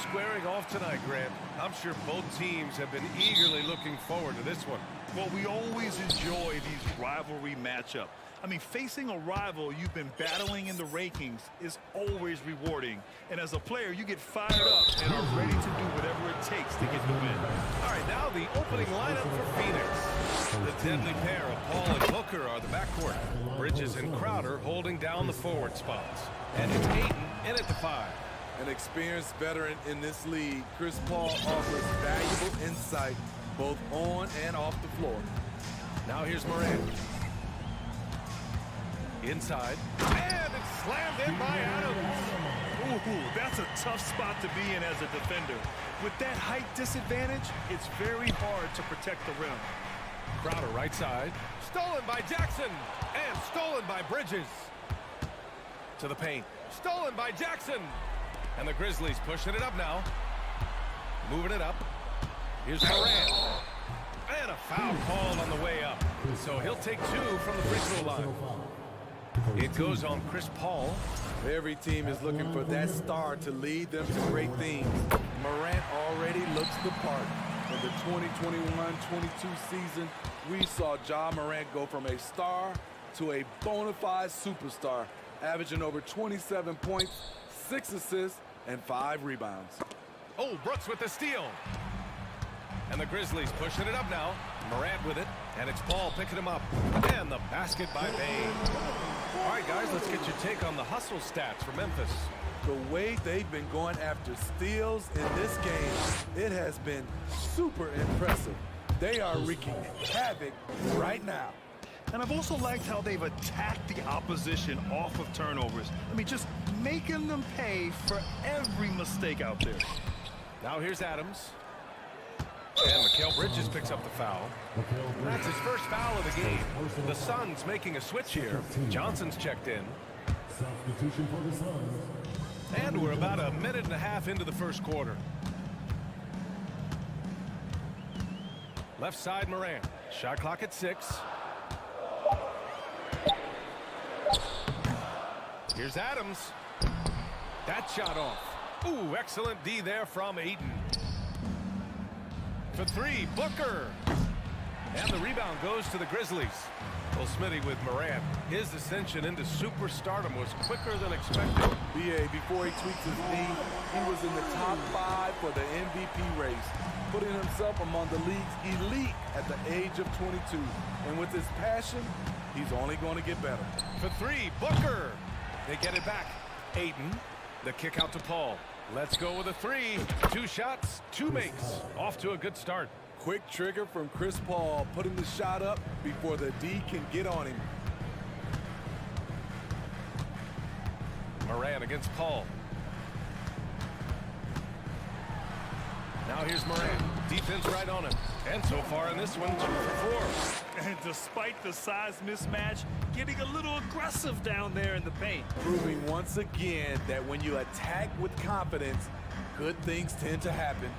squaring off tonight, Grant. I'm sure both teams have been eagerly looking forward to this one. Well, we always enjoy these rivalry matchups. I mean, facing a rival you've been battling in the rankings is always rewarding. And as a player, you get fired up and are ready to do whatever it takes to get the win. All right, now the opening lineup for Phoenix. The deadly pair of Paul and Booker are the backcourt. Bridges and Crowder holding down the forward spots. And it's Ayton in at the 5. An experienced veteran in this league, Chris Paul offers valuable insight both on and off the floor. Now here's Morant. Inside. And it's slammed in by Adams. Ooh, that's a tough spot to be in as a defender. With that height disadvantage, it's very hard to protect the rim. Crowder right side. Stolen by Jackson. And stolen by Bridges. To the paint. Stolen by Jackson. And the Grizzlies pushing it up now. Moving it up. Here's Morant. And a foul called on the way up. So he'll take 2 from the free throw line. It goes on Chris Paul. Every team is looking for that star to lead them to great things. Morant already looks the part. In the 2021-22 season, we saw Ja Morant go from a star to a bona fide superstar, averaging over 27 points, 6 assists, and 5 rebounds. Oh, Brooks with the steal. And the Grizzlies pushing it up now. Morant with it, and it's Paul picking him up. And the basket by Bane. All right, guys, let's get your take on the hustle stats for Memphis. The way they've been going after steals in this game, it has been super impressive. They are wreaking havoc right now. And I've also liked how they've attacked the opposition off of turnovers. I mean, just making them pay for every mistake out there. Now here's Adams. And Mikal Bridges picks up the foul. That's his first foul of the game. The Suns making a switch here. Johnson's checked in. Substitution for the Suns. And we're about a minute and a half into the first quarter. Left side Morant. Shot clock at 6. Here's Adams. That shot off. Ooh, excellent D there from Ayton. For 3, Booker. And the rebound goes to the Grizzlies. Well, Smitty with Morant. His ascension into superstardom was quicker than expected. BA, before he tweaked his knee, he was in the top 5 for the MVP race, putting himself among the league's elite at the age of 22. And with his passion, he's only going to get better. For 3, Booker. They get it back. Ayton. The kick out to Paul. Let's go with a 3. 2 shots, 2 makes. Off to a good start. Quick trigger from Chris Paul, putting the shot up before the D can get on him. Morant against Paul. Now here's Morant. Defense right on him. And so far in this one, 2 for 4. And despite the size mismatch, getting a little aggressive down there in the paint. Proving once again that when you attack with confidence, good things tend to happen.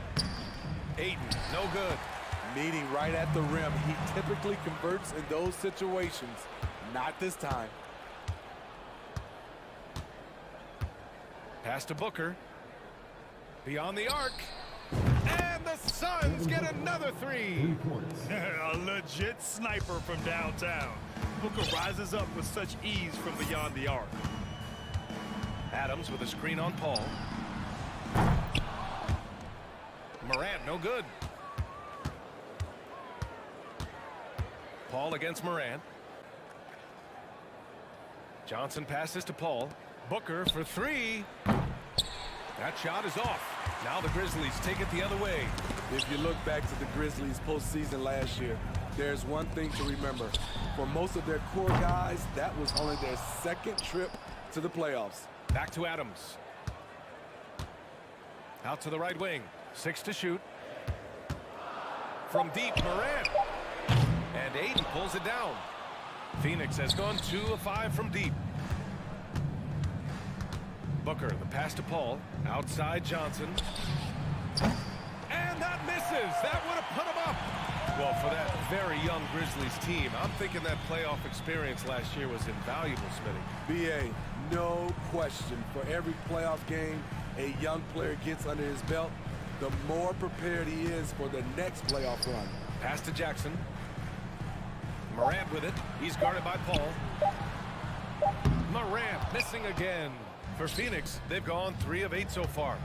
Ayton, no good. Meeting right at the rim, he typically converts in those situations. Not this time. Pass to Booker. Beyond the arc. And the Suns get another 3. A legit sniper from downtown. Booker rises up with such ease from beyond the arc. Adams with a screen on Paul. Morant, no good. Paul against Morant. Johnson passes to Paul. Booker for 3. That shot is off. Now the Grizzlies take it the other way. If you look back to the Grizzlies postseason last year, there's one thing to remember. For most of their core guys, that was only their 2nd trip to the playoffs. Back to Adams. Out to the right wing. 6 to shoot. From deep, Morant. And Ayton pulls it down. Phoenix has gone 2 of 5 from deep. Booker, the pass to Paul. Outside Johnson. And that misses. That would have put him up. Well, for that very young Grizzlies team, I'm thinking that playoff experience last year was invaluable, Smitty. BA, no question. For every playoff game, a young player gets under his belt, the more prepared he is for the next playoff run. Pass to Jackson. Morant with it. He's guarded by Paul. Morant missing again. For Phoenix, they've gone 3 of 8 so far.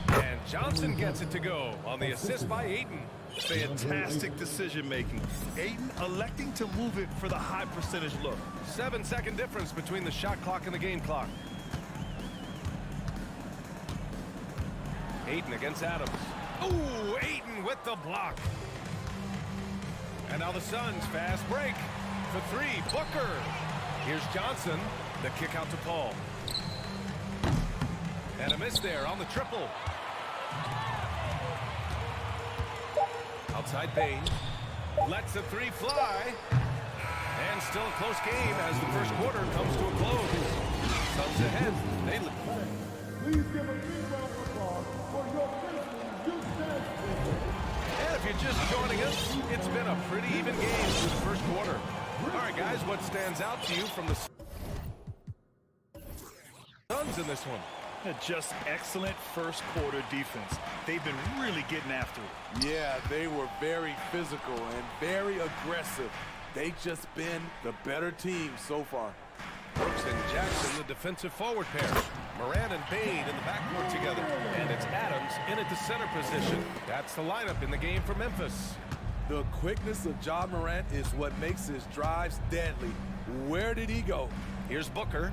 And Johnson gets it to go on the assist by Ayton. Fantastic decision-making. Ayton electing to move it for the high percentage look. 7-second difference between the shot clock and the game clock. Ayton against Adams. Ooh, Ayton with the block. And now the Suns fast break. For 3, Booker. Here's Johnson. The kick out to Paul. And a miss there on the triple. Outside Bain. Lets the 3 fly. And still a close game as the first quarter comes to a close. Suns ahead. They Please give a big round of applause for your Grizzlies Houston. And if you're just joining us, it's been a pretty even game through the first quarter. All right, guys, what stands out to you from the Suns in this one? Just excellent first quarter defense. They've been really getting after it. Yeah, they were very physical and very aggressive. They've just been the better team so far. Brooks and Jackson, the defensive forward pair. Morant and Bain in the backcourt together. And it's Adams in at the center position. That's the lineup in the game for Memphis. The quickness of Ja Morant is what makes his drives deadly. Where did he go? Here's Booker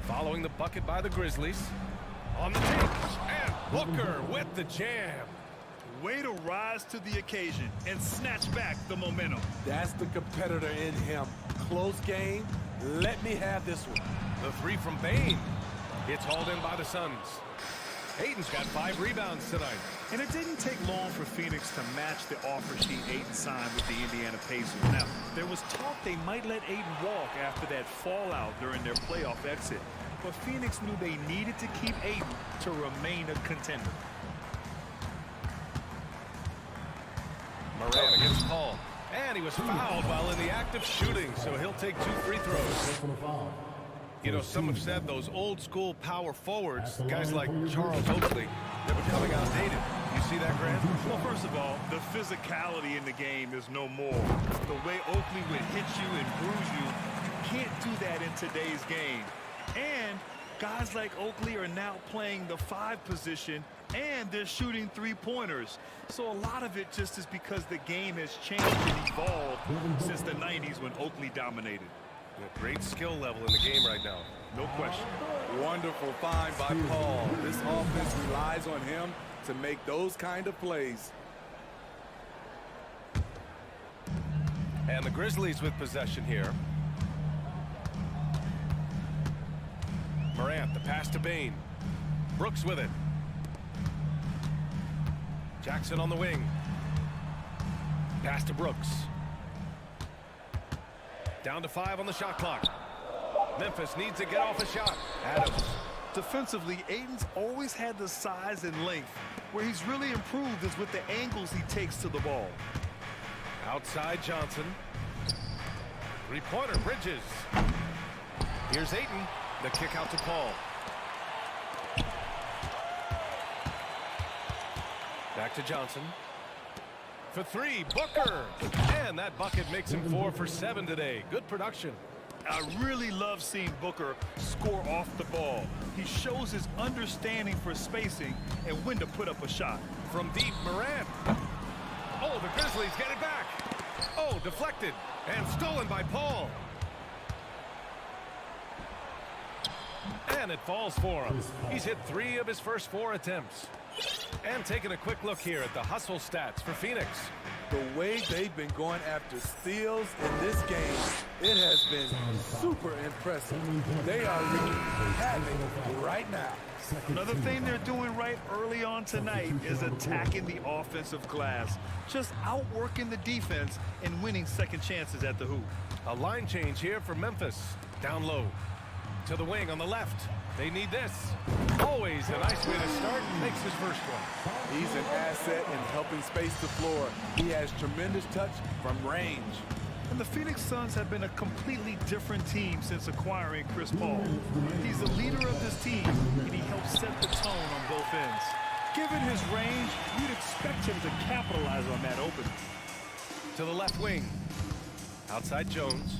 following the bucket by the Grizzlies. On the take, and Booker with the jam. Way to rise to the occasion and snatch back the momentum. That's the competitor in him. Close game. Let me have this one. The 3 from Bain. It's hauled in by the Suns. Ayton's got 5 rebounds tonight. And it didn't take long for Phoenix to match the offer sheet Ayton signed with the Indiana Pacers. Now, there was talk they might let Ayton walk after that fallout during their playoff exit. But Phoenix knew they needed to keep Ayton to remain a contender. Morant against Paul. And he was fouled while in the act of shooting, so he'll take 2 free throws. You know, some have said those old school power forwards, guys like Charles Oakley, they're becoming outdated. You see that, Grant? Well, first of all, the physicality in the game is no more. The way Oakley would hit you and bruise you, you can't do that in today's game. And guys like Oakley are now playing the 5 position, and they're shooting 3-pointers. So a lot of it just is because the game has changed and evolved since the 90s when Oakley dominated. A great skill level in the game right now. No question. Wonderful find by Paul. This offense relies on him to make those kind of plays. And the Grizzlies with possession here. Morant, the pass to Bain. Brooks with it. Jackson on the wing. Pass to Brooks. Down to 5 on the shot clock. Memphis needs to get off a shot. Adams. Defensively, Ayton's always had the size and length. Where he's really improved is with the angles he takes to the ball. Outside Johnson. 3-pointer, Bridges. Here's Ayton. The kick out to Paul. Back to Johnson. For 3, Booker. And that bucket makes him 4 for 7 today. Good production. I really love seeing Booker score off the ball. He shows his understanding for spacing and when to put up a shot. From deep, Morant. Oh, the Grizzlies get it back. Oh, deflected and stolen by Paul. And it falls for him. He's hit 3 of his first 4 attempts. And taking a quick look here at the hustle stats for Phoenix. The way they've been going after steals in this game, it has been super impressive. They are wreaking havoc right now. Another thing they're doing right early on tonight is attacking the offensive glass. Just outworking the defense and winning second chances at the hoop. A line change here for Memphis. Down low. To the wing on the left. They need this. Always a nice way to start. Makes his first one. He's an asset in helping space the floor. He has tremendous touch from range. And the Phoenix Suns have been a completely different team since acquiring Chris Paul. He's the leader of this team, and he helps set the tone defense. Given his range, you'd expect him to capitalize on that opening. To the left wing. Outside Jones.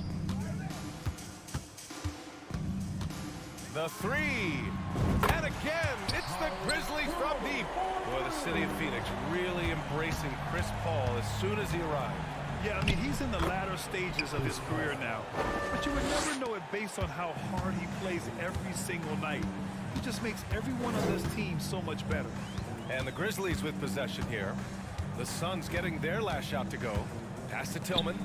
The three. And again, it's the Grizzlies from deep. Boy, the city of Phoenix really embracing Chris Paul as soon as he arrived. Yeah, I mean, he's in the latter stages of his career now. But you would never know it based on how hard he plays every single night. He just makes everyone on this team so much better. And the Grizzlies with possession here. The Suns getting their last shot to go. Pass to Tillman.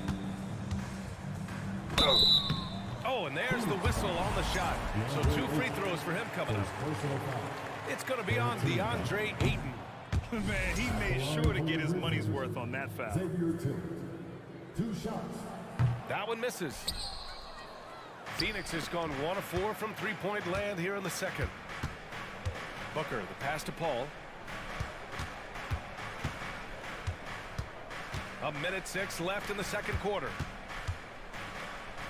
Oh, and there's the whistle on the shot. So 2 free throws for him coming up. It's going to be on DeAndre Ayton. Man, he made sure to get his money's worth on that foul. 2 shots. That one misses. Phoenix has gone 1 of 4 from three-point land here in the second. Booker, the pass to Paul. 1:06 left in the second quarter.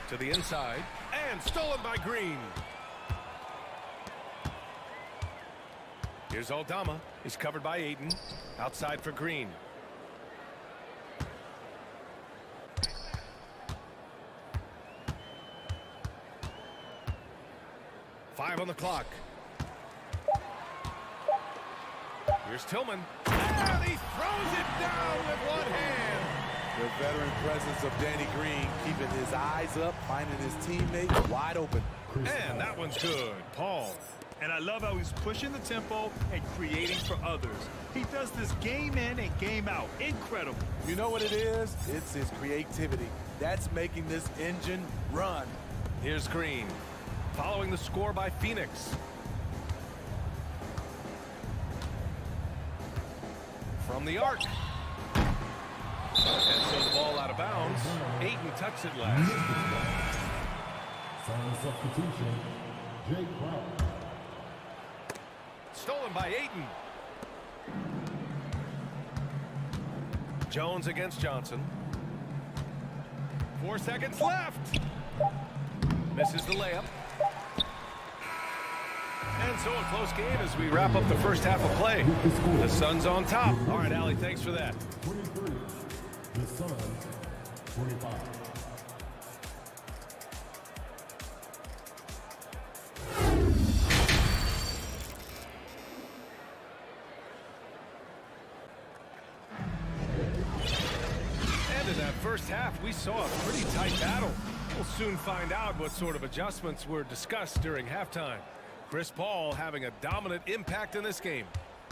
To the inside, and stolen by Green. Here's Aldama. He's covered by Ayton. Outside for Green. Five on the clock. Here's Tillman. And he throws it down with one hand. The veteran presence of Danny Green keeping his eyes up, finding his teammate wide open. And that one's good. Paul. And I love how he's pushing the tempo and creating for others. He does this game in and game out. Incredible. You know what it is? It's his creativity. That's making this engine run. Here's Green. Following the score by Phoenix. From the arc. And so the ball out of bounds. Ayton touched it last. Final substitution, Jay Crowder. Stolen by Ayton. Jones against Johnson. 4 seconds left. Misses the layup. And so a close game as we wrap up the first half of play. The Suns on top. All right, Allie, thanks for that. 23. The Suns, 25. And in that first half, we saw a pretty tight battle. We'll soon find out what sort of adjustments were discussed during halftime. Chris Paul having a dominant impact in this game.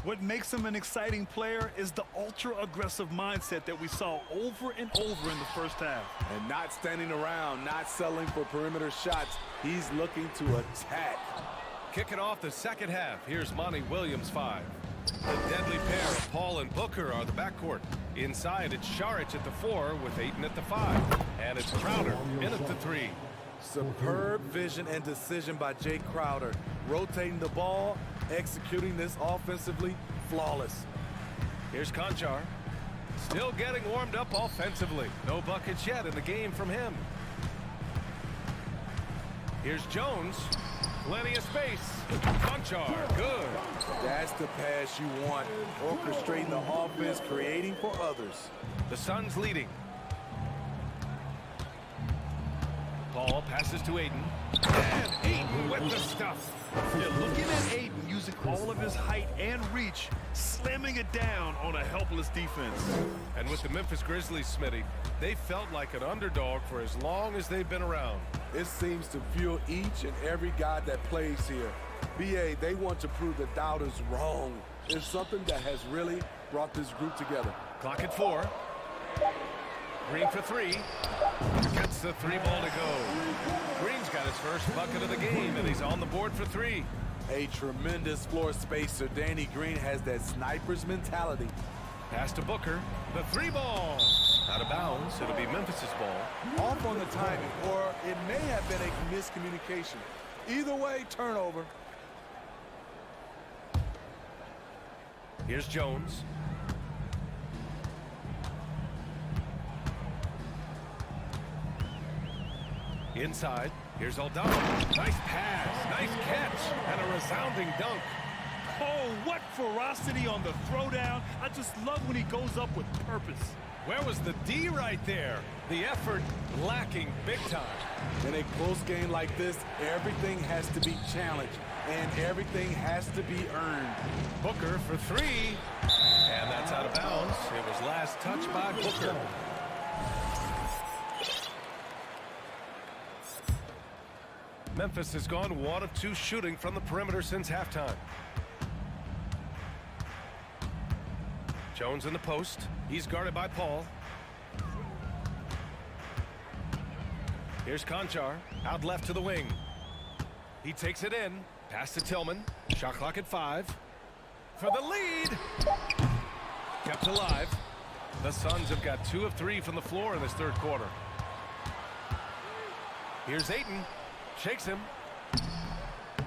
What makes him an exciting player is the ultra-aggressive mindset that we saw over and over in the first half. And not standing around, not settling for perimeter shots. He's looking to attack. Kicking off the second half, here's Monty Williams 5. The deadly pair of Paul and Booker are the backcourt. Inside, it's Saric at the 4 with Ayton at the 5. And it's Crowder in at the 3. Superb vision and decision by Jay Crowder. Rotating the ball, executing this offensively, flawless. Here's Conchar. Still getting warmed up offensively. No buckets yet in the game from him. Here's Jones. Plenty of space. Conchar, good. That's the pass you want. Orchestrating the offense, creating for others. The Suns leading. Ball passes to Ayton. And Ayton with the stuff. You're looking at Ayton using all of his height and reach, slamming it down on a helpless defense. And with the Memphis Grizzlies, Smitty, they felt like an underdog for as long as they've been around. It seems to fuel each and every guy that plays here. BA, they want to prove the doubters wrong. It's something that has really brought this group together. Clock at 4. Green for 3. Gets the 3 ball to go. Green's got his first bucket of the game, and he's on the board for 3. A tremendous floor spacer. Danny Green has that sniper's mentality. Pass to Booker. The 3 ball. Out of bounds. It'll be Memphis's ball. Off on the timing, or it may have been a miscommunication. Either way, turnover. Here's Jones. Inside. Here's Aldama. Nice pass. Nice catch. And a resounding dunk. Oh, what ferocity on the throwdown. I just love when he goes up with purpose. Where was the D right there? The effort lacking big time. In a close game like this, everything has to be challenged, and everything has to be earned. Booker for three. And that's out of bounds. It was last touched by Booker. Memphis has gone 1 of 2 shooting from the perimeter since halftime. Jones in the post. He's guarded by Paul. Here's Conchar, out left to the wing. He takes it in. Pass to Tillman. Shot clock at 5. For the lead. Kept alive. The Suns have got 2 of 3 from the floor in this third quarter. Here's Ayton. Shakes him.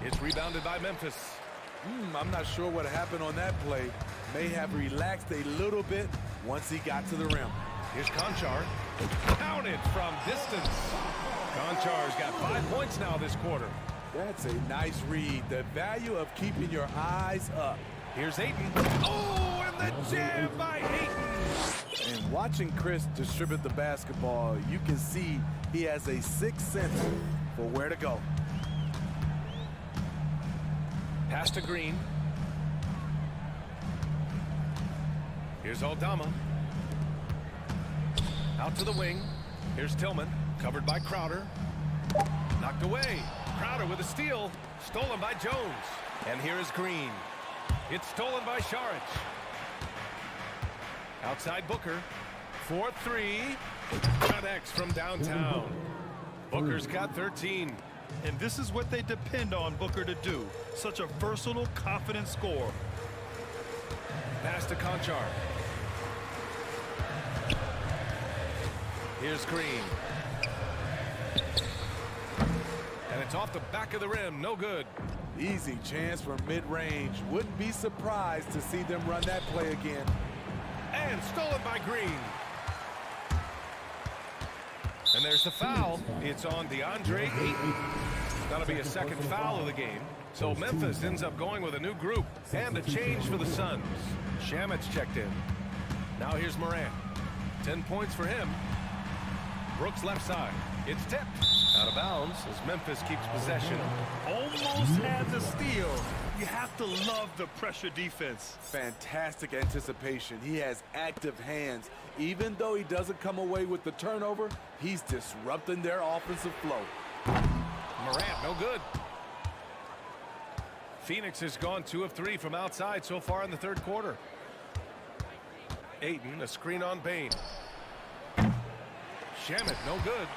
It's rebounded by Memphis. I'm not sure what happened on that play. May have relaxed a little bit once he got to the rim. Here's Conchar. Counted from distance. Conchar's got 5 points now this quarter. That's a nice read. The value of keeping your eyes up. Here's Ayton. Oh, and the jam by Ayton. And watching Chris distribute the basketball, you can see he has a sixth sense for where to go. Pass to Green. Here's Aldama. Out to the wing. Here's Tillman. Covered by Crowder. Knocked away. Crowder with a steal. Stolen by Jones. And here is Green. It's stolen by Saric. Outside Booker. 4-3. Connects from downtown. Booker's got 13. And this is what they depend on Booker to do. Such a versatile, confident scorer. Pass to Conchar. Here's Green. And it's off the back of the rim. No good. Easy chance from mid-range. Wouldn't be surprised to see them run that play again. And stolen by Green. And there's the foul. It's on DeAndre Ayton. That'll be a second foul of the game. So Memphis ends up going with a new group and a change for the Suns. Shamit's checked in. Now here's Morant. 10 points for him. Brooks left side. It's tipped. Out of bounds as Memphis keeps possession. Almost had the steal. You have to love the pressure defense. Fantastic anticipation. He has active hands. Even though he doesn't come away with the turnover, he's disrupting their offensive flow. Morant, no good. Phoenix has gone 2 of 3 from outside so far in the third quarter. Ayton, a screen on Bane. Shamet, no good.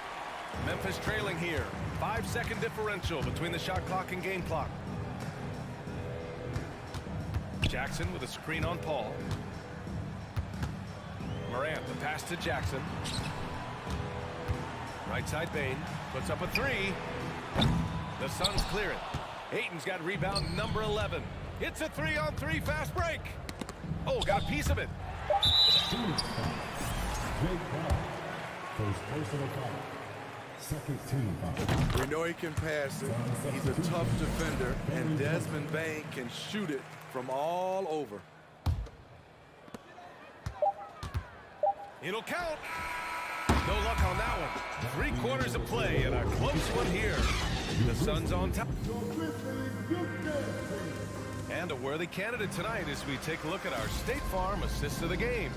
Memphis trailing here. 5-second differential between the shot clock and game clock. Jackson with a screen on Paul. Morant, the pass to Jackson. Right side Bane puts up a 3. The Suns clear it. Ayton's got rebound number 11. It's a 3-on-3 fast break. Oh, got a piece of it. First personal foul. Second team foul. We know he can pass it. He's a tough defender, and Desmond Bane can shoot it from all over. It'll count. No luck on that one. 3 quarters of play and a close one here. The Suns on top. And a worthy candidate tonight as we take a look at our State Farm assist of the game.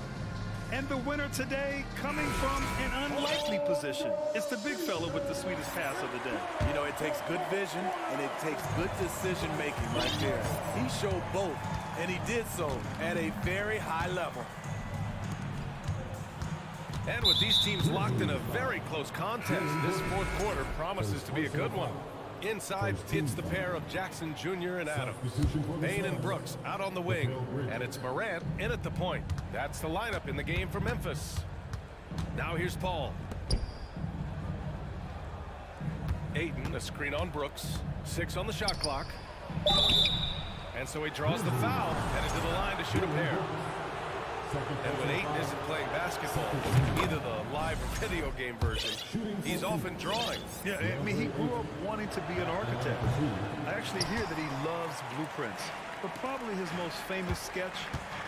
And the winner today coming from an unlikely position. It's the big fella with the sweetest pass of the day. You know, it takes good vision and it takes good decision making right there. He showed both, and he did so at a very high level. And with these teams locked in a very close contest, this fourth quarter promises to be a good one. Inside, it's the pair of Jackson Jr. and Adams. Bane and Brooks out on the wing. And it's Morant in at the point. That's the lineup in the game for Memphis. Now here's Paul. Ayton, a screen on Brooks. 6 on the shot clock. And so he draws the foul, headed to the line to shoot a pair. And when Ayton isn't playing basketball, either the live or video game version, he's often drawing. Yeah, I mean, he grew up wanting to be an architect. I actually hear that he loves blueprints. but probably his most famous sketch,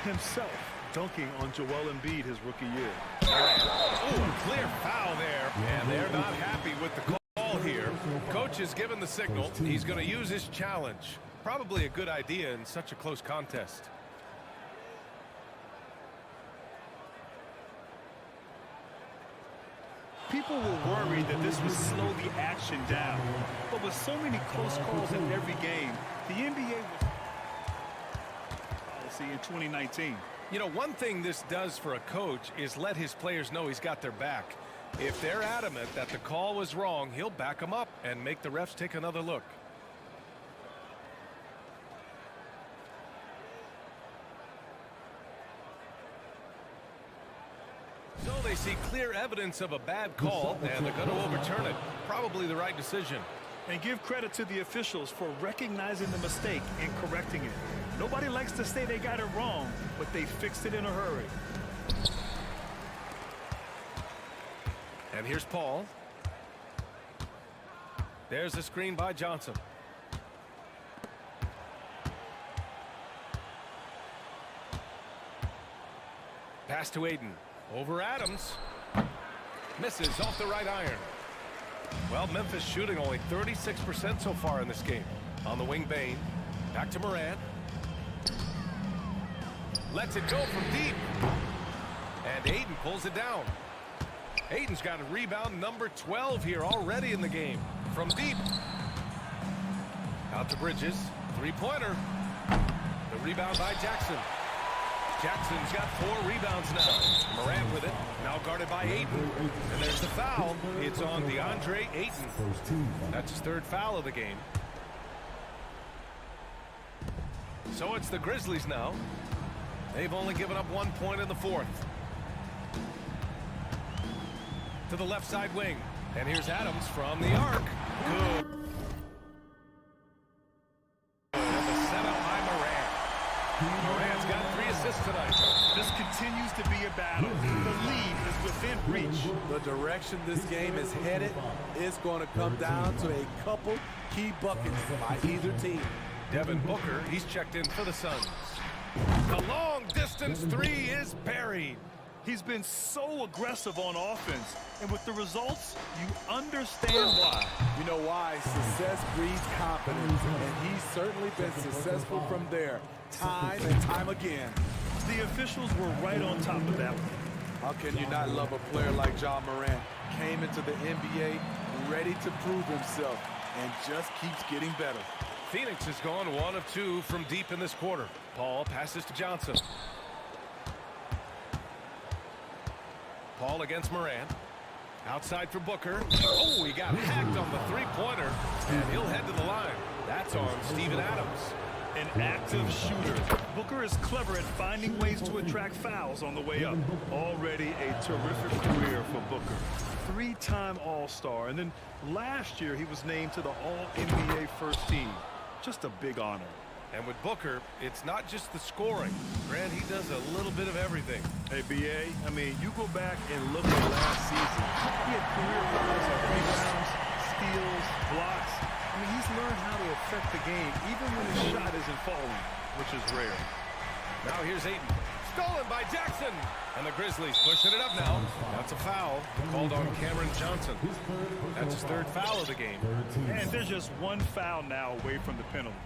himself dunking on Joel Embiid his rookie year. Oh, clear foul there. And they're not happy with the call here. Coach has given the signal. He's going to use his challenge. Probably a good idea in such a close contest. People were worried that this would slow the action down. But with so many close calls in every game, the NBA was policy in 2019. You know, one thing this does for a coach is let his players know he's got their back. If they're adamant that the call was wrong, he'll back them up and make the refs take another look. So they see clear evidence of a bad call, and they're going to overturn it. Probably the right decision. And give credit to the officials for recognizing the mistake and correcting it. Nobody likes to say they got it wrong, but they fixed it in a hurry. And here's Paul. There's a screen by Johnson. Pass to Aiden. Over Adams. Misses off the right iron. Well, Memphis shooting only 36% so far in this game. On the wing, Bane. Back to Morant. Lets it go from deep. And Aiden pulls it down. Aiden's got a rebound number 12 here already in the game. From deep. Out to Bridges. Three-pointer. The rebound by Jackson. Jackson's got 4 rebounds now. Morant with it. Now guarded by Aiden. And there's the foul. It's on DeAndre Ayton. That's his 3rd foul of the game. So it's the Grizzlies now. They've only given up 1 point in the 4th. To the left side wing. And here's Adams from the arc. Good. And the setup by Morant. Morant's got 3 assists tonight. This continues to be a battle. The lead is within reach. The direction this game is headed is going to come down to a couple key buckets by either team. Devin Booker, he's checked in for the Suns. The long distance 3 is buried. He's been so aggressive on offense, and with the results, you understand why. You know why? Success breeds confidence, and he's certainly been successful from there, time and time again. The officials were right on top of that one. How can you not love a player like John Morant? Came into the NBA ready to prove himself, and just keeps getting better. Phoenix has gone 1 of 2 from deep in this quarter. Paul passes to Johnson. Paul against Morant. Outside for Booker. Oh, he got hacked on the 3-pointer, and he'll head to the line. That's on Steven Adams. An active shooter. Booker is clever at finding ways to attract fouls on the way up. Already a terrific career for Booker. 3-time All-Star, and then last year he was named to the All-NBA First Team. Just a big honor. And with Booker, it's not just the scoring. Grant, he does a little bit of everything. Hey, B.A., I mean, you go back and look at last season. He had career highs of rebounds, steals, blocks. I mean, he's learned how to affect the game, even when his shot isn't falling, which is rare. Now here's Ayton. Stolen by Jackson. And the Grizzlies pushing it up now. That's a foul called on Cameron Johnson. That's his 3rd foul of the game. And there's just 1 foul now away from the penalty.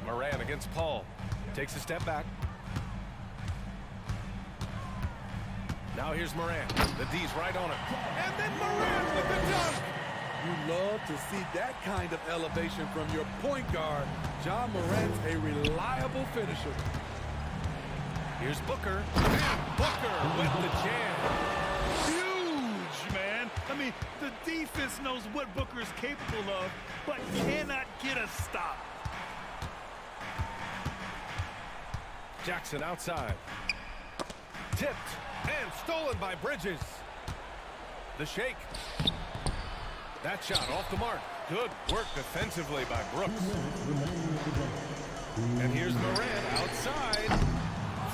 Morant against Paul. Takes a step back. Now here's Morant. The D's right on him. And then Morant with the dunk. You love to see that kind of elevation from your point guard. John Morant's a reliable finisher. Here's Booker. And Booker with the jam. Huge, man. I mean, the defense knows what Booker is capable of, but cannot get a stop. Jackson outside. Tipped and stolen by Bridges. The shake. That shot off the mark. Good work defensively by Brooks. And here's Morant outside.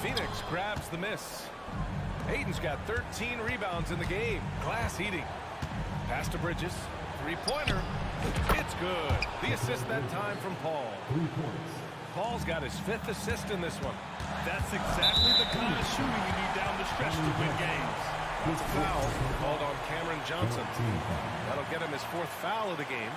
Phoenix grabs the miss. Aiden's got 13 rebounds in the game. Glass eating. Pass to Bridges. 3-pointer. It's good. The assist that time from Paul. Paul's got his 5th assist in this one. That's exactly the kind of shooting you need down the stretch to win games. That's a foul called on Cameron Johnson. That'll get him his 4th foul of the game.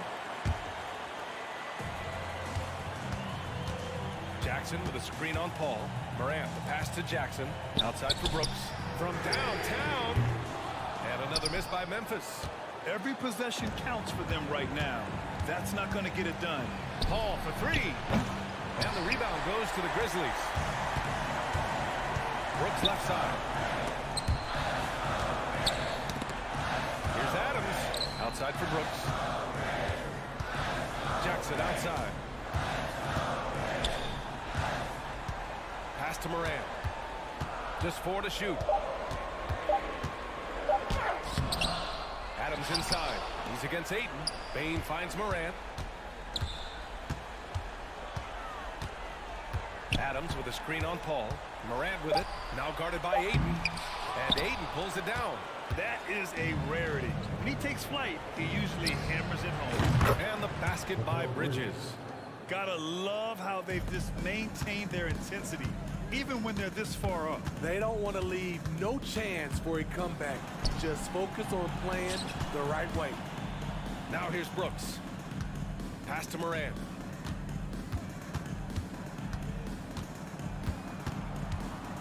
Jackson with a screen on Paul. Morant, the pass to Jackson. Outside for Brooks. From downtown. And another miss by Memphis. Every possession counts for them right now. That's not going to get it done. Paul for 3. And the rebound goes to the Grizzlies. Brooks left side. Here's Adams. Outside for Brooks. Jackson outside. Pass to Morant. Just 4 to shoot. Adams inside. He's against Ayton. Bane finds Morant. Adams with a screen on Paul. Morant with it. Now guarded by Ayton. And Ayton pulls it down. That is a rarity. When he takes flight, he usually hammers it home. And the basket by Bridges. Gotta love how they've just maintained their intensity, even when they're this far up. They don't want to leave no chance for a comeback. Just focus on playing the right way. Now here's Brooks. Pass to Morant.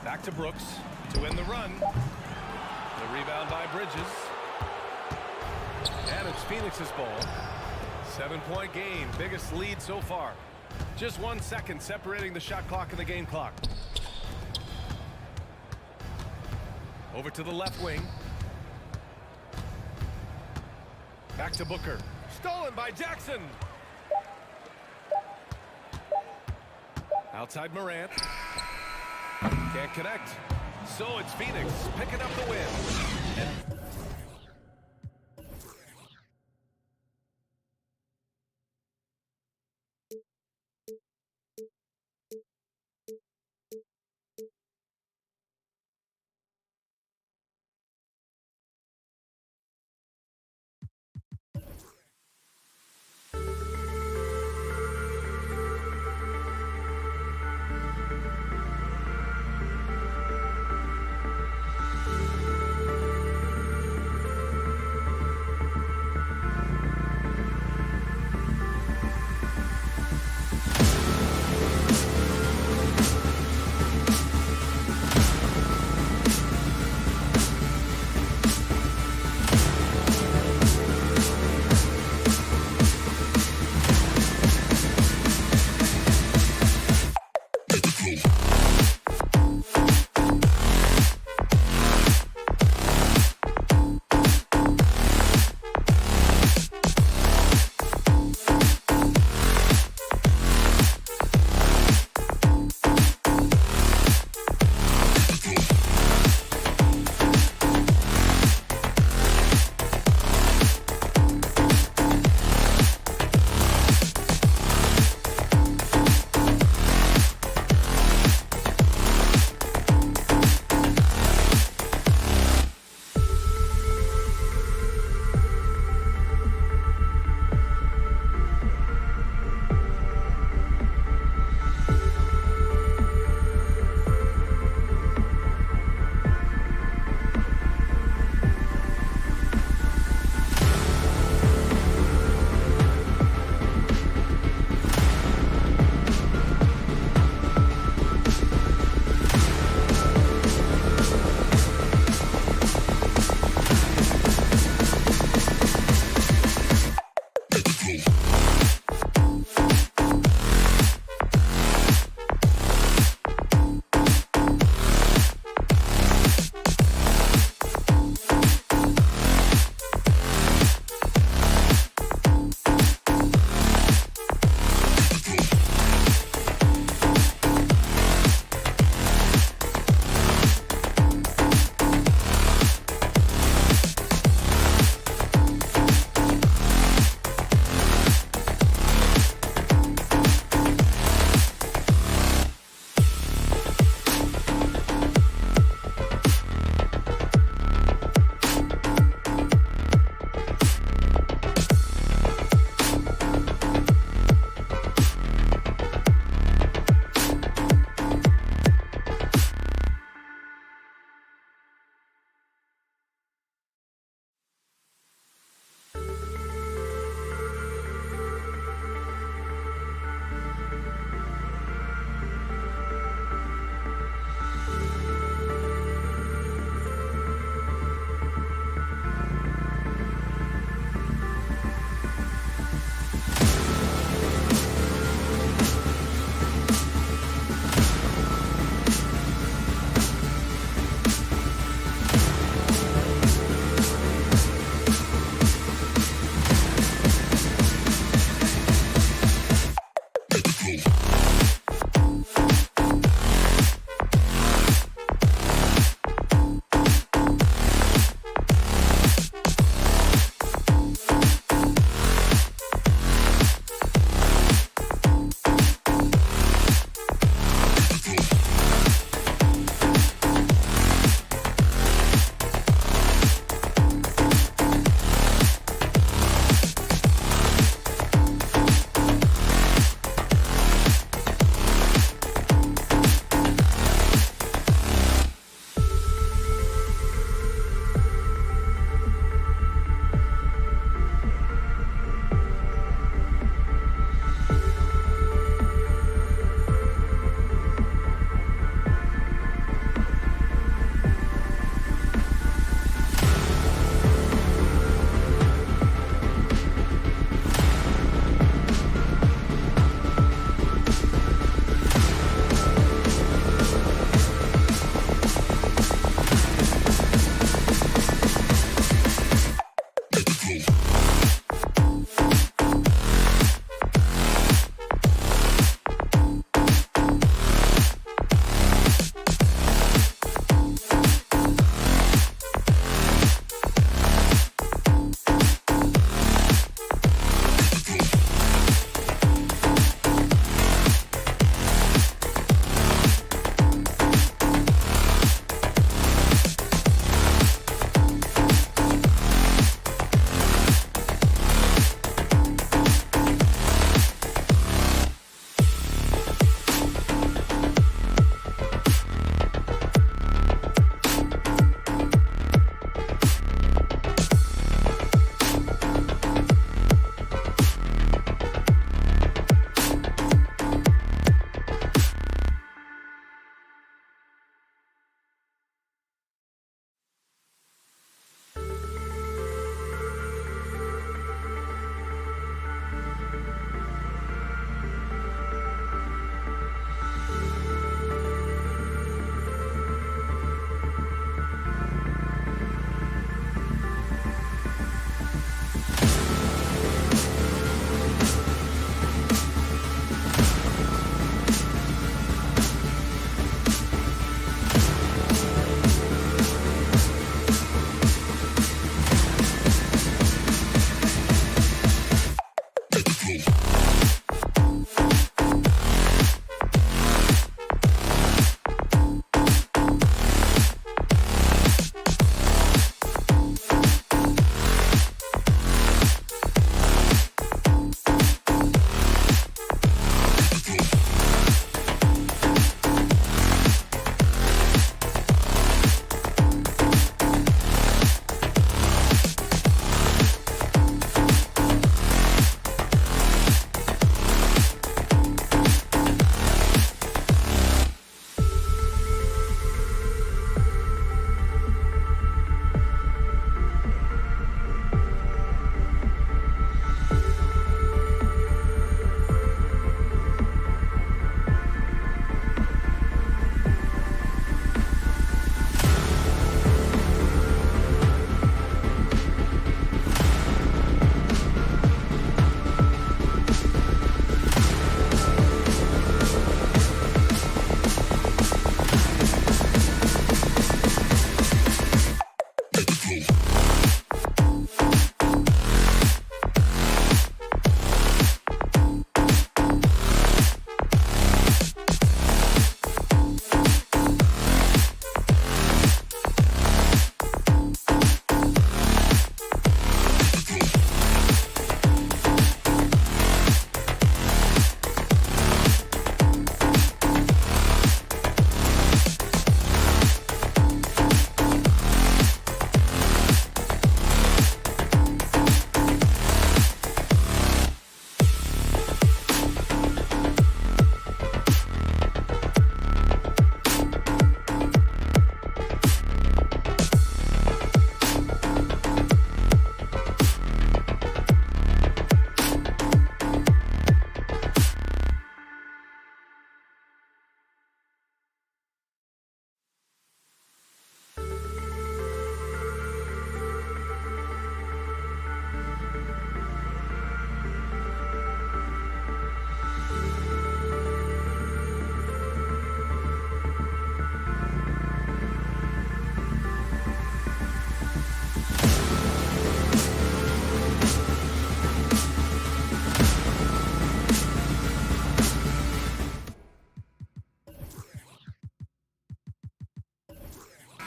Back to Brooks to win the run. The rebound by Bridges. And it's Phoenix's ball. 7-point game. Biggest lead so far. Just 1 second separating the shot clock and the game clock. Over to the left wing. Back to Booker. Stolen by Jackson. Outside Morant. Can't connect. So it's Phoenix picking up the win.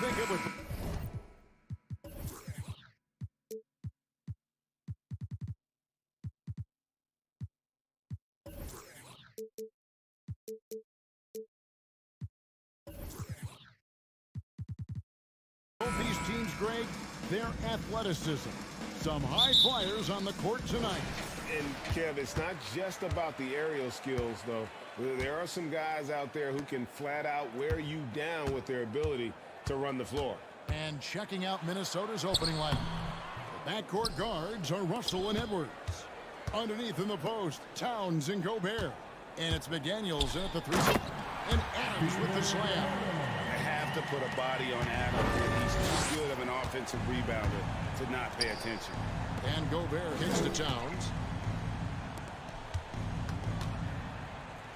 think it was... Both these teams, Greg, their athleticism. Some high flyers on the court tonight. And, Kev, it's not just about the aerial skills, though. There are some guys out there who can flat out wear you down with their ability to run the floor. And checking out Minnesota's opening lineup. The backcourt guards are Russell and Edwards. Underneath in the post, Towns and Gobert. And it's McDaniels in at the 3. And Adams with the slam. They have to put a body on Adams, and he's too good of an offensive rebounder to not pay attention. And Gobert kicks to Towns.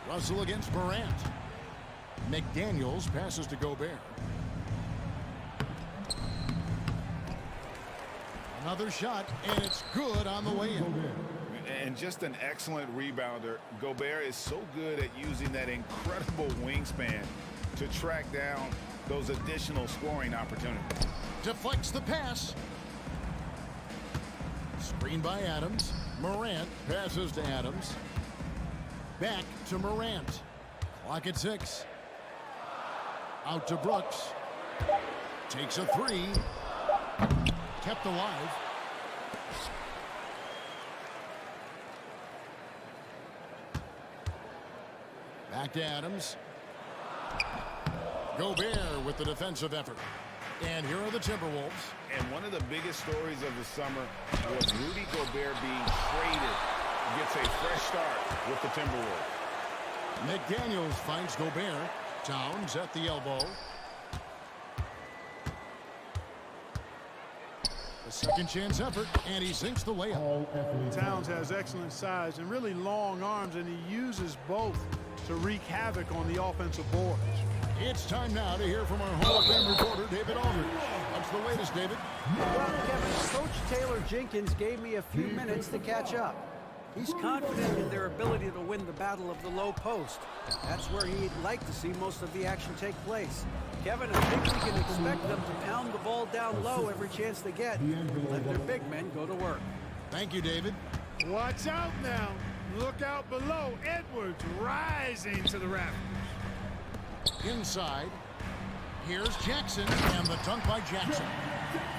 Russell against Morant. McDaniels passes to Gobert. Another shot, and it's good on the way in. And just an excellent rebounder. Gobert is so good at using that incredible wingspan to track down those additional scoring opportunities. Deflects the pass. Screen by Adams. Morant passes to Adams. Back to Morant. Clock at 6. Out to Brooks. Takes a 3. Kept alive. Back to Adams. Gobert with the defensive effort. And here are the Timberwolves. And one of the biggest stories of the summer was Rudy Gobert being traded. Gets a fresh start with the Timberwolves. McDaniels finds Gobert. Towns at the elbow. A second chance effort, and he sinks the layup. Towns has excellent size and really long arms, and he uses both to wreak havoc on the offensive boards. It's time now to hear from our Hall of Fame reporter, David Aldridge. What's the latest, David? Well, Kevin, Coach Taylor Jenkins gave me a few minutes to catch up. He's confident in their ability to win the battle of the low post. That's where he'd like to see most of the action take place. Kevin, I think we can expect them to pound the ball down low every chance they get. Let their big men go to work. Thank you, David. Watch out now. Look out below. Edwards rising to the rafters. Inside. Here's Jackson, and the dunk by Jackson.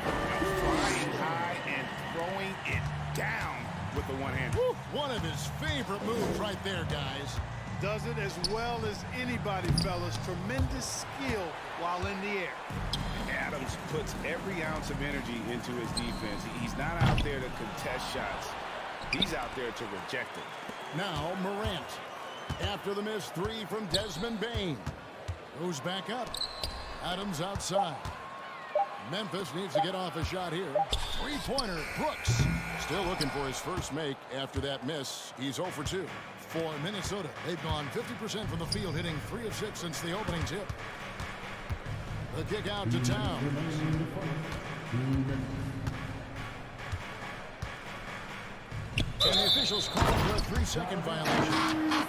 Flying high and throwing it down with the one hand. One of his favorite moves right there, guys. Does it as well as anybody, fellas. Tremendous skill while in the air. Adams puts every ounce of energy into his defense. He's not out there to contest shots. He's out there to reject it. Now Morant. After the missed 3 from Desmond Bane. Goes back up. Adams outside. Memphis needs to get off a shot here. Three-pointer, Brooks. Still looking for his first make after that miss. He's 0 for 2. For Minnesota, they've gone 50% from the field, hitting 3 of 6 since the opening tip. The kick out to Towns. And the officials call for a 3-second violation.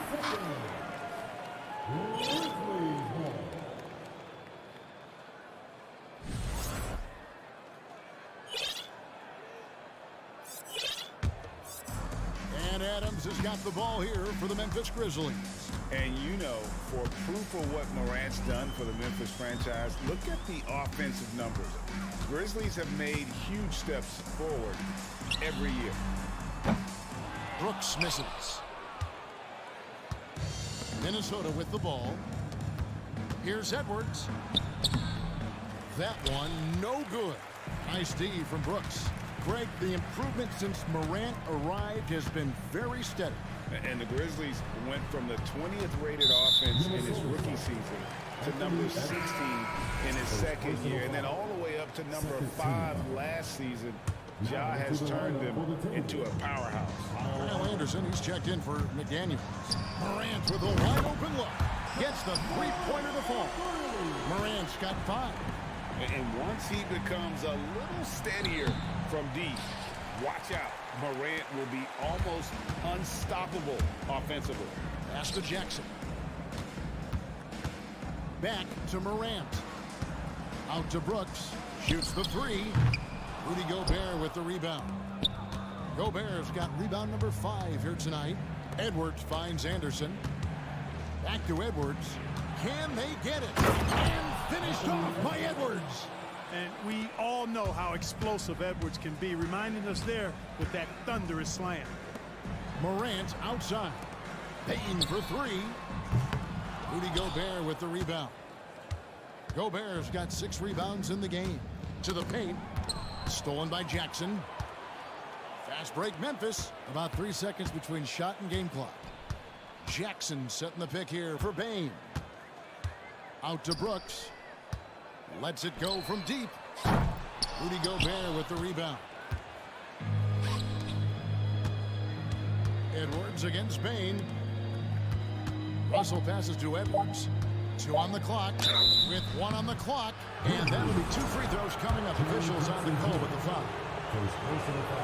And Adams has got the ball here for the Memphis Grizzlies. And you know, for proof of what Morant's done for the Memphis franchise, look at the offensive numbers. Grizzlies have made huge steps forward every year. Brooks misses. Minnesota with the ball. Here's Edwards. That one, no good. Nice D from Brooks. Greg, the improvement since Morant arrived has been very steady. And the Grizzlies went from the 20th rated offense in his rookie season to number 16 in his second year, and then all the way up to number 5 last season. Ja has turned them into a powerhouse. Kyle Anderson, he's checked in for McDaniels. Morant with a wide open look. Gets the three-pointer to fall. Morant's got 5. And once he becomes a little steadier from deep, watch out. Morant will be almost unstoppable offensively. Pass to Jackson. Back to Morant. Out to Brooks. Shoots the three. Rudy Gobert with the rebound. Gobert's got rebound number 5 here tonight. Edwards finds Anderson. Back to Edwards. Can they get it? And finished off by Edwards. And we all know how explosive Edwards can be, reminding us there with that thunderous slam. Morant outside. Payne for 3. Rudy Gobert with the rebound. Gobert's got 6 rebounds in the game. To the paint. Stolen by Jackson. Fast break Memphis. About 3 seconds between shot and game clock. Jackson setting the pick here for Payne. Out to Brooks. Lets it go from deep. Rudy Gobert with the rebound. Edwards against Payne. Russell passes to Edwards. 2 on the clock. With 1 on the clock. And that will be 2 free throws coming up. Officials on the call with the foul.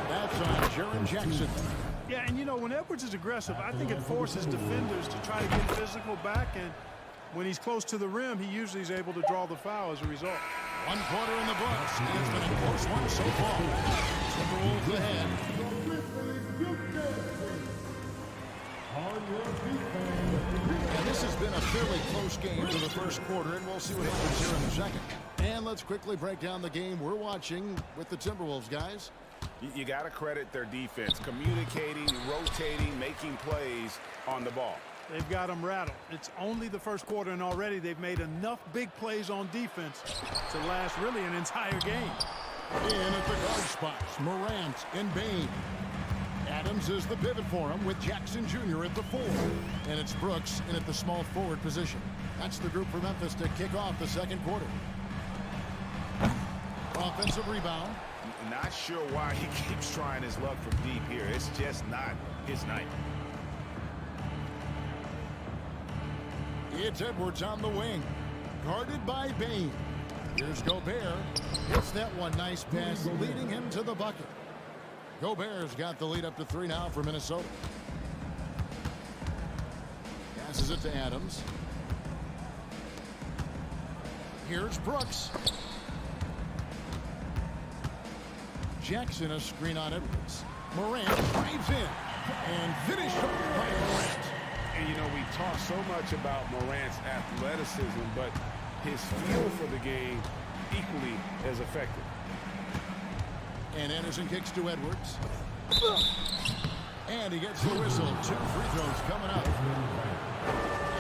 That's on Jaren Jackson. Yeah, and you know, when Edwards is aggressive, I think it forces defenders to try to get physical back, and when he's close to the rim, he usually is able to draw the foul as a result. 1 quarter in the books. It's been a close one so far. Timberwolves ahead. And this has been a fairly close game for the first quarter, and we'll see what happens here in the second. And let's quickly break down the game we're watching with the Timberwolves, guys. You got to credit their defense, communicating, rotating, making plays on the ball. They've got them rattled. It's only the first quarter, and already they've made enough big plays on defense to last really an entire game. In at the guard spots, Morant and Payne. Adams is the pivot for him with Jackson Jr. at the 4. And it's Brooks in at the small forward position. That's the group for Memphis to kick off the second quarter. Offensive rebound. Not sure why he keeps trying his luck from deep here. It's just not his night. It's Edwards on the wing. Guarded by Payne. Here's Gobert. Hits that one. Nice pass, leading him to the bucket. Gobert's got the lead up to 3 now for Minnesota. Passes it to Adams. Here's Brooks. Jackson a screen on Edwards. Morant drives in and finished off by Morant. And you know, we talk so much about Morant's athleticism, but his feel for the game equally as effective. And Anderson kicks to Edwards. And he gets the whistle. 2 free throws coming up.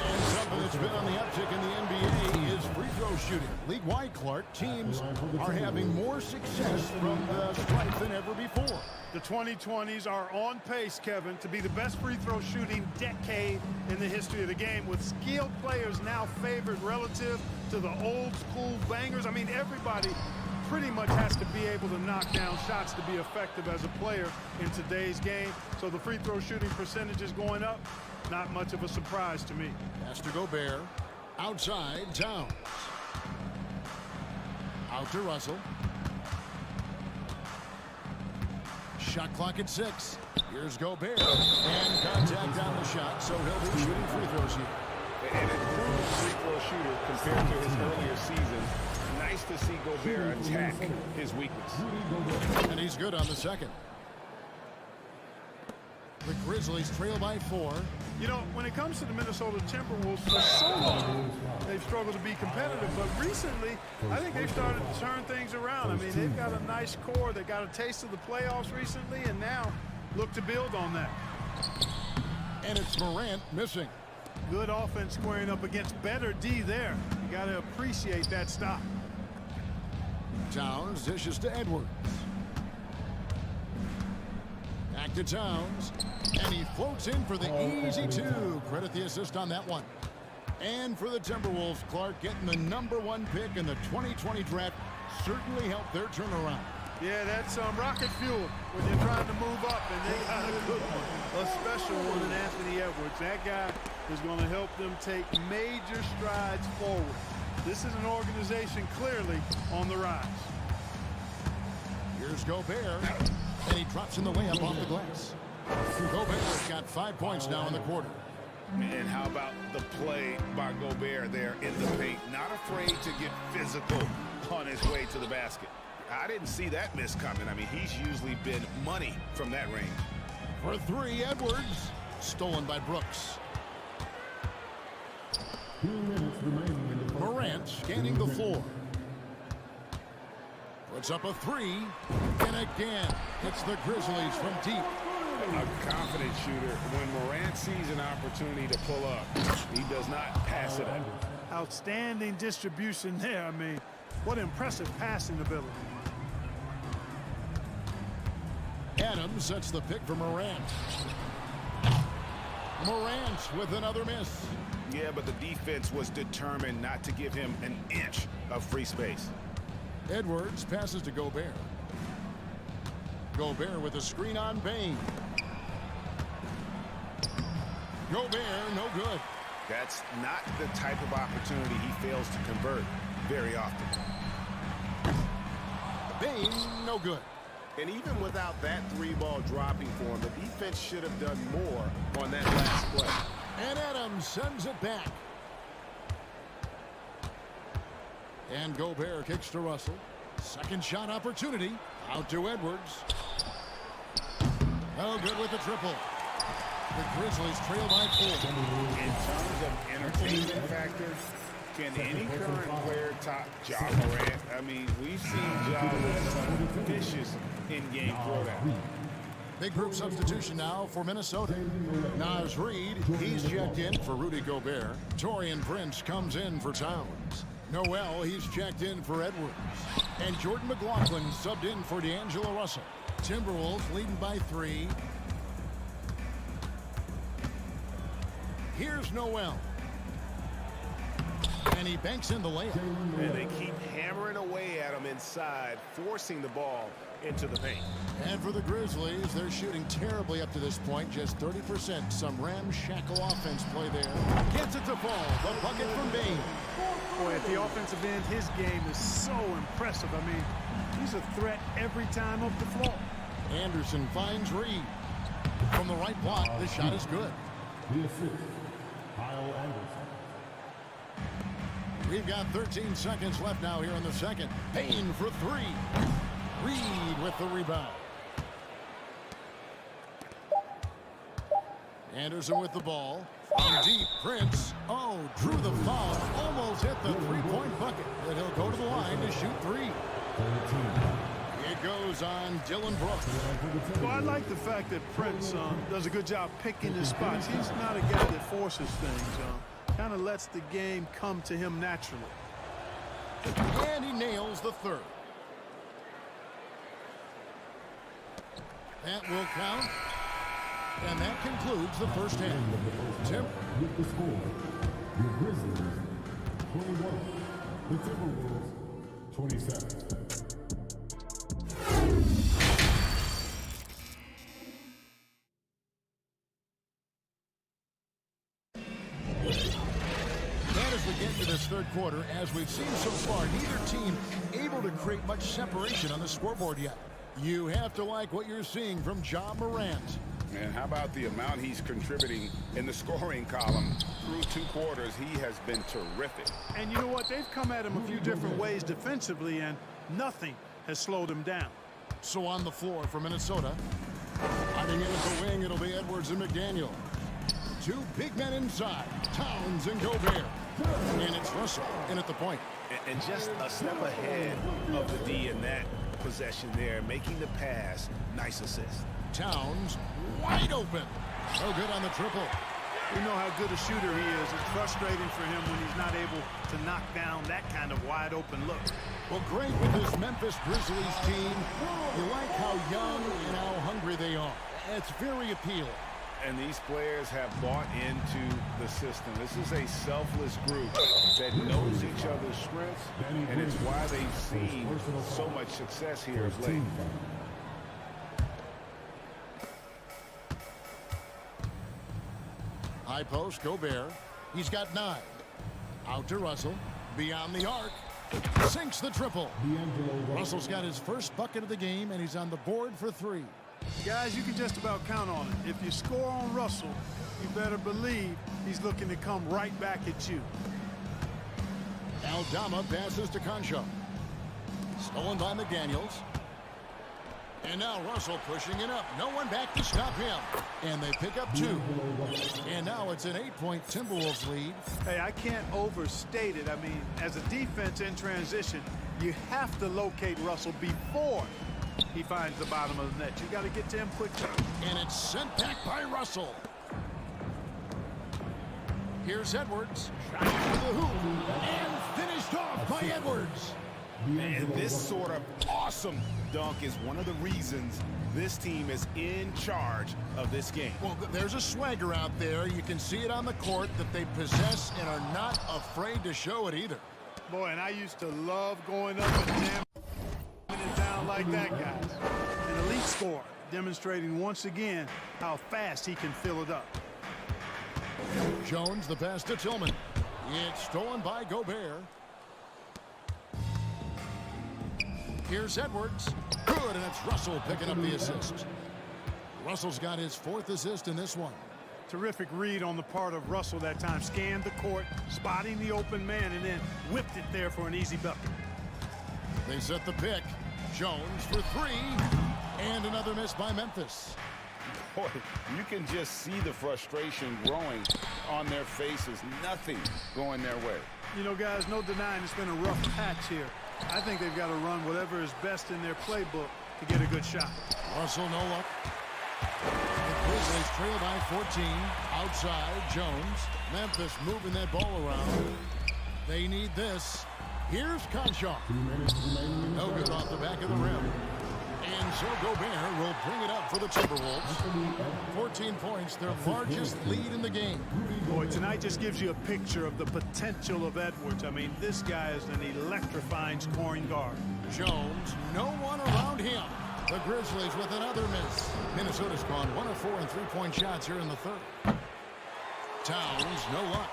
And something that's been on the uptick in the NBA is free throw shooting. League-wide, Clark, teams are having more success from the stripe than ever before. The 2020s are on pace, Kevin, to be the best free throw shooting decade in the history of the game, with skilled players now favored relative to the old school bangers. I mean, everybody pretty much has to be able to knock down shots to be effective as a player in today's game. So the free throw shooting percentage is going up. Not much of a surprise to me. Pass to Gobert. Outside, Towns. Out to Russell. Shot clock at 6. Here's Gobert. And contact on the shot, so he'll be shooting free throws here. An improved free throw shooter compared to his earlier season. Nice to see Gobert attack his weakness. And he's good on the second. The Grizzlies trail by 4. You know, when it comes to the Minnesota Timberwolves, for so long, they've struggled to be competitive. But recently, I think they've started to turn things around. I mean, they've got a nice core. They got a taste of the playoffs recently, and now look to build on that. And it's Morant missing. Good offense squaring up against better D there. You got to appreciate that stop. Towns dishes to Edwards. Back to Towns. And he floats in for the easy 2. Credit the assist on that one. And for the Timberwolves, Clark getting the #1 pick in the 2020 draft certainly helped their turnaround. Yeah, that's rocket fuel when you're trying to move up, and they got a good one, a special one in Anthony Edwards. That guy is going to help them take major strides forward. This is an organization clearly on the rise. Here's Gobert, and he drops in the layup off the glass. Gobert's got 5 points now in the quarter. And how about the play by Gobert there in the paint? Not afraid to get physical on his way to the basket. I didn't see that miss coming. I mean, he's usually been money from that range. For three, Edwards. Stolen by Brooks. Morant scanning the floor. Puts up a three. And again, hits the Grizzlies from deep. A confident shooter. When Morant sees an opportunity to pull up, he does not pass it up. Outstanding distribution there. I mean, what impressive passing ability. Adams sets the pick for Morant. Morant with another miss. Yeah, but the defense was determined not to give him an inch of free space. Edwards passes to Gobert. Gobert with a screen on Bane. Gobert, no good. That's not the type of opportunity he fails to convert very often. Bane, no good. And even without that three-ball dropping for him, the defense should have done more on that last play. And Adams sends it back. And Gobert kicks to Russell. Second shot opportunity. Out to Edwards. No good with the triple. The Grizzlies trail by 4. In terms of entertainment factors, can any current player top Ja Morant? I mean, we've seen Ja with some vicious in-game throwdown. Big group substitution now for Minnesota. Naz Reid, he's checked in for Rudy Gobert. Taurean Prince comes in for Towns. Noel, he's checked in for Edwards. And Jordan McLaughlin subbed in for D'Angelo Russell. Timberwolves leading by 3. Here's Noel. And he banks in the layup. And they keep hammering away at him inside, forcing the ball into the paint. And for the Grizzlies, they're shooting terribly up to this point, just 30%. Some ramshackle offense play there. Gets it to fall. The bucket from Bane. Boy, at the offensive end, his game is so impressive. I mean, he's a threat every time up the floor. Anderson finds Reed. From the right block, the shot is good. We've got 13 seconds left now here in the second. Payne for 3. Reed with the rebound. Anderson with the ball. From deep, Prince. Oh, drew the foul. Almost hit the three-point bucket. And he'll go to the line to shoot 3. It goes on Dylan Brooks. Well, I like the fact that Prince does a good job picking his spots. He's not a guy that forces things. Kind of lets the game come to him naturally. And he nails the third. That will count. And that concludes the first half. Tim? With the score, the Grizzlies 21, the Timberwolves 27. As we get into this third quarter, as we've seen so far, neither team able to create much separation on the scoreboard yet. You have to like what you're seeing from Ja Morant. And how about the amount he's contributing in the scoring column? Through 2 quarters, he has been terrific. And you know what? They've come at him a few different ways defensively, and nothing has slowed him down. So on the floor for Minnesota. Hiding in at the wing, it'll be Edwards and McDaniel. 2 big men inside, Towns and Gobert. And it's Russell in at the point. And just a step ahead of the D in that possession there, making the pass. Nice assist. Towns wide open. So good on the triple. We know how good a shooter he is. It's frustrating for him when he's not able to knock down that kind of wide open look. Well, great with this Memphis Grizzlies team. You like how young and how hungry they are. It's very appealing. And these players have bought into the system. This is a selfless group that knows each other's strengths, and it's why they've seen so much success here of late. High post, Gobert. He's got 9. Out to Russell. Beyond the arc. Sinks the triple. Russell's got his first bucket of the game, and he's on the board for 3. Guys, you can just about count on it. If you score on Russell, you better believe he's looking to come right back at you. Aldama passes to Concho. Stolen by McDaniels. And now Russell pushing it up. No one back to stop him. And they pick up 2. And now it's an 8-point Timberwolves lead. Hey, I can't overstate it. I mean, as a defense in transition, you have to locate Russell before he finds the bottom of the net. You got to get to him quickly. And it's sent back by Russell. Here's Edwards. Shot to the hoop. And finished off by Edwards. And this sort of awesome dunk is one of the reasons this team is in charge of this game. Well, there's a swagger out there. You can see it on the court that they possess and are not afraid to show it either. Boy, and I used to love going up and jamming it down like that, guys. An elite scorer, demonstrating once again how fast he can fill it up. Jones, the pass to Tillman. It's stolen by Gobert. Here's Edwards. Good, and it's Russell picking up the assist. Russell's got his 4th assist in this one. Terrific read on the part of Russell that time. Scanned the court, spotting the open man, and then whipped it there for an easy bucket. They set the pick. Jones for 3. And another miss by Memphis. Boy, you can just see the frustration growing on their faces. Nothing going their way. You know, guys, no denying it's been a rough patch here. I think they've got to run whatever is best in their playbook to get a good shot. Russell, no luck. The Grizzlies trail by 14. Outside, Jones. Memphis moving that ball around. They need this. Here's Conchar. No good off the back of the rim. And so Gobert will bring it up for the Timberwolves. 14 points, their largest lead in the game. Boy, tonight just gives you a picture of the potential of Edwards. I mean, this guy is an electrifying scoring guard. Jones, no one around him. The Grizzlies with another miss. Minnesota's gone 1 of 4 in 3-point shots here in the 3rd. Towns, no luck.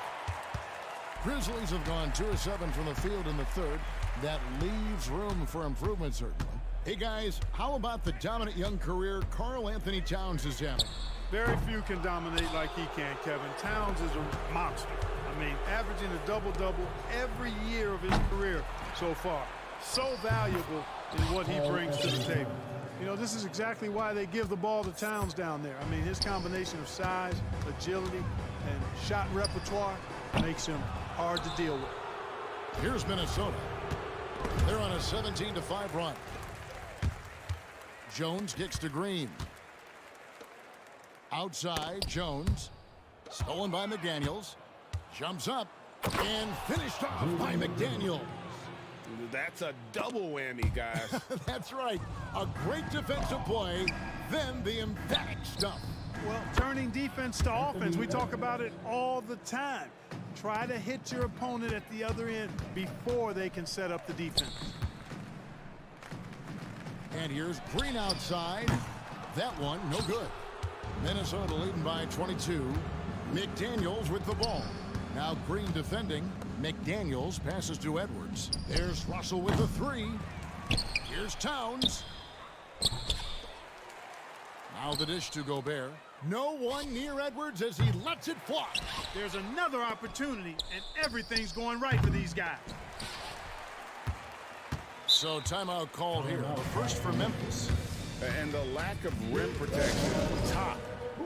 Grizzlies have gone 2 of 7 from the field in the 3rd. That leaves room for improvement, certainly. Hey, guys, how about the dominant young career Karl Anthony Towns is having? Very few can dominate like he can, Kevin. Towns is a monster. I mean, averaging a double-double every year of his career so far. So valuable in what he brings to the table. You know, this is exactly why they give the ball to Towns down there. I mean, his combination of size, agility, and shot repertoire makes him hard to deal with. Here's Minnesota. They're on a 17-5 run. Jones kicks to Green. Outside, Jones. Stolen by McDaniels. Jumps up and finished off by McDaniels. That's a double whammy, guys. That's right. A great defensive play, then the emphatic stuff. Well, turning defense to offense, we talk about it all the time. Try to hit your opponent at the other end before they can set up the defense. And here's Green outside. That one, no good. Minnesota leading by 22. McDaniels with the ball. Now Green defending. McDaniels passes to Edwards. There's Russell with the 3. Here's Towns. Now the dish to Gobert. No one near Edwards as he lets it fly. There's another opportunity, and everything's going right for these guys. So timeout called here. The first for Memphis. And the lack of rim protection, top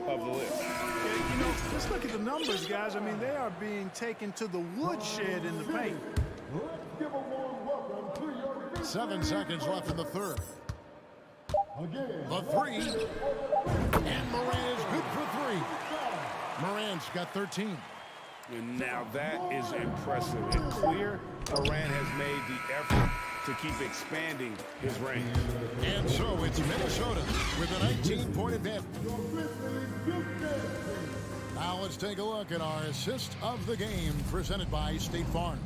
of the list. Yeah, you know, just look at the numbers, guys. I mean, they are being taken to the woodshed in the paint. Let's give a warm welcome to your 7 seconds left in the 3rd. Again. The 3. And Moran is good for 3. Moran's got 13. And now that is impressive and clear. Morant has made the effort to keep expanding his range. And so it's Minnesota with a 19-point advantage. Now let's take a look at our assist of the game presented by State Farm.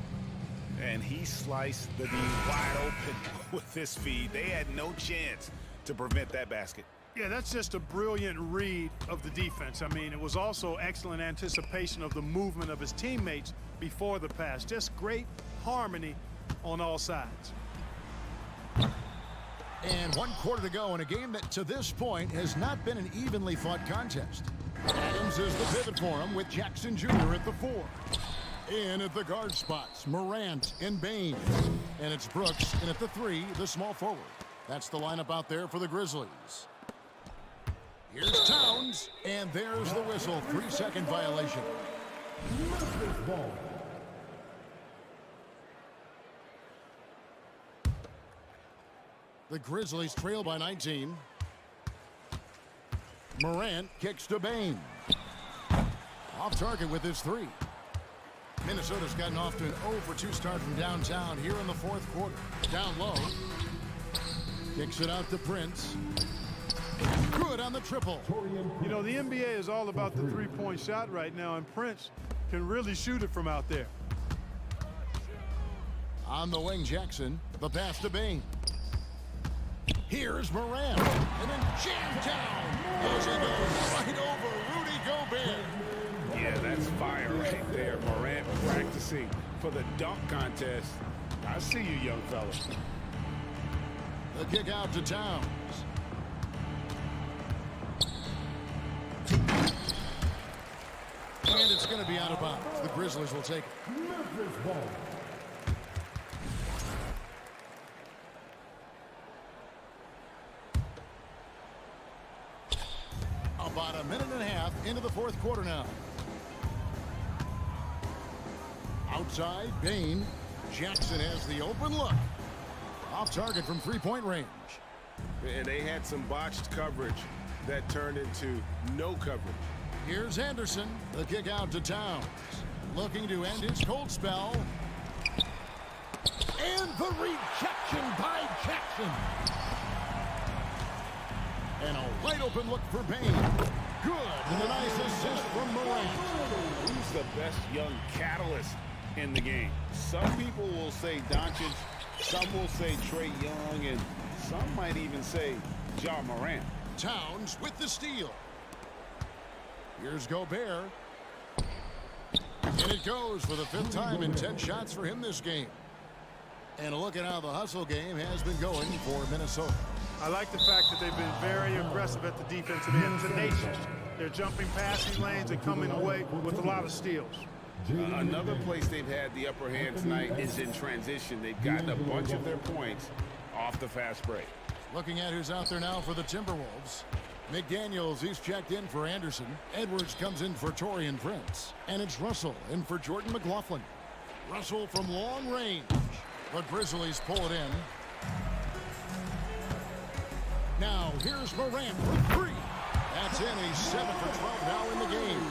And he sliced the D wide open with this feed. They had no chance to prevent that basket. Yeah, that's just a brilliant read of the defense. I mean, it was also excellent anticipation of the movement of his teammates before the pass. Just great harmony on all sides. And 1 quarter to go in a game that to this point has not been an evenly fought contest. Adams is the pivot for him with Jackson Jr. at the 4. In at the guard spots, Morant and Bain. And it's Brooks in at the 3, the small forward. That's the lineup out there for the Grizzlies. Here's Towns, and there's the whistle. 3-second violation. Ball. The Grizzlies trail by 19. Morant kicks to Bane. Off target with his 3. Minnesota's gotten off to an 0-for-2 start from downtown here in the 4th quarter. Down low. Kicks it out to Prince. Good on the triple. You know, the NBA is all about the three-point shot right now, and Prince can really shoot it from out there. On the wing, Jackson. The pass to Bane. Here's Morant. And then jammed down as he goes right over Rudy Gobert. Yeah, that's fire right there. Morant practicing for the dunk contest. I see you, young fella. The kick out to Towns. And it's going to be out of bounds. The Grizzlies will take it. Memphis ball. About a minute and a half into the 4th quarter now. Outside, Bane. Jackson has the open look. Off target from 3-point range. And they had some botched coverage that turned into no coverage. Here's Anderson. The kick out to Towns. Looking to end his cold spell. And the rejection by Jackson. And a wide open look for Bane. Good. And a nice assist from Morant. Who's the best young catalyst in the game? Some people will say Doncic, some will say Trae Young, and some might even say Ja Morant. Towns with the steal. Here's Gobert. And it goes for the 5th time in 10 shots for him this game. And a look at how the hustle game has been going for Minnesota. I like the fact that they've been very aggressive at the defensive end, tenacious. They're jumping passing lanes and coming away with a lot of steals. Another place they've had the upper hand tonight is in transition. They've gotten a bunch of their points off the fast break. Looking at who's out there now for the Timberwolves. McDaniels, he's checked in for Anderson. Edwards comes in for Taurean Prince. And it's Russell in for Jordan McLaughlin. Russell from long range. The Grizzlies pull it in. Now, here's Morant for 3. That's in. He's 7 for 12 now in the game.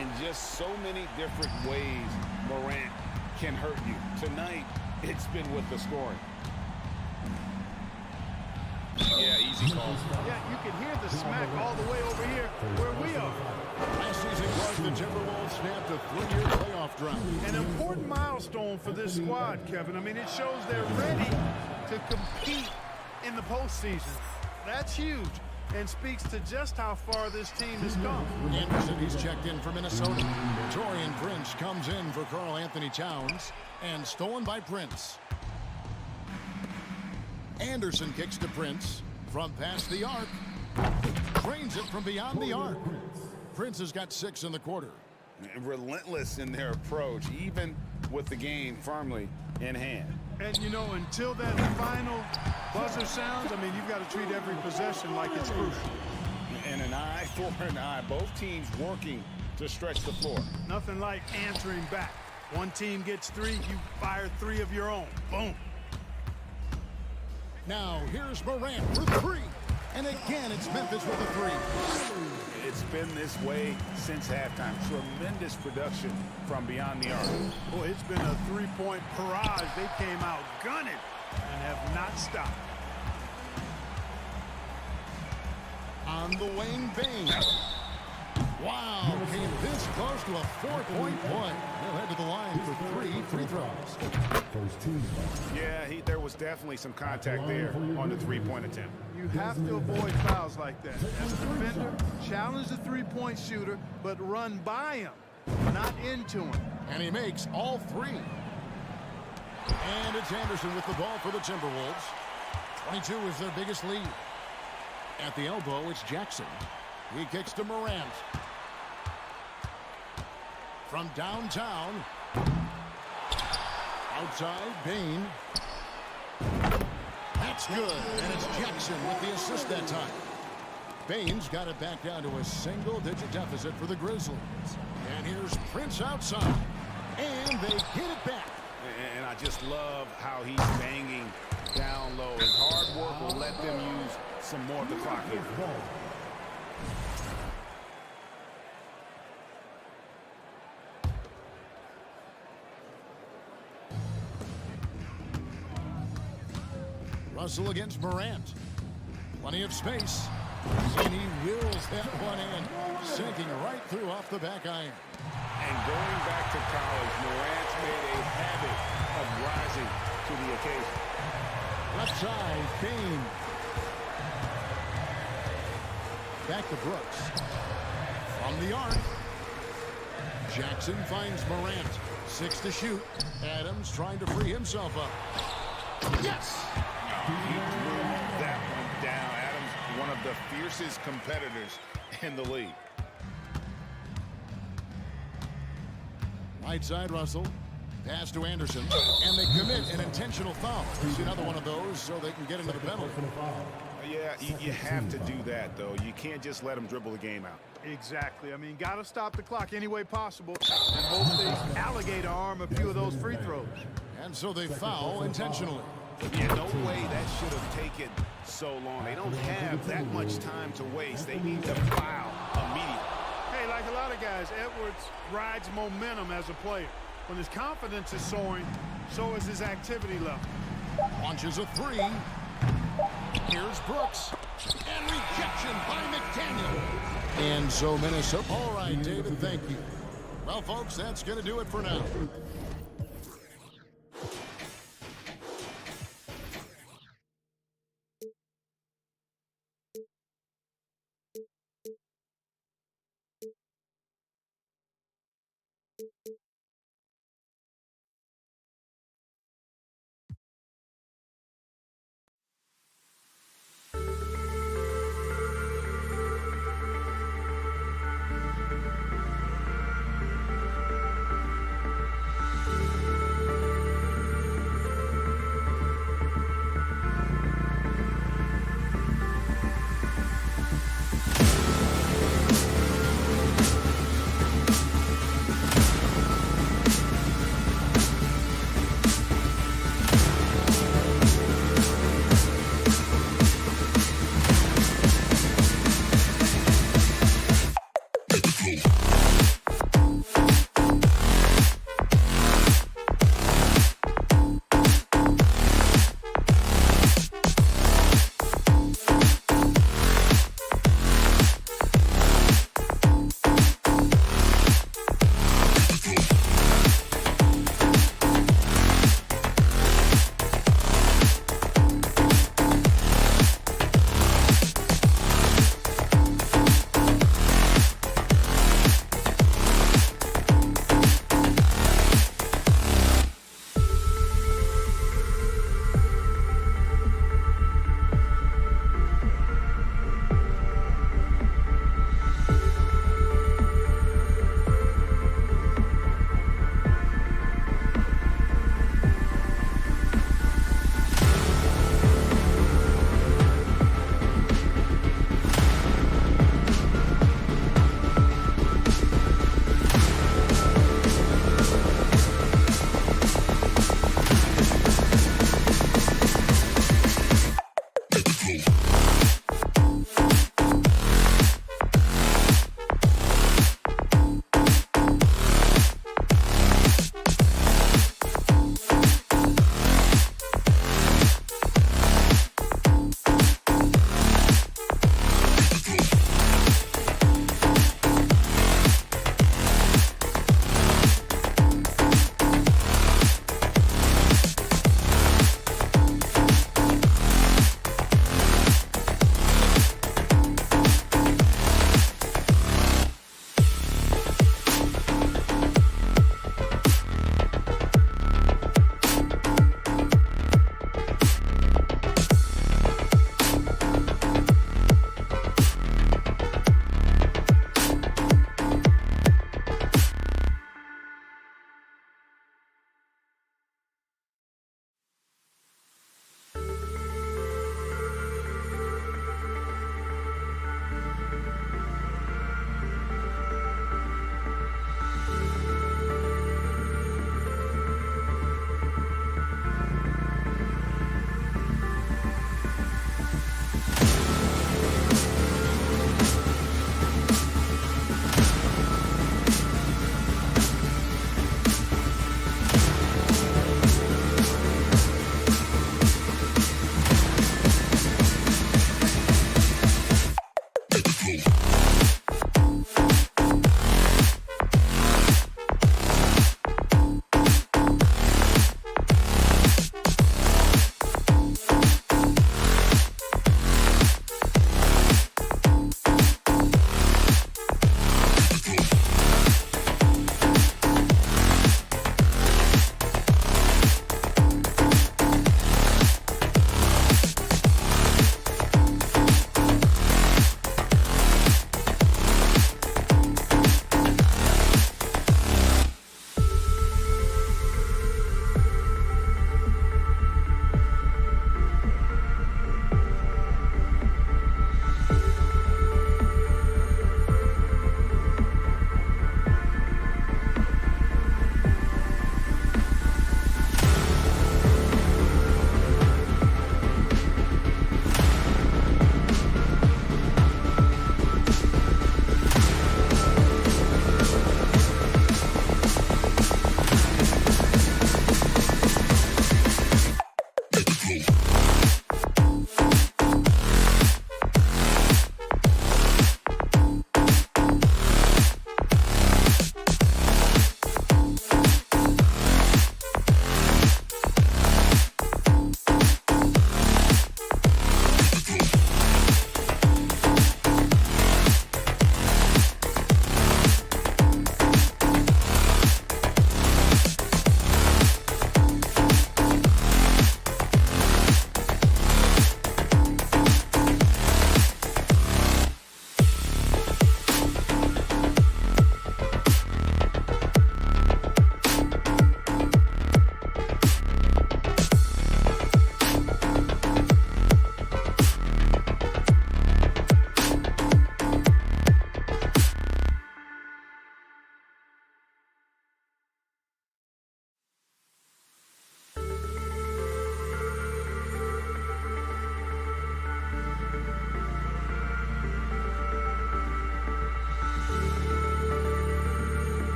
In just so many different ways, Morant can hurt you. Tonight, it's been with the scoring. Yeah, easy call. Yeah, you can hear the smack all the way over here where we are. Last season, the Timberwolves snapped a 3-year playoff drought. An important milestone for this squad, Kevin. I mean, it shows they're ready to compete in the postseason. That's huge and speaks to just how far this team has come. Anderson, he's checked in for Minnesota. Taurean Prince comes in for Karl Anthony Towns. And stolen by Prince. Anderson kicks to Prince from past the arc. Drains it from beyond the arc. Prince has got 6 in the quarter. Relentless in their approach, even with the game firmly in hand. And, you know, until that final buzzer sounds, I mean, you've got to treat every possession like it's crucial. And an eye for an eye. Both teams working to stretch the floor. Nothing like answering back. One team gets 3, you fire 3 of your own. Boom. Now, here's Morant for 3. And again, it's Memphis with a 3. It's been this way since halftime. Tremendous production from beyond the arc. Boy, it's been a 3-point barrage. They came out gunning and have not stopped. On the wing, Bane. Wow, came this close to a 4-point play. They'll head to the line for 3 free throws. First team. Yeah, there was definitely some contact there on the 3-point attempt. You have to avoid fouls like that. As a defender, challenge the 3-point shooter, but run by him, not into him. And he makes all 3. And it's Anderson with the ball for the Timberwolves. 22 is their biggest lead. At the elbow, it's Jackson. He kicks to Morant. From downtown. Outside, Bain. That's good, and it's Jackson with the assist that time. Bain's got it back down to a single-digit deficit for the Grizzlies. And here's Prince outside, and they get it back. And I just love how he's banging down low. His hard work will let them use some more of the clock here. Russell against Morant. Plenty of space. And he wills that one in, sinking right through off the back iron. And going back to college, Morant's made a habit of rising to the occasion. Left side, Bain. Back to Brooks. From the arc. Jackson finds Morant. 6 to shoot. Adams trying to free himself up. Yes! He threw that one down. Adams, one of the fiercest competitors in the league. Right side, Russell. Pass to Anderson. And they commit an intentional foul. See another one of those so they can get into the penalty. Yeah, you have to do that, though. You can't just let them dribble the game out. Exactly. I mean, got to stop the clock any way possible and hope they alligator arm a few of those free throws. And so they foul intentionally. Yeah, no way that should have taken so long. They don't have that much time to waste. They need to foul immediately. Hey, like a lot of guys, Edwards rides momentum as a player. When his confidence is soaring, so is his activity level. Launches a three. Here's Brooks. And rejection by McDaniel. And so Minnesota. All right, David, thank you. Well, folks, that's going to do it for now.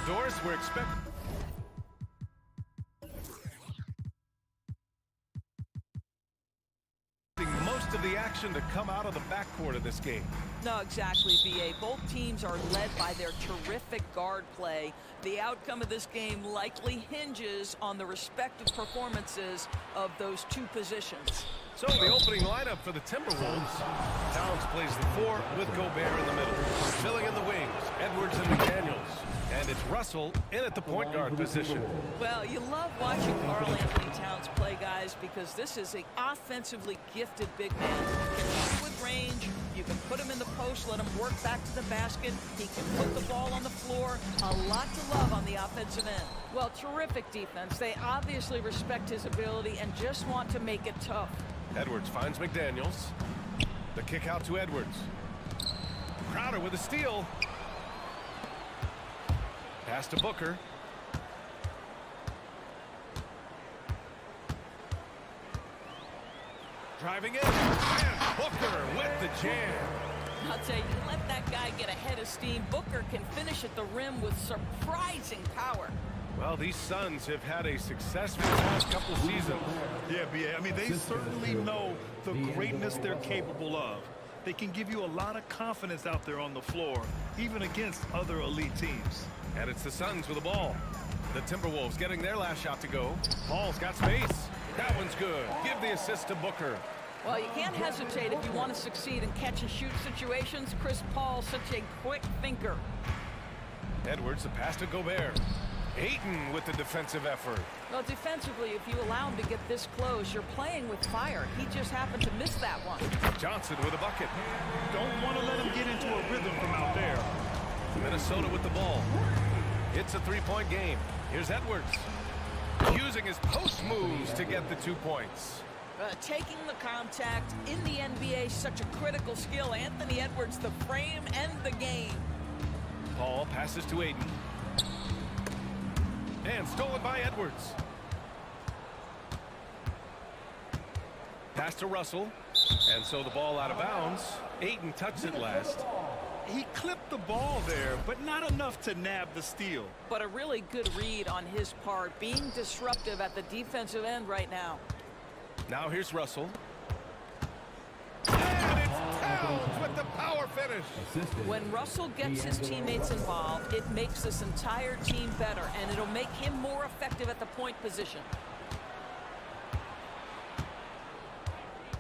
outdoors, we're expecting most of the action to come out of the backcourt of this game. No, exactly, B.A. Both teams are led by their terrific guard play. The outcome of this game likely hinges on the respective performances of those two positions. So the opening lineup for the Timberwolves. Towns plays the 4 with Gobert in the middle. Filling in the wings, Edwards and McDaniels. And it's Russell in at the point guard position. Well, you love watching Karl Anthony Towns play, guys, because this is an offensively gifted big man. He can shoot with range. You can put him in the post, let him work back to the basket. He can put the ball on the floor. A lot to love on the offensive end. Well, terrific defense. They obviously respect his ability and just want to make it tough. Edwards finds McDaniels. The kick out to Edwards. Crowder with a steal. Pass to Booker. Driving in. And Booker with the jam. I'll tell you, let that guy get a head of steam. Booker can finish at the rim with surprising power. Well, these Suns have had a successful past couple seasons. Yeah, B.A. I mean, they certainly know the greatness they're capable of. They can give you a lot of confidence out there on the floor, even against other elite teams. And it's the Suns with the ball. The Timberwolves getting their last shot to go. Paul's got space. That one's good. Give the assist to Booker. Well, you can't hesitate if you want to succeed in catch-and-shoot situations. Chris Paul's such a quick thinker. Edwards, the pass to Gobert. Ayton with the defensive effort. Well, defensively, if you allow him to get this close, you're playing with fire. He just happened to miss that one. Johnson with a bucket. Don't want to let him get into a rhythm from out there. Minnesota with the ball. It's a three-point game. Here's Edwards. Using his post moves to get the 2 points. Taking the contact in the NBA, such a critical skill. Anthony Edwards, the frame and the game. Paul passes to Ayton. And stolen by Edwards. Pass to Russell. And so the ball out of bounds. Ayton touched it last. He clipped the ball there, but not enough to nab the steal. But a really good read on his part, being disruptive at the defensive end right now. Now here's Russell. And it's Towns with the power finish. When Russell gets his teammates involved, it makes this entire team better, and it'll make him more effective at the point position.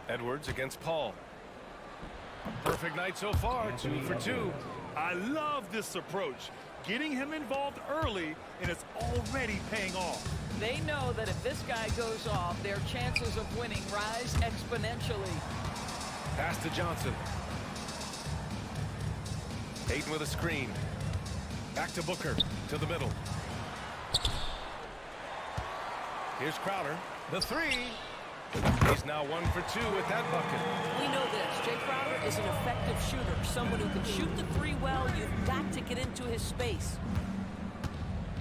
Edwards against Paul. Perfect night so far, 2 for 2. I love this approach. Getting him involved early, and it's already paying off. They know that if this guy goes off, their chances of winning rise exponentially. Pass to Johnson. Ayton with a screen. Back to Booker, to the middle. Here's Crowder. The 3. He's now 1 for 2 with that bucket. We know this. Jay Crowder is an effective shooter. Someone who can shoot the 3 well. You've got to get into his space.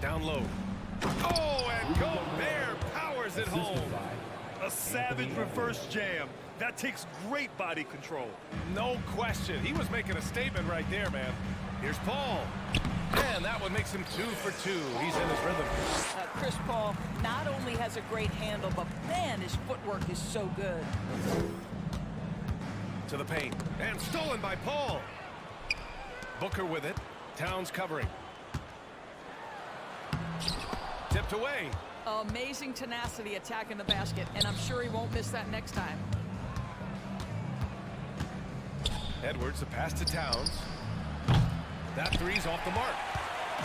Down low. Oh, and Gobert powers it home. A savage reverse jam. That takes great body control. No question. He was making a statement right there, man. Here's Paul. And that one makes him 2 for 2. He's in his rhythm. Chris Paul not only has a great handle, but man, his footwork is so good. To the paint. And stolen by Paul. Booker with it. Towns covering. Tipped away. Amazing tenacity attacking the basket, and I'm sure he won't miss that next time. Edwards, the pass to Towns. That 3's off the mark.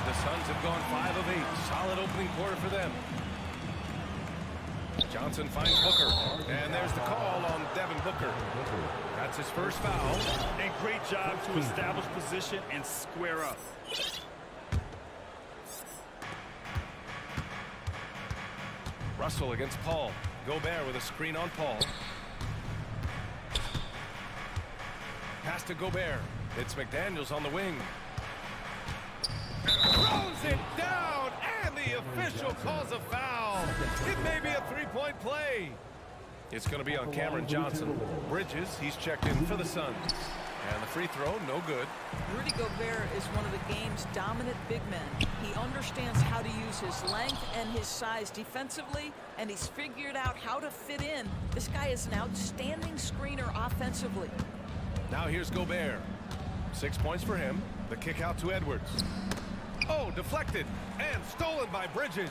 The Suns have gone 5 of 8. Solid opening quarter for them. Johnson finds Booker. And there's the call on Devin Booker. That's his first foul. And great job to establish position and square up. Russell against Paul. Gobert with a screen on Paul. Pass to Gobert. It's McDaniels on the wing. Throws it down, and the official calls a foul. It may be a three-point play. It's going to be on Cameron Johnson. Bridges, he's checked in for the Suns. And the free throw, no good. Rudy Gobert is one of the game's dominant big men. He understands how to use his length and his size defensively, and he's figured out how to fit in. This guy is an outstanding screener offensively. Now here's Gobert. 6 points for him. The kick out to Edwards. Oh, deflected and stolen by Bridges.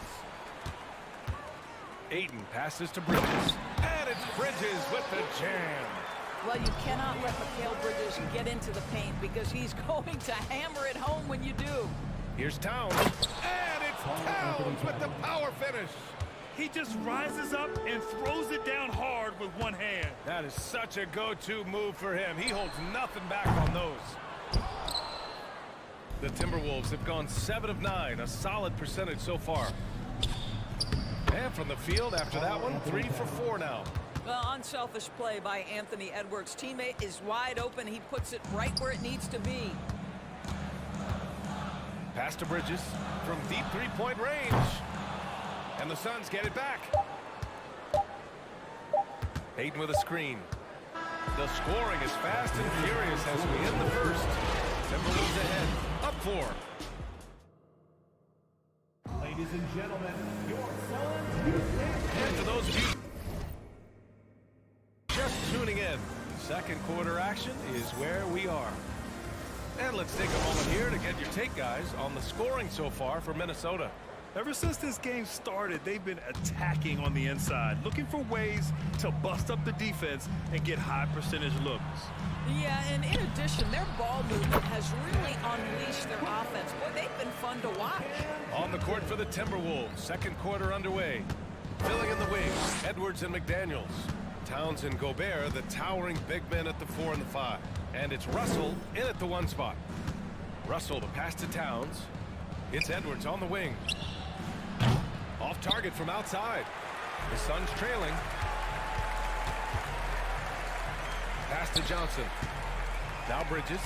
Ayton passes to Bridges. And it's Bridges with the jam. Well, you cannot let Mikal Bridges get into the paint because he's going to hammer it home when you do. Here's Towns. And it's Towns with the power finish. He just rises up and throws it down hard with one hand. That is such a go-to move for him. He holds nothing back on those. The Timberwolves have gone 7 of 9, a solid percentage so far. And from the field after that one, 3 for 4 now. Well, unselfish play by Anthony Edwards. Teammate is wide open. He puts it right where it needs to be. Pass to Bridges from deep three-point range. And the Suns get it back. Ayton with a screen. The scoring is fast and furious as we end the first. Timberwolves ahead, up 4. Ladies and gentlemen, your Suns. And to those of you just tuning in, second quarter action is where we are. And let's take a moment here to get your take, guys, on the scoring so far for Minnesota. Ever since this game started, they've been attacking on the inside, looking for ways to bust up the defense and get high percentage looks. Yeah, and in addition, their ball movement has really unleashed their offense. Boy, they've been fun to watch. On the court for the Timberwolves, second quarter underway. Filling in the wings, Edwards and McDaniels. Towns and Gobert, the towering big men at the 4 and the 5. And it's Russell in at the 1 spot. Russell, the pass to Towns. It's Edwards on the wing. Off target from outside. The Suns trailing. Pass to Johnson. Now Bridges.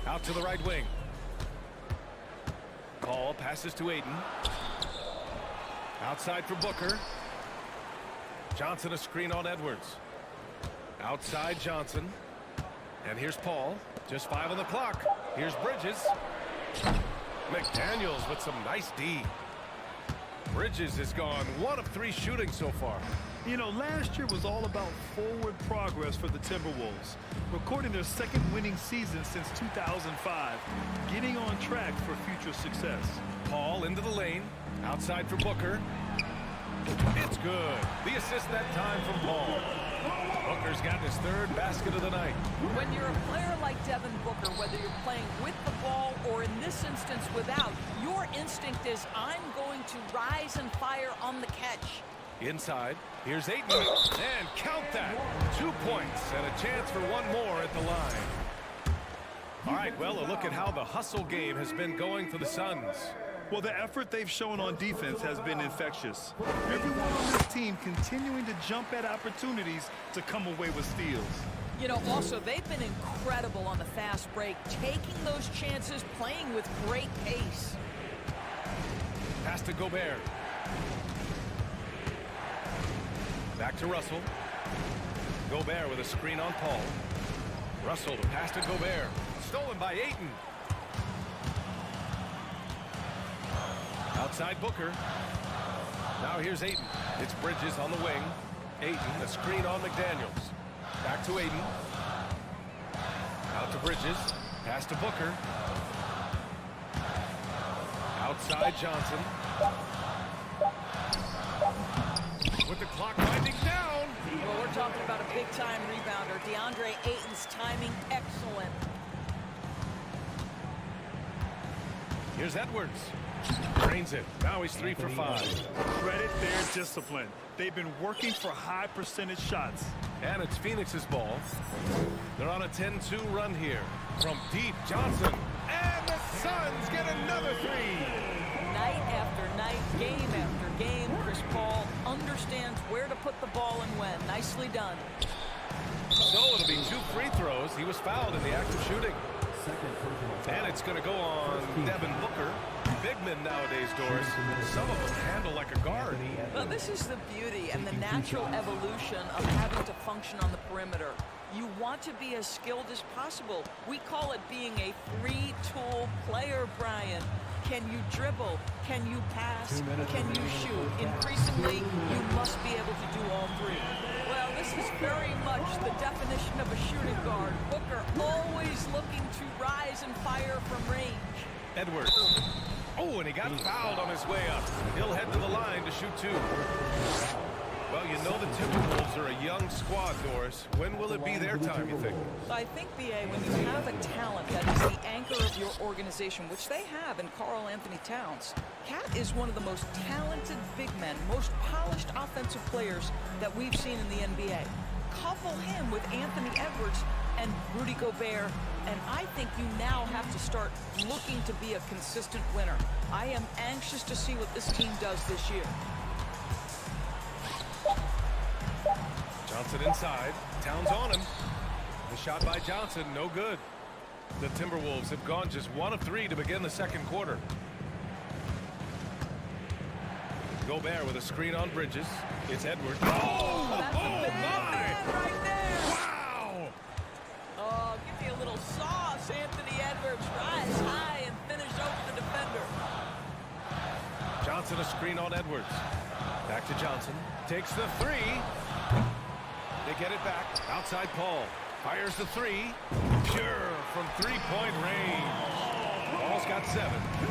Out to the right wing. Paul passes to Ayton. Outside for Booker. Johnson a screen on Edwards. Outside Johnson. And here's Paul. Just 5 on the clock. Here's Bridges. McDaniels with some nice D. Bridges has gone 1 of 3 shooting so far. You know, last year was all about forward progress for the Timberwolves, recording their second winning season since 2005, getting on track for future success. Paul into the lane. Outside for Booker. It's good. The assist that time from Paul. Booker's got his 3rd basket of the night. When you're a player like Devin Booker, whether you're playing with the ball or in this instance without, your instinct is I'm going to rise and fire on the catch. Inside, here's Ayton, and count that. 2 points and a chance for 1 more at the line. All right, well, a look at how the hustle game has been going for the Suns. Well, the effort they've shown on defense has been infectious. Everyone on this team continuing to jump at opportunities to come away with steals. You know, also, they've been incredible on the fast break, taking those chances, playing with great pace. Pass to Gobert. Back to Russell. Gobert with a screen on Paul. Russell to pass to Gobert. Stolen by Ayton. Outside Booker. Now here's Ayton. It's Bridges on the wing. Ayton, the screen on McDaniels. Back to Ayton. Out to Bridges. Pass to Booker. Outside Johnson. With the clock winding down. Well, we're talking about a big-time rebounder. DeAndre Ayton's timing, excellent. Here's Edwards. Drains it. Now he's 3 for 5. Credit their discipline. They've been working for high percentage shots. And it's Phoenix's ball. They're on a 10-2 run here. From deep, Johnson. And the Suns get another 3. Night after night, game after game, Chris Paul understands where to put the ball and when. Nicely done. So it'll be 2 free throws. He was fouled in the act of shooting. And it's going to go on Devin Booker. big men nowadays, Doris. Some of them handle like a guard. Well, this is the beauty and the natural evolution of having to function on the perimeter. You want to be as skilled as possible. We call it being a three-tool player, Brian. Can you dribble? Can you pass? Can you shoot? Increasingly, you must be able to do all three. Well, this is very much the definition of a shooting guard. Booker always looking to rise and fire from range. Edwards. Oh, and he got fouled on his way up. He'll head to the line to shoot two. Well, you know the Timberwolves are a young squad, Doris. When will it be their time, you think? I think, B.A., when you have a talent that is the anchor of your organization, which they have in Karl Anthony Towns, Cat is one of the most talented big men, most polished offensive players that we've seen in the NBA. Couple him with Anthony Edwards and Rudy Gobert, and I think you now have to start looking to be a consistent winner. I am anxious to see what this team does this year. Johnson inside. Towns on him. The shot by Johnson, no good. The Timberwolves have gone just 1 of 3 to begin the second quarter. Gobert with a screen on Bridges. It's Edwards. Oh, That's a bad man right there. Wow! Oh, give me a little sauce, Anthony Edwards. Rise high and finish over the defender. Johnson a screen on Edwards. Back to Johnson. Takes the three. They get it back. Outside Paul. Fires the three. Pure from three-point range. Paul's got 7.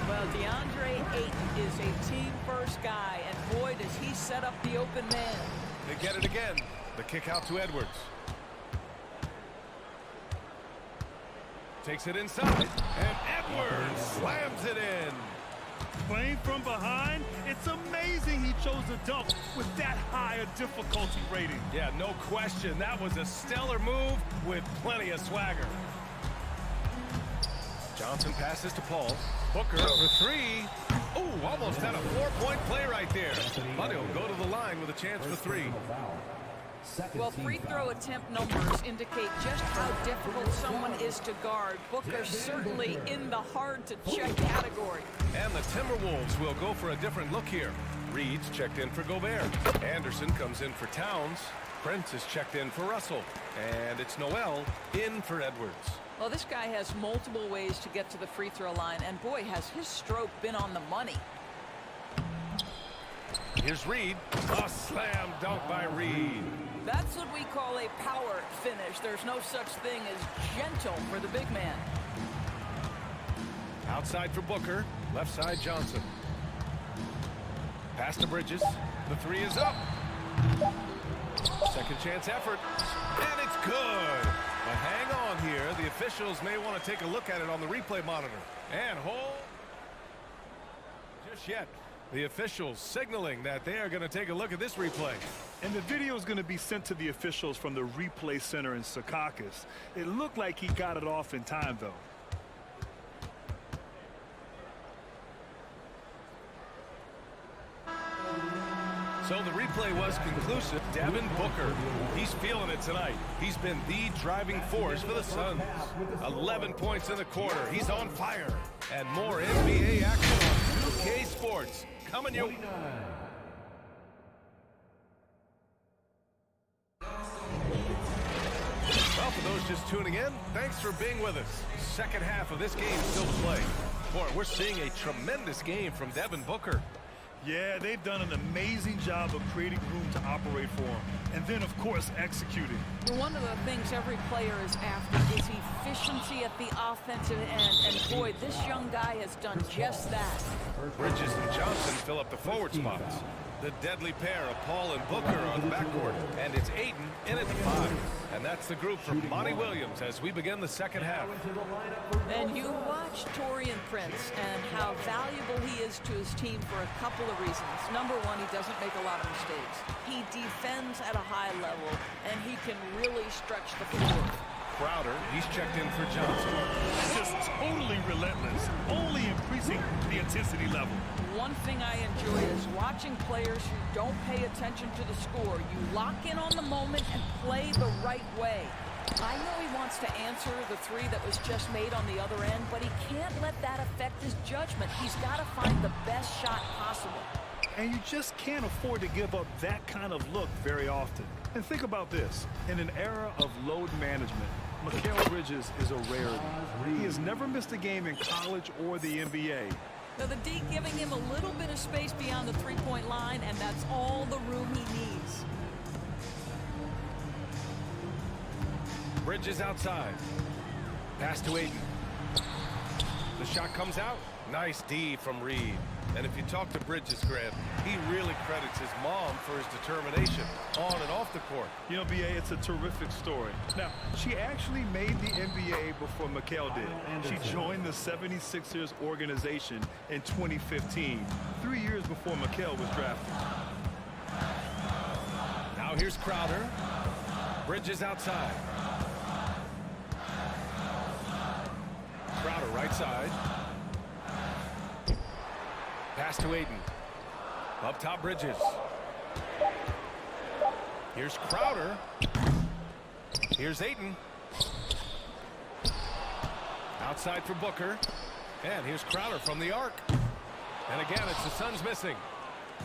Well, DeAndre Ayton is a team-first guy, and boy, does he set up the open man. They get it again. The kick out to Edwards. Takes it inside. And Edwards slams it in. Playing from behind, it's amazing he chose a dunk with that high a difficulty rating. Yeah, no question. That was a stellar move with plenty of swagger. Johnson passes to Paul. Booker for 3. Oh, almost had a 4-point play right there. But he'll go to the line with a chance for 3. Well, free throw attempt numbers indicate just how difficult someone is to guard. Booker certainly in the hard-to-check category. And the Timberwolves will go for a different look here. Reed's checked in for Gobert. Anderson comes in for Towns. Prince is checked in for Russell. And it's Noel in for Edwards. Well, this guy has multiple ways to get to the free throw line, and boy, has his stroke been on the money. Here's Reed. A slam dunk by Reed. That's what we call a power finish. There's no such thing as gentle for the big man. Outside for Booker. Left side Johnson. Pass to Bridges. The 3 is up. Second chance effort. And it's good. But hang on here. The officials may want to take a look at it on the replay monitor. And hold. Just yet. The officials signaling that they are going to take a look at this replay. And the video is going to be sent to the officials from the replay center in Secaucus. It looked like he got it off in time, though. So the replay was conclusive. Devin Booker, he's feeling it tonight. He's been the driving force for the Suns. 11 points in the quarter. He's on fire. And more NBA action on 2K Sports. Coming you. Well, for those just tuning in, thanks for being with us. Second half of this game still to play. Boy, we're seeing a tremendous game from Devin Booker. Yeah, they've done an amazing job of creating room to operate for him. And then, of course, executing. One of the things every player is after is efficiency at the offensive end. And boy, this young guy has done just that. Bridges and Johnson fill up the forward spots. The deadly pair of Paul and Booker on the backcourt. And it's Ayton in at the 5. And that's the group from Monty Williams as we begin the second half. And you watch Taurean Prince and how valuable he is to his team for a couple of reasons. Number one, he doesn't make a lot of mistakes. He defends at a high level, and he can really stretch the floor. Crowder, he's checked in for Johnson. Just totally relentless, only increasing the intensity level. One thing I enjoy is watching players who don't pay attention to the score. You lock in on the moment and play the right way. I know he wants to answer the three that was just made on the other end, but he can't let that affect his judgment. He's got to find the best shot possible. And you just can't afford to give up that kind of look very often. And think about this. In an era of load management, Mikal Bridges is a rarity. He has never missed a game in college or the NBA. So the D giving him a little bit of space beyond the three-point line, and that's all the room he needs. Bridges outside. Pass to Ayton. The shot comes out. Nice D from Reed. And if you talk to Bridges, Grant, he really credits his mom for his determination on and off the court. You know, B.A., it's a terrific story. Now, she actually made the NBA before Mikal did. She joined the 76ers organization in 2015, 3 years before Mikal was drafted. Now here's Crowder. Bridges outside. Crowder right side. Pass to Ayton. Up top, Bridges. Here's Crowder. Here's Ayton. Outside for Booker. And here's Crowder from the arc. And again, it's the Suns missing.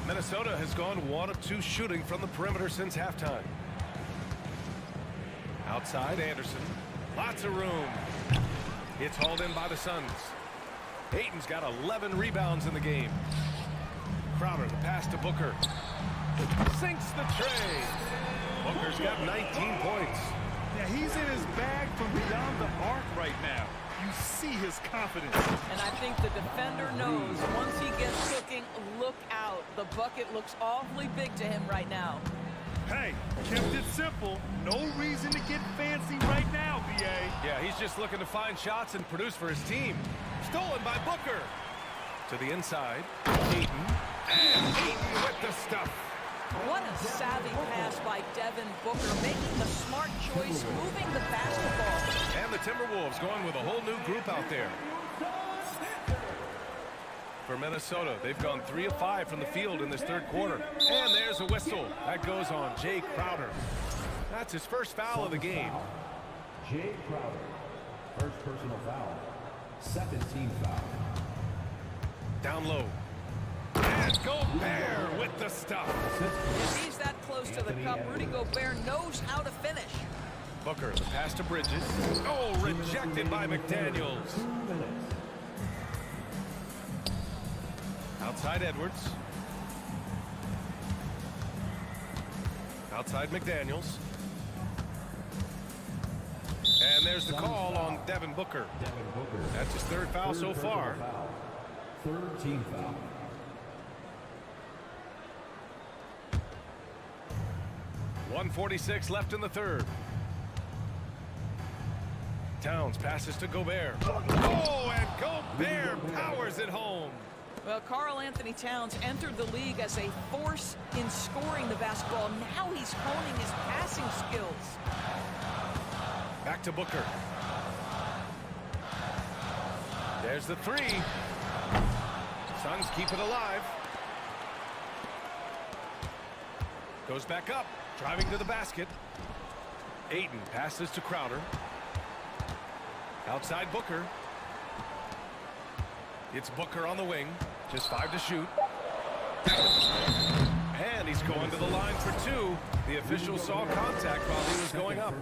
Minnesota has gone 1 of 2 shooting from the perimeter since halftime. Outside, Anderson. Lots of room. It's hauled in by the Suns. Ayton's got 11 rebounds in the game. Crowder, the pass to Booker. Sinks the tray. Booker's got 19 points. Yeah, he's in his bag from beyond the arc right now. You see his confidence. And I think the defender knows once he gets cooking, look out. The bucket looks awfully big to him right now. Hey, kept it simple. No reason to get fancy right now, B.A. Yeah, he's just looking to find shots and produce for his team. Stolen by Booker. To the inside. Ayton. And Ayton with the stuff. What a savvy pass by Devin Booker, making the smart choice, moving the basketball. And the Timberwolves going with a whole new group out there. For Minnesota, they've gone 3 of 5 from the field in this third quarter. And there's a whistle. That goes on Jay Crowder. That's his first foul of the game. Jay Crowder, first personal foul, second team foul. Down low. And Gobert with the stuff. If he's that close to the cup, Rudy Gobert knows how to finish. Booker, the pass to Bridges. Oh, rejected by McDaniels. Outside Edwards. Outside McDaniels. And there's the call on Devin Booker. That's his third foul so far. Third team foul. .146 left in the third. Towns passes to Gobert. Oh, and Gobert powers it home. Well, Karl Anthony Towns entered the league as a force in scoring the basketball. Now he's honing his passing skills. Back to Booker. There's the three. Suns keep it alive. Goes back up, driving to the basket. Ayton passes to Crowder. Outside Booker. It's Booker on the wing. Just 5 to shoot. And he's going to the line for 2. The official saw contact while he was going up.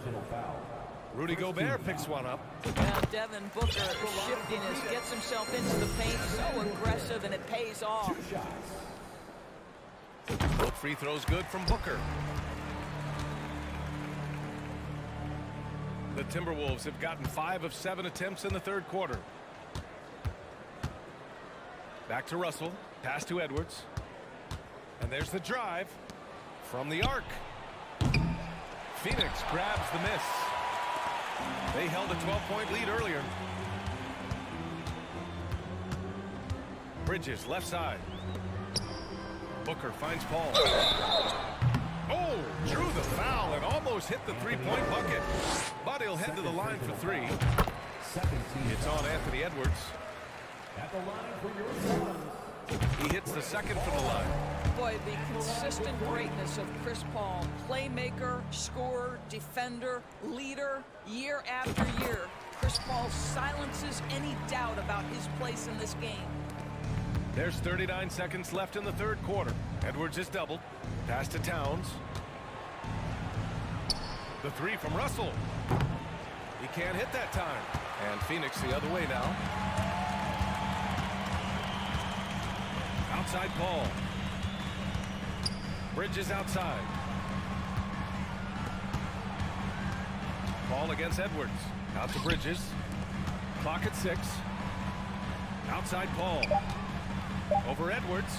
Rudy Gobert picks one up. Now Devin Booker, shiftiness, gets himself into the paint, so aggressive, and it pays off. Both free throws good from Booker. The Timberwolves have gotten 5 of 7 attempts in the third quarter. Back to Russell. Pass to Edwards. And there's the drive from the arc. Phoenix grabs the miss. They held a 12-point lead earlier. Bridges left side. Booker finds Paul. Oh, drew the foul and almost hit the three-point bucket. But he'll head to the line for 3. It's on Anthony Edwards. At the line for your Suns. He hits the second from the line. Boy, the consistent greatness of Chris Paul, playmaker, scorer, defender, leader, year after year. Chris Paul silences any doubt about his place in this game. There's 39 seconds left in the third quarter. Edwards is doubled. Pass to Towns. The three from Russell. He can't hit that time. And Phoenix the other way now. Outside Paul. Bridges outside. Paul against Edwards. Out to Bridges. Clock at 6. Outside Paul. Over Edwards.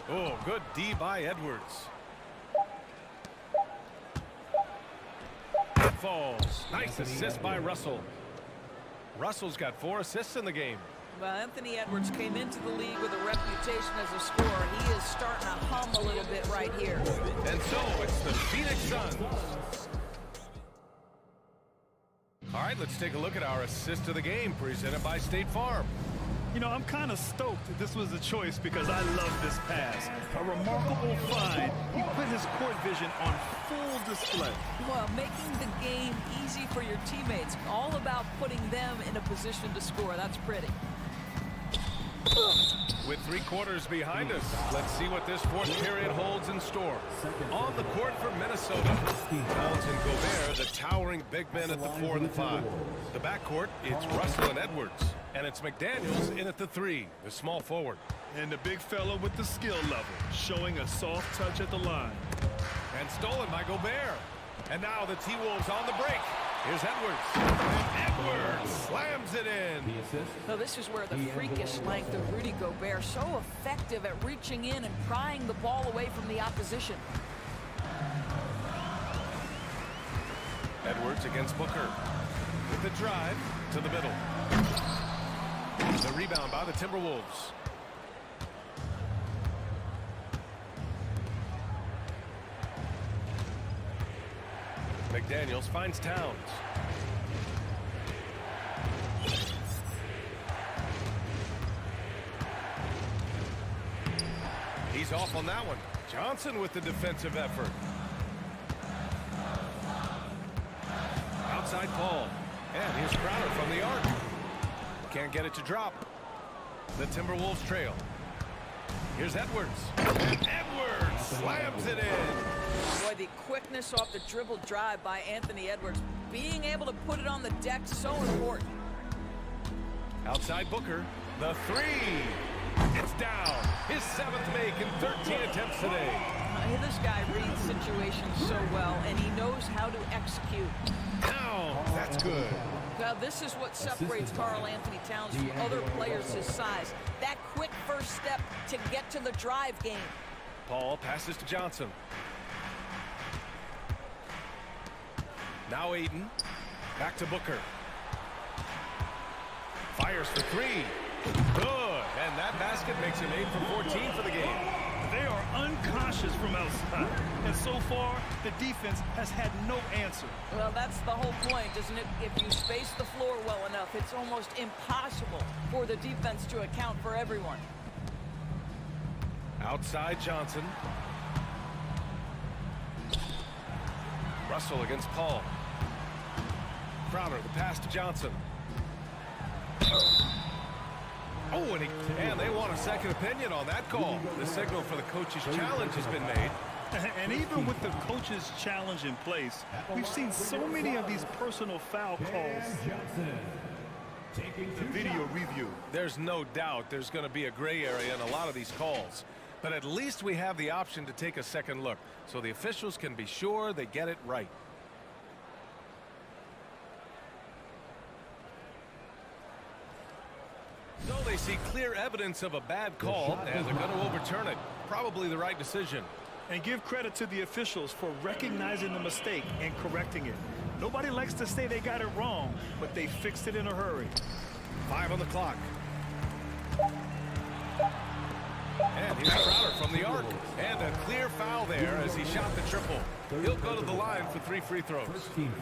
Oh, good D by Edwards. It falls. Nice assist by Russell. Russell's got 4 assists in the game. Well, Anthony Edwards came into the league with a reputation as a scorer. He is starting to hum a little bit right here. And so it's the Phoenix Suns. All right, let's take a look at our assist of the game presented by State Farm. You know, I'm kind of stoked that this was a choice because I love this pass. A remarkable find. He put his court vision on full display. Well, making the game easy for your teammates. All about putting them in a position to score. That's pretty. With 3 quarters behind us, let's see what this fourth period holds in store. On the court for Minnesota, Towns and Gobert, the towering big men at the 4 and the 5. The backcourt, it's Russell and Edwards. And it's McDaniels in at the 3, the small forward. And the big fella with the skill level, showing a soft touch at the line. And stolen by Gobert. And now the T-Wolves on the break. Here's Edwards. And Edwards slams it in. So this is where the freakish length of Rudy Gobert, so effective at reaching in and prying the ball away from the opposition. Edwards against Booker. With the drive to the middle. The rebound by the Timberwolves. McDaniels finds Towns. He's off on that one. Johnson with the defensive effort. Outside Paul. And here's Crowder from the arc. Can't get it to drop. The Timberwolves trail. Here's Edwards. And Edwards slams it in. Boy, the quickness off the dribble drive by Anthony Edwards. Being able to put it on the deck, so important. Outside Booker. The 3. It's down. His 7th make in 13 attempts today. This guy reads situations so well, and he knows how to execute. Now, that's good. Well, this is what separates Karl Anthony Towns from other players his size. That quick first step to get to the drive game. Paul passes to Johnson. Now Aiden. Back to Booker. Fires for 3. Good. And that basket makes him 8 for 14 for the game. They are uncautious from outside. And so far, the defense has had no answer. Well, that's the whole point, isn't it? If you space the floor well enough, it's almost impossible for the defense to account for everyone. Outside Johnson. Russell against Paul. Crowder, the pass to Johnson. Oh, and they want a second opinion on that call. The signal for the coach's challenge has been made. And even with the coach's challenge in place, we've seen so many of these personal foul calls. The video review. There's no doubt there's going to be a gray area in a lot of these calls. But at least we have the option to take a second look, so the officials can be sure they get it right. So they see clear evidence of a bad call, and they're going to overturn it. Probably the right decision. And give credit to the officials for recognizing the mistake and correcting it. Nobody likes to say they got it wrong, but they fixed it in a hurry. 5 on the clock. And here's Crowder from the arc. And a clear foul there as he shot the triple. He'll go to the line for 3 free throws.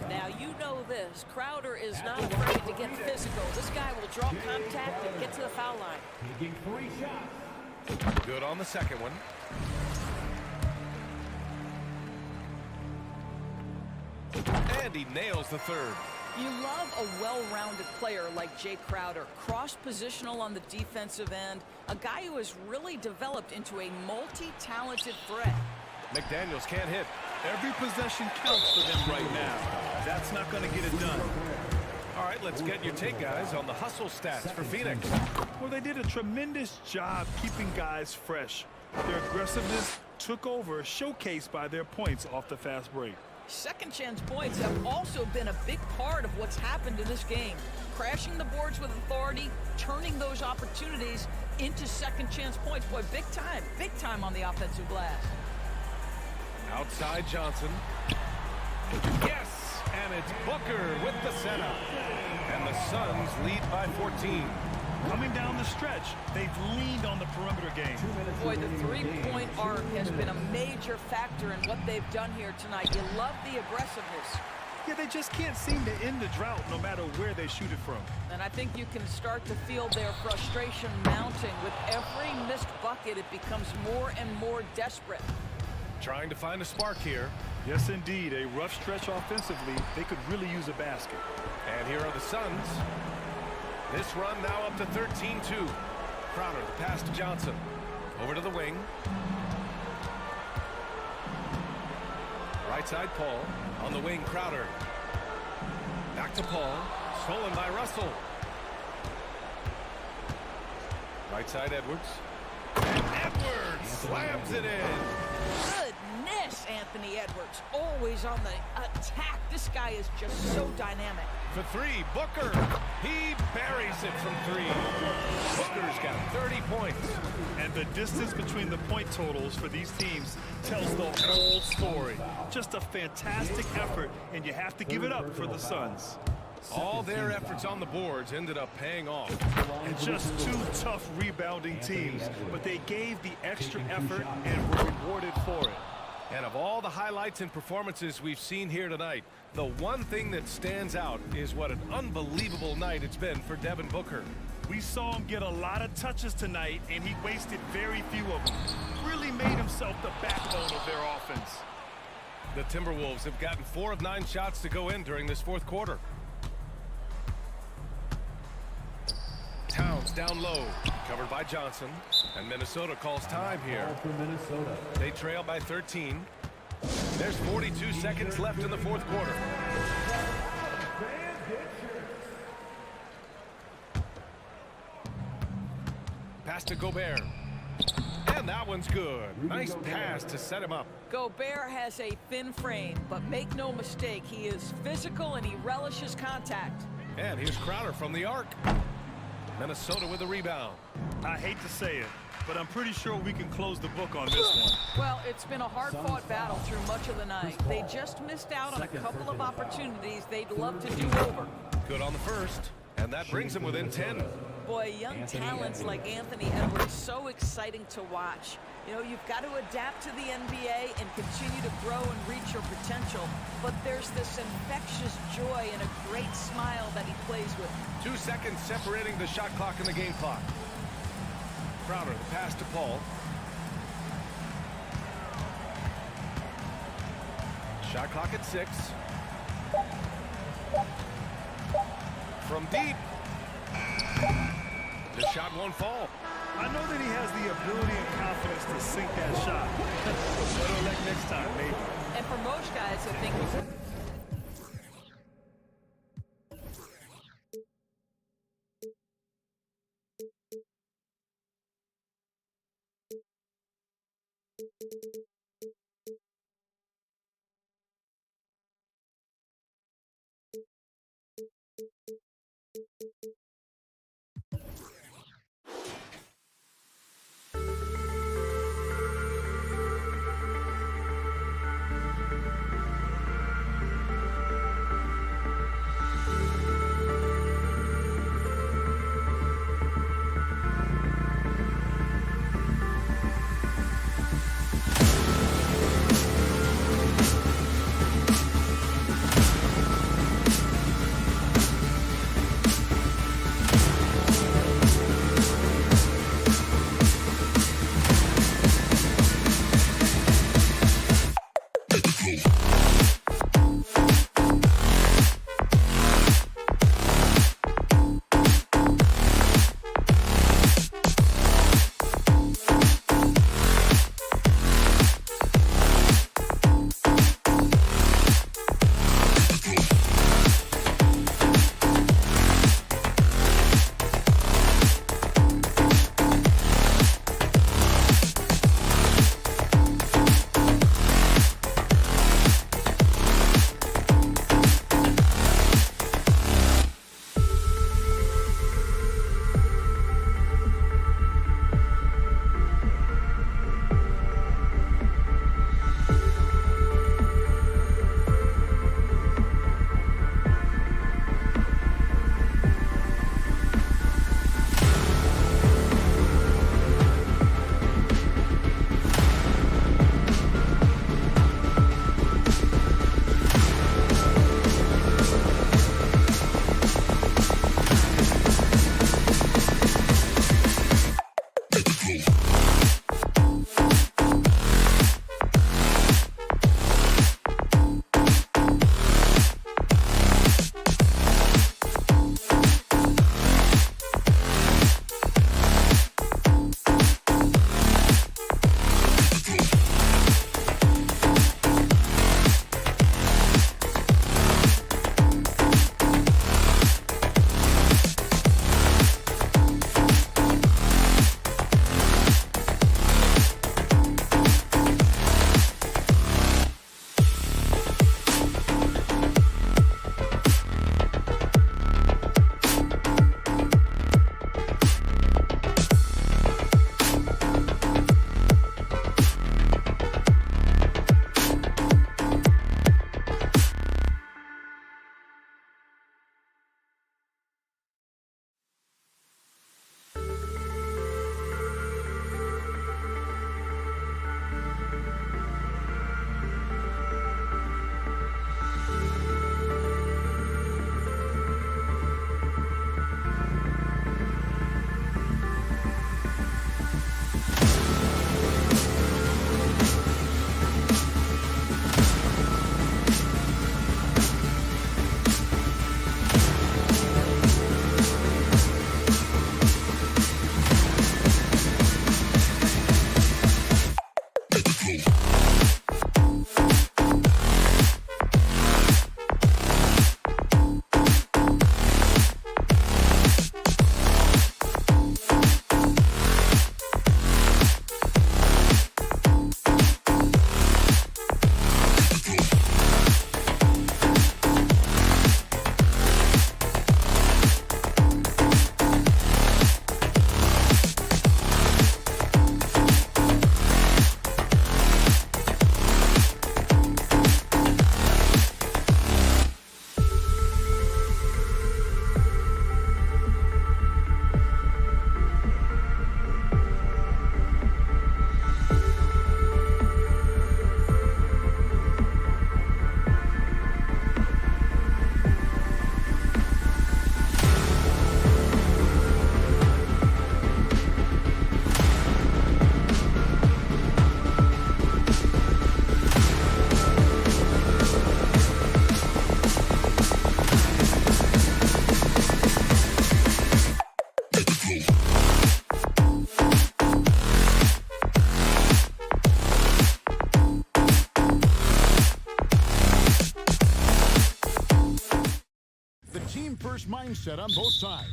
Now, you know this. Crowder is not afraid to get physical. This guy will draw contact and get to the foul line. Taking 3 shots. Good on the second one. And he nails the third. You love a well-rounded player like Jay Crowder, cross-positional on the defensive end, a guy who has really developed into a multi-talented threat. McDaniels can't hit. Every possession counts for them right now. That's not going to get it done. All right, let's get your take, guys, on the hustle stats for Phoenix. Well, they did a tremendous job keeping guys fresh. Their aggressiveness took over, showcased by their points off the fast break. Second chance points have also been a big part of what's happened in this game. Crashing the boards with authority, turning those opportunities into second chance points. Boy, big time on the offensive glass. Outside Johnson. Yes, and it's Booker with the setup. And the Suns lead by 14. Coming down the stretch, they've leaned on the perimeter game. Boy, the three-point arc has been a major factor in what they've done here tonight. You love the aggressiveness. Yeah, they just can't seem to end the drought no matter where they shoot it from. And I think you can start to feel their frustration mounting. With every missed bucket, it becomes more and more desperate. Trying to find a spark here. Yes, indeed. A rough stretch offensively. They could really use a basket. And here are the Suns. This run now up to 13-2. Crowder, the pass to Johnson. Over to the wing. Right side, Paul. On the wing, Crowder. Back to Paul. Stolen by Russell. Right side, Edwards. And Edwards slams it in. Goodness, Anthony Edwards. Always on the attack. This guy is just so dynamic. For three, Booker. He buries it from three. Booker's got 30 points. And the distance between the point totals for these teams tells the whole story. Just a fantastic effort, and you have to give it up for the Suns. All their efforts on the boards ended up paying off. And just two tough rebounding teams, but they gave the extra effort and were rewarded for it. And of all the highlights and performances we've seen here tonight, the one thing that stands out is what an unbelievable night it's been for Devin Booker. We saw him get a lot of touches tonight, and he wasted very few of them. Really made himself the backbone of their offense. The Timberwolves have gotten 4 of 9 shots to go in during this fourth quarter. Towns down low, covered by Johnson, and Minnesota calls time here. They trail by 13. There's 42 seconds left in the fourth quarter. Pass to Gobert. And that one's good. Nice pass to set him up. Gobert has a thin frame, but make no mistake, he is physical and he relishes contact. And here's Crowder from the arc. Minnesota with a rebound. I hate to say it, but I'm pretty sure we can close the book on this one. Well, it's been a hard-fought battle through much of the night. They just missed out on a couple of opportunities they'd love to do over. Good on the first, and that brings them within 10. Boy, young talents like Anthony Edwards, so exciting to watch. You know, you've got to adapt to the NBA and continue to grow and reach your potential. But there's this infectious joy and a great smile that he plays with. 2 seconds separating the shot clock and the game clock. Crowder, the pass to Paul. Shot clock at 6. From deep. The shot won't fall. I know that he has the ability and confidence to sink that shot. Better luck next time, maybe. And for most guys, I think team-first mindset on both sides.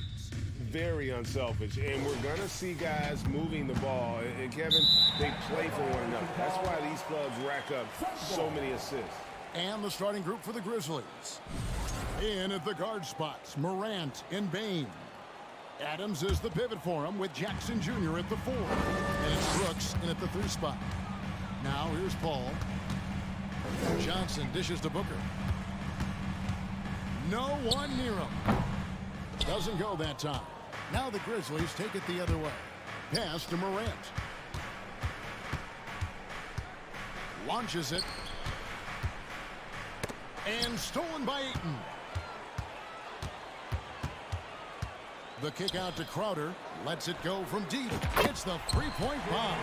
Very unselfish, and we're going to see guys moving the ball. And Kevin, they play for one another. That's why these clubs rack up so many assists. And the starting group for the Grizzlies. In at the guard spots, Morant and Bane. Adams is the pivot for him with Jackson Jr. at the 4. And it's Brooks in at the 3 spot. Now here's Paul. Johnson dishes to Booker. No one near him. Doesn't go that time. Now the Grizzlies take it the other way. Pass to Morant. Launches it. And stolen by Ayton. The kick out to Crowder. Lets it go from deep. It's the three-point bomb.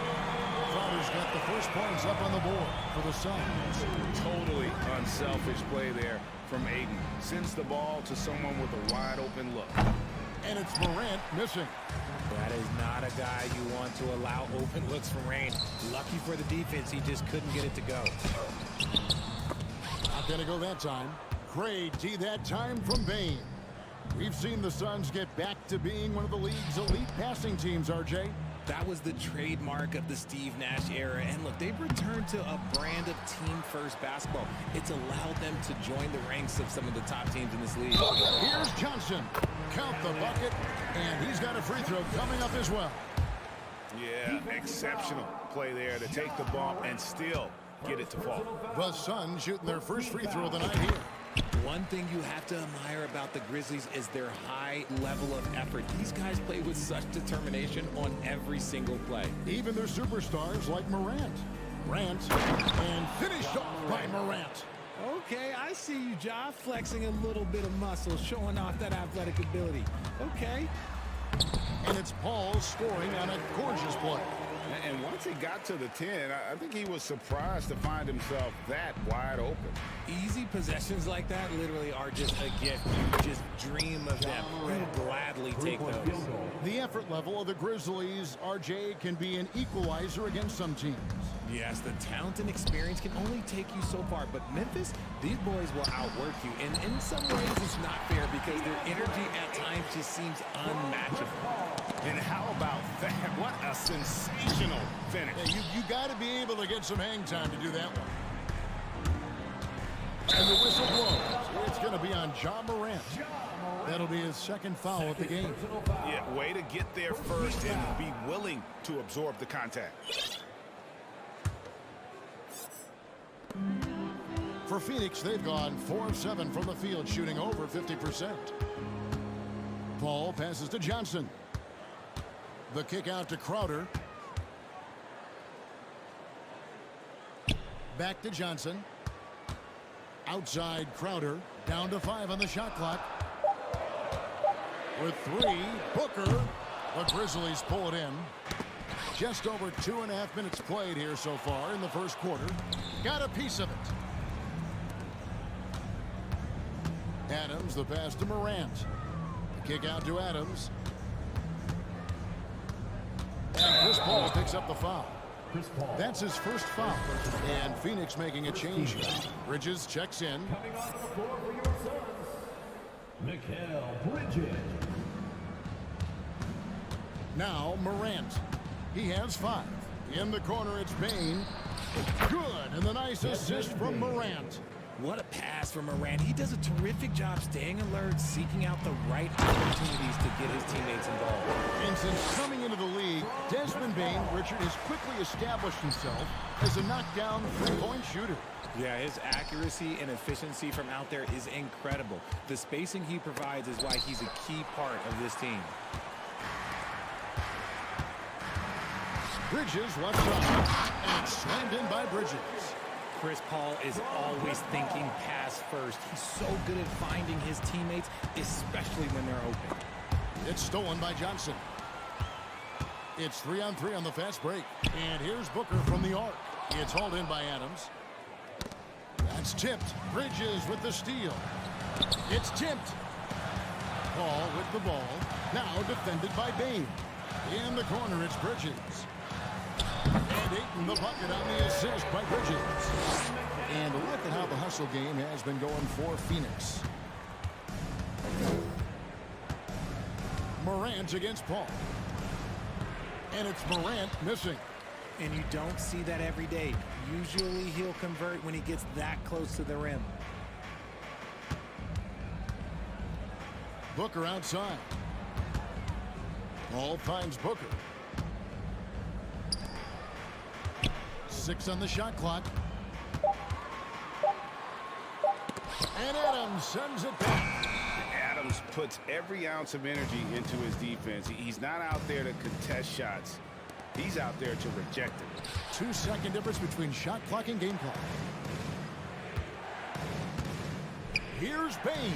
Crowder's got the first points up on the board for the Suns. Totally unselfish play there from Ayton. Sends the ball to someone with a wide-open look. And it's Morant missing. That is not a guy you want to allow open looks from Rain. Lucky for the defense, he just couldn't get it to go. Not going to go that time. Great D that time from Bane. We've seen the Suns get back to being one of the league's elite passing teams, RJ. That was the trademark of the Steve Nash era. And look, they've returned to a brand of team-first basketball. It's allowed them to join the ranks of some of the top teams in this league. Here's Johnson. Count the bucket. And he's got a free throw coming up as well. Yeah, exceptional play there to take the bump and still get it to fall. The Suns shooting their first free throw of the night here. One thing you have to admire about the Grizzlies is their high level of effort. These guys play with such determination on every single play. Even their superstars like Morant. And finished off by Morant. Okay, I see you, Ja, flexing a little bit of muscle, showing off that athletic ability. Okay. And it's Paul scoring on a gorgeous play. And once he got to the 10, I think he was surprised to find himself that wide open. Easy possessions like that literally are just a gift. You just dream of them. You'll gladly take those. The effort level of the Grizzlies, RJ, can be an equalizer against some teams. Yes, the talent and experience can only take you so far, but Memphis, these boys will outwork you. And in some ways, it's not fair because their energy at times just seems unmatchable. And how about that? What a sensational finish. Yeah, you got to be able to get some hang time to do that one. And the whistle blows. It's going to be on Ja Morant. That'll be his second foul of the game. Yeah, way to get there first and be willing to absorb the contact. For Phoenix, they've gone 4 of 7 from the field, shooting over 50%. Paul passes to Johnson. The kick out to Crowder. Back to Johnson. Outside Crowder. Down to 5 on the shot clock. With 3, Booker. The Grizzlies pull it in. Just over 2.5 minutes played here so far in the first quarter. Got a piece of it. Adams, the pass to Morant. The kick out to Adams. And Chris Paul picks up the foul. That's his first foul. And Phoenix making a change here. Bridges checks in. Coming off the floor for your Suns, Mikal Bridges. Now Morant. He has 5. In the corner, it's Bane. Good, and the nice assist from Morant. What a pass from Morant. He does a terrific job staying alert, seeking out the right opportunities to get his teammates involved. And since coming into the league, Desmond Bane, Richard, has quickly established himself as a knockdown three-point shooter. Yeah, his accuracy and efficiency from out there is incredible. The spacing he provides is why he's a key part of this team. Bridges left side, and it's slammed in by Bridges. Chris Paul is always thinking pass first. He's so good at finding his teammates, especially when they're open. It's stolen by Johnson. It's 3-on-3 on the fast break. And here's Booker from the arc. It's hauled in by Adams. That's tipped. Bridges with the steal. It's tipped. Paul with the ball. Now defended by Bane. In the corner, it's Bridges. And Ayton the bucket on the assist by Bridges. And look at how the hustle game has been going for Phoenix. Morant against Paul. And it's Morant missing. And you don't see that every day. Usually he'll convert when he gets that close to the rim. Booker outside. Paul finds Booker. 6 on the shot clock. And Adams sends it back. Adams puts every ounce of energy into his defense. He's not out there to contest shots. He's out there to reject them. 2-second difference between shot clock and game clock. Here's Bain.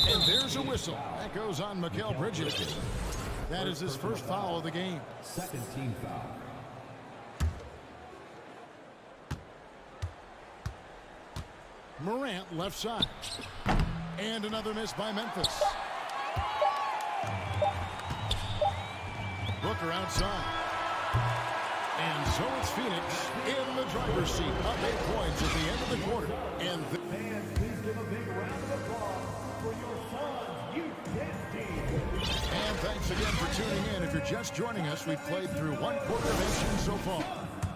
And there's a whistle. That goes on Mikal Bridges. That is his first foul of the game. Second team foul. Morant left side. And another miss by Memphis. Booker outside. And so it's Phoenix in the driver's seat. Up 8 points at the end of the quarter. And Fans, please give a big round of applause for your son's youth team. And thanks again for tuning in. If you're just joining us, we've played through 1 quarter of action so far.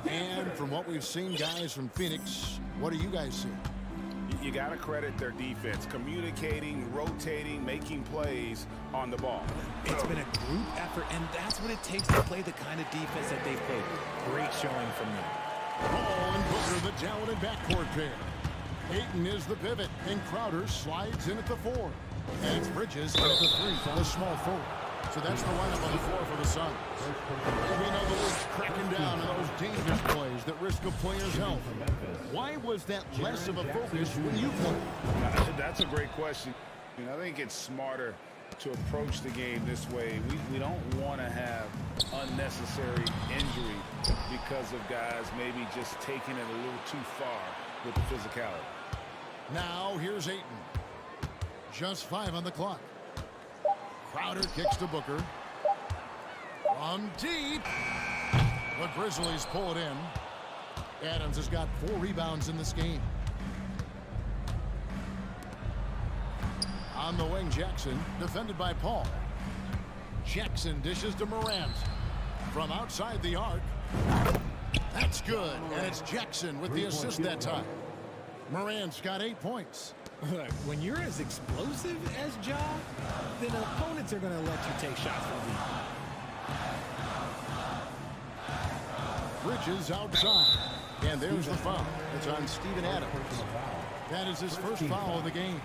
And from what we've seen, guys, from Phoenix, what do you guys see? You got to credit their defense, communicating, rotating, making plays on the ball. It's been a group effort, and that's what it takes to play the kind of defense that they've played. Great showing from them. Paul and Booker, the talented backcourt pair. Ayton is the pivot, and Crowder slides in at the 4. And it's Bridges in at the 3, the small forward. So that's the lineup on the floor for the Suns. We know the league's cracking down on those dangerous plays that risk a player's health. Why was that less of a focus when you played? That's a great question. I think it's smarter to approach the game this way. We don't want to have unnecessary injury because of guys maybe just taking it a little too far with the physicality. Now here's Ayton. Just 5 on the clock. Crowder kicks to Booker. From deep. The Grizzlies pull it in. Adams has got 4 rebounds in this game. On the wing, Jackson, defended by Paul. Jackson dishes to Morant. From outside the arc. That's good. And it's Jackson with the assist that time. Morant's got 8 points. Look, when you're as explosive as Ja, then opponents are going to let you take shots from you. Bridges outside. And there's the foul. It's on Steven Adams. That is his first foul of the game.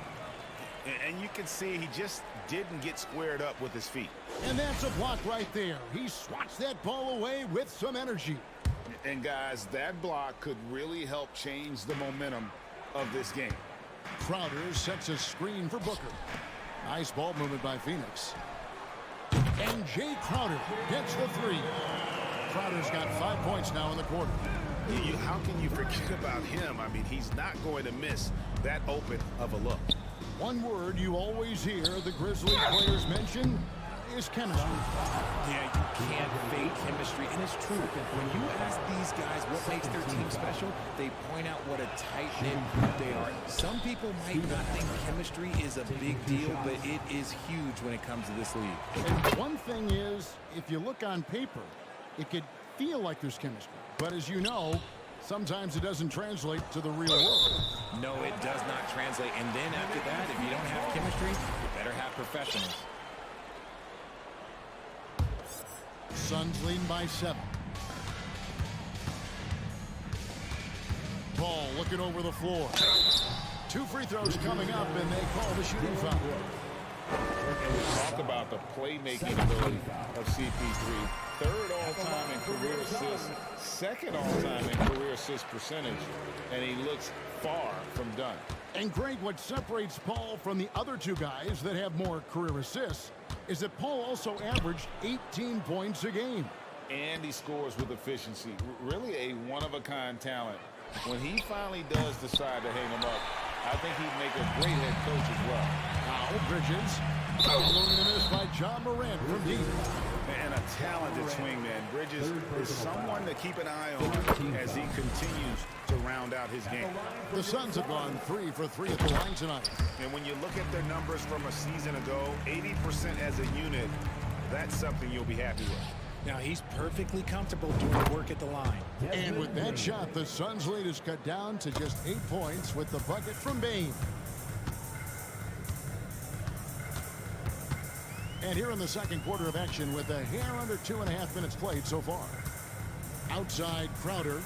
And you can see he just didn't get squared up with his feet. And that's a block right there. He swats that ball away with some energy. And guys, that block could really help change the momentum of this game. Crowder sets a screen for Booker. Nice ball movement by Phoenix. And Jay Crowder gets the 3. Crowder's got 5 points now in the quarter. How can you forget about him? I mean, he's not going to miss that open of a look. One word you always hear the Grizzlies players mention is chemistry. Yeah, you can't fake chemistry, and it's true. When you ask these guys what makes their team special, they point out what a tight-knit group they are. Some people might not think chemistry is a big deal, but it is huge when it comes to this league. And one thing is, if you look on paper, it could feel like there's chemistry. But as you know, sometimes it doesn't translate to the real world. No, it does not translate. And then after that, if you don't have chemistry, you better have professionals. Suns leading by 7. Ball looking over the floor. 2 free throws coming up, and they call the shooting foul. And we talk about the playmaking ability of CP3. 3rd all-time in career assists, 2nd all-time in career assist percentage, and he looks far from done. And Greg, what separates Paul from the other 2 guys that have more career assists is that Paul also averaged 18 points a game. And he scores with efficiency. Really a one-of-a-kind talent. When he finally does decide to hang him up, I think he'd make a great head coach as well. Now Bridges Following the miss by John Morant from deep. And a talented swingman. Bridges is someone to keep an eye on as he continues to round out his game. The Suns have gone 3 for 3 at the line tonight. And when you look at their numbers from a season ago, 80% as a unit, that's something you'll be happy with. Now he's perfectly comfortable doing work at the line. And with that shot, the Suns' lead is cut down to just 8 points with the bucket from Bane. And here in the second quarter of action with a hair under 2.5 minutes played so far. Outside Crowder.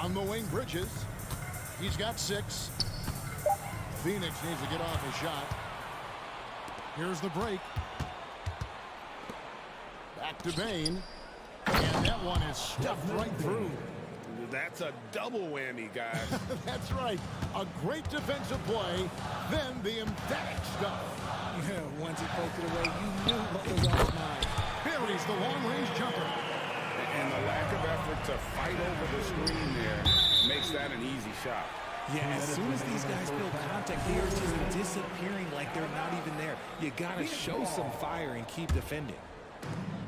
On the wing, Bridges. He's got 6. Phoenix needs to get off a shot. Here's the break. Back to Bane. And that one is stuffed right through. That's a double whammy, guys. That's right. A great defensive play, then the emphatic stuff. Yeah, once he poked it away, you knew what was on his mind. Buries the long-range jumper. And the lack of effort to fight over the screen there makes that an easy shot. Yeah, as soon as these guys feel contact, they are just disappearing like they're not even there. You got to show some fire and keep defending.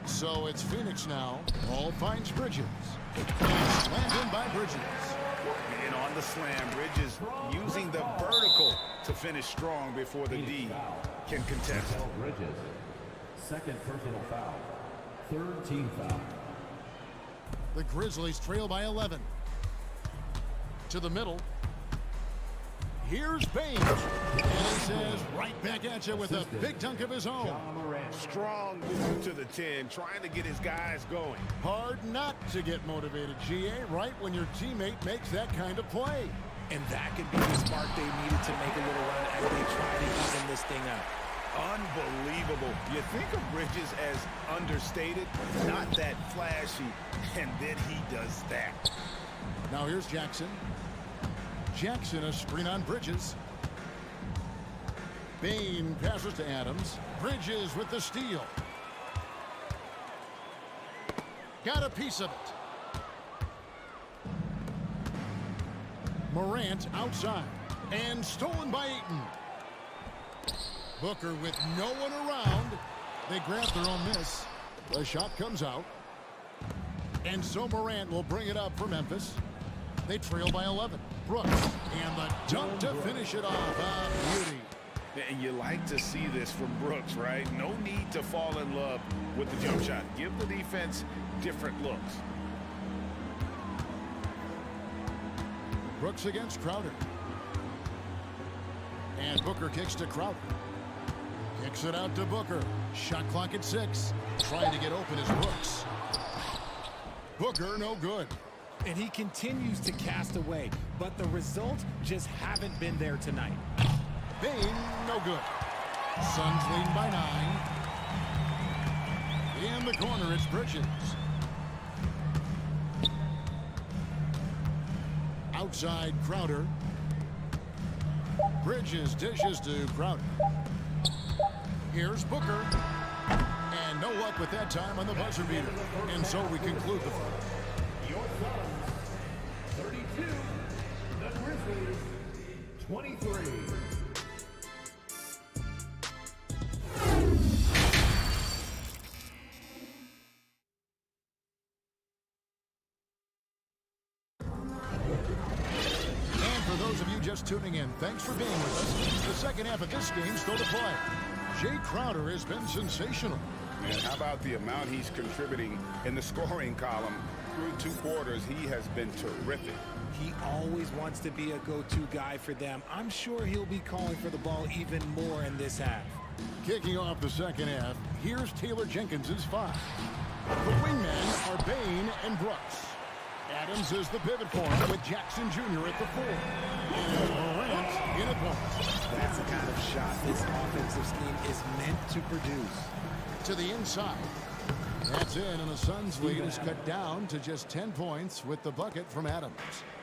So it's Phoenix now. Ball finds Bridges. Slammed in by Bridges. And on the slam, Bridges using the vertical to finish strong before the D can contest. Bridges. Second personal foul. Third team foul. The Grizzlies trail by 11. To the middle. Here's Bane. And he says right back at you with a big dunk of his own. Strong move to the 10, trying to get his guys going. Hard not to get motivated, GA, right when your teammate makes that kind of play. And that could be the spark they needed to make a little run as they try to even this thing up. Unbelievable. You think of Bridges as understated, not that flashy, and then he does that. Now here's Jackson. Jackson a screen on Bridges. Bane passes to Adams. Bridges with the steal. Got a piece of it. Morant outside. And stolen by Ayton. Booker with no one around. They grab their own miss. The shot comes out. And so Morant will bring it up for Memphis. They trail by 11. Brooks. And the dunk to finish it off. A beauty. And you like to see this from Brooks, right? No need to fall in love with the jump shot. Give the defense different looks. Brooks against Crowder. And Booker kicks to Crowder. Kicks it out to Booker. Shot clock at 6. Trying to get open is Brooks. Booker no good. And he continues to cast away, but the results just haven't been there tonight. Bane, no good. Suns leading by 9. In the corner, it's Bridges. Outside, Crowder. Bridges dishes to Crowder. Here's Booker. And no luck with that time on the buzzer beater. And so we conclude the first. Your Suns, 32. The Grizzlies, 23. Just tuning in, thanks for being with us. The second half of this game still to play. Jay Crowder has been sensational. And how about the amount he's contributing in the scoring column? Through 2 quarters, he has been terrific. He always wants to be a go-to guy for them. I'm sure he'll be calling for the ball even more in this half. Kicking off the second half, here's Taylor Jenkins's 5. The wingmen are Bane and Brooks. Adams is the pivot for him with Jackson Jr. at the 4. And Morant in a point. That's the kind of shot this offensive scheme is meant to produce. To the inside. That's in, and the Suns' lead is cut down to just 10 points with the bucket from Adams.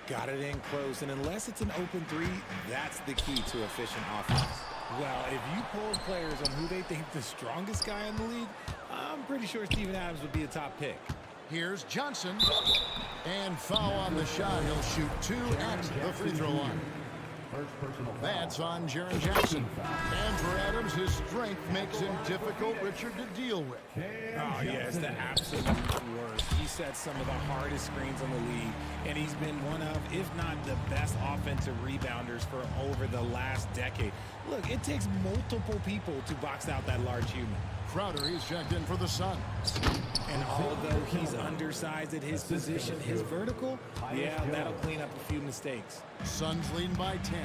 Got it in close, and unless it's an open 3, that's the key to efficient offense. Well, if you poll players on who they think the strongest guy in the league, I'm pretty sure Steven Adams would be a top pick. Here's Johnson. And foul on the shot. He'll shoot 2 at the free throw line. First personal foul. That's on Jaren Jackson. And for Adams, his strength makes him difficult, Richard, to deal with. Oh, yeah, it's the absolute worst. He sets some of the hardest screens in the league, and he's been one of, if not the best offensive rebounders for over the last decade. Look, it takes multiple people to box out that large human. Crowder, he's checked in for the Suns. And although he's undersized at his position, his vertical, yeah, that'll clean up a few mistakes. Suns leading by 10.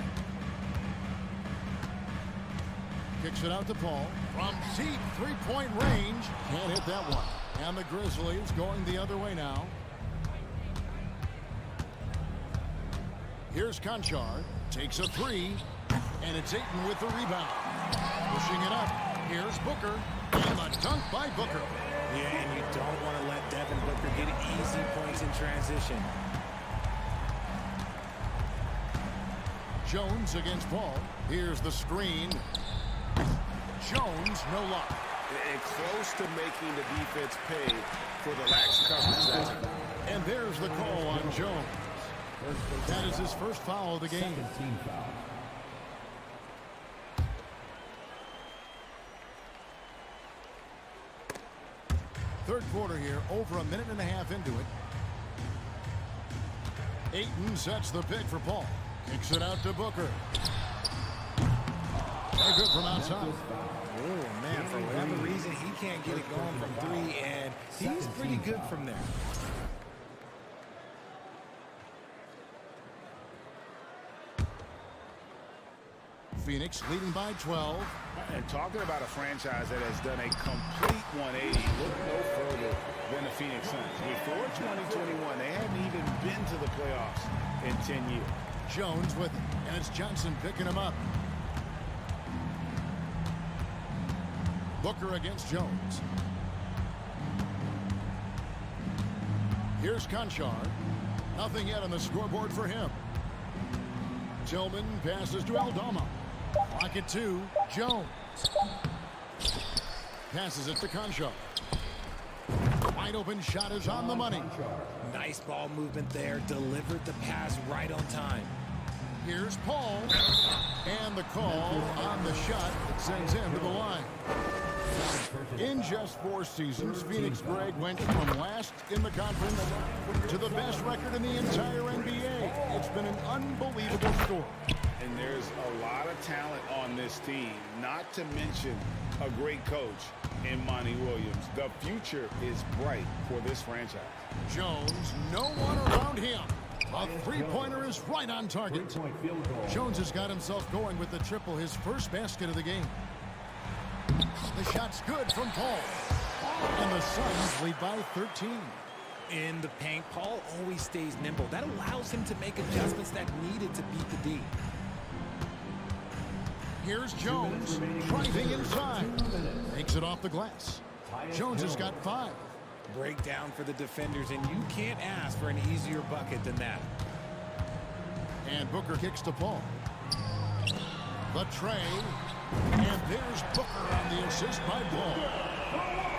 Kicks it out to Paul. From deep three-point range. Can't hit that one. And the Grizzlies going the other way now. Here's Conchard. Takes a three. And it's Ayton with the rebound. Pushing it up. Here's Booker. And the dunk by Booker. Yeah, and you don't want to let Devin Booker get easy points in transition. Jones against Paul. Here's the screen. Jones, no luck. And close to making the defense pay for the lax coverage. And there's the call on Jones. That is his first foul of the game. Second team foul. Third quarter here, over a minute and a half into it. Ayton sets the pick for Paul. Kicks it out to Booker. Very good from outside. Oh, man, for whatever reason, he can't get it going from three, and he's pretty good from there. Phoenix leading by 12. And talking about a franchise that has done a complete 180, look no further than the Phoenix Suns. Before 2021, they hadn't even been to the playoffs in 10 years. Jones with it, and it's Johnson picking him up. Booker against Jones. Here's Conchard. Nothing yet on the scoreboard for him. Tillman passes to Aldama. Clock at 2. Jones. Passes it to Conchard. Wide open shot is on the money. Nice ball movement there. Delivered the pass right on time. Here's Paul. And the call on the shot that sends him to the line. In just 4 seasons, Phoenix Greg went from last in the conference to the best record in the entire NBA. It's been an unbelievable story. And there's a lot of talent on this team, not to mention a great coach in Monty Williams. The future is bright for this franchise. Jones, no one around him. A three-pointer is right on target. Jones has got himself going with the triple, his first basket of the game. The shot's good from Paul. And the Suns lead by 13. In the paint, Paul always stays nimble. That allows him to make adjustments that needed to beat the D. Here's Jones, driving inside. Makes it off the glass. Jones has got 5. Breakdown for the defenders, and you can't ask for an easier bucket than that. And Booker kicks to Paul. The tray. And there's Booker on the assist by Paul.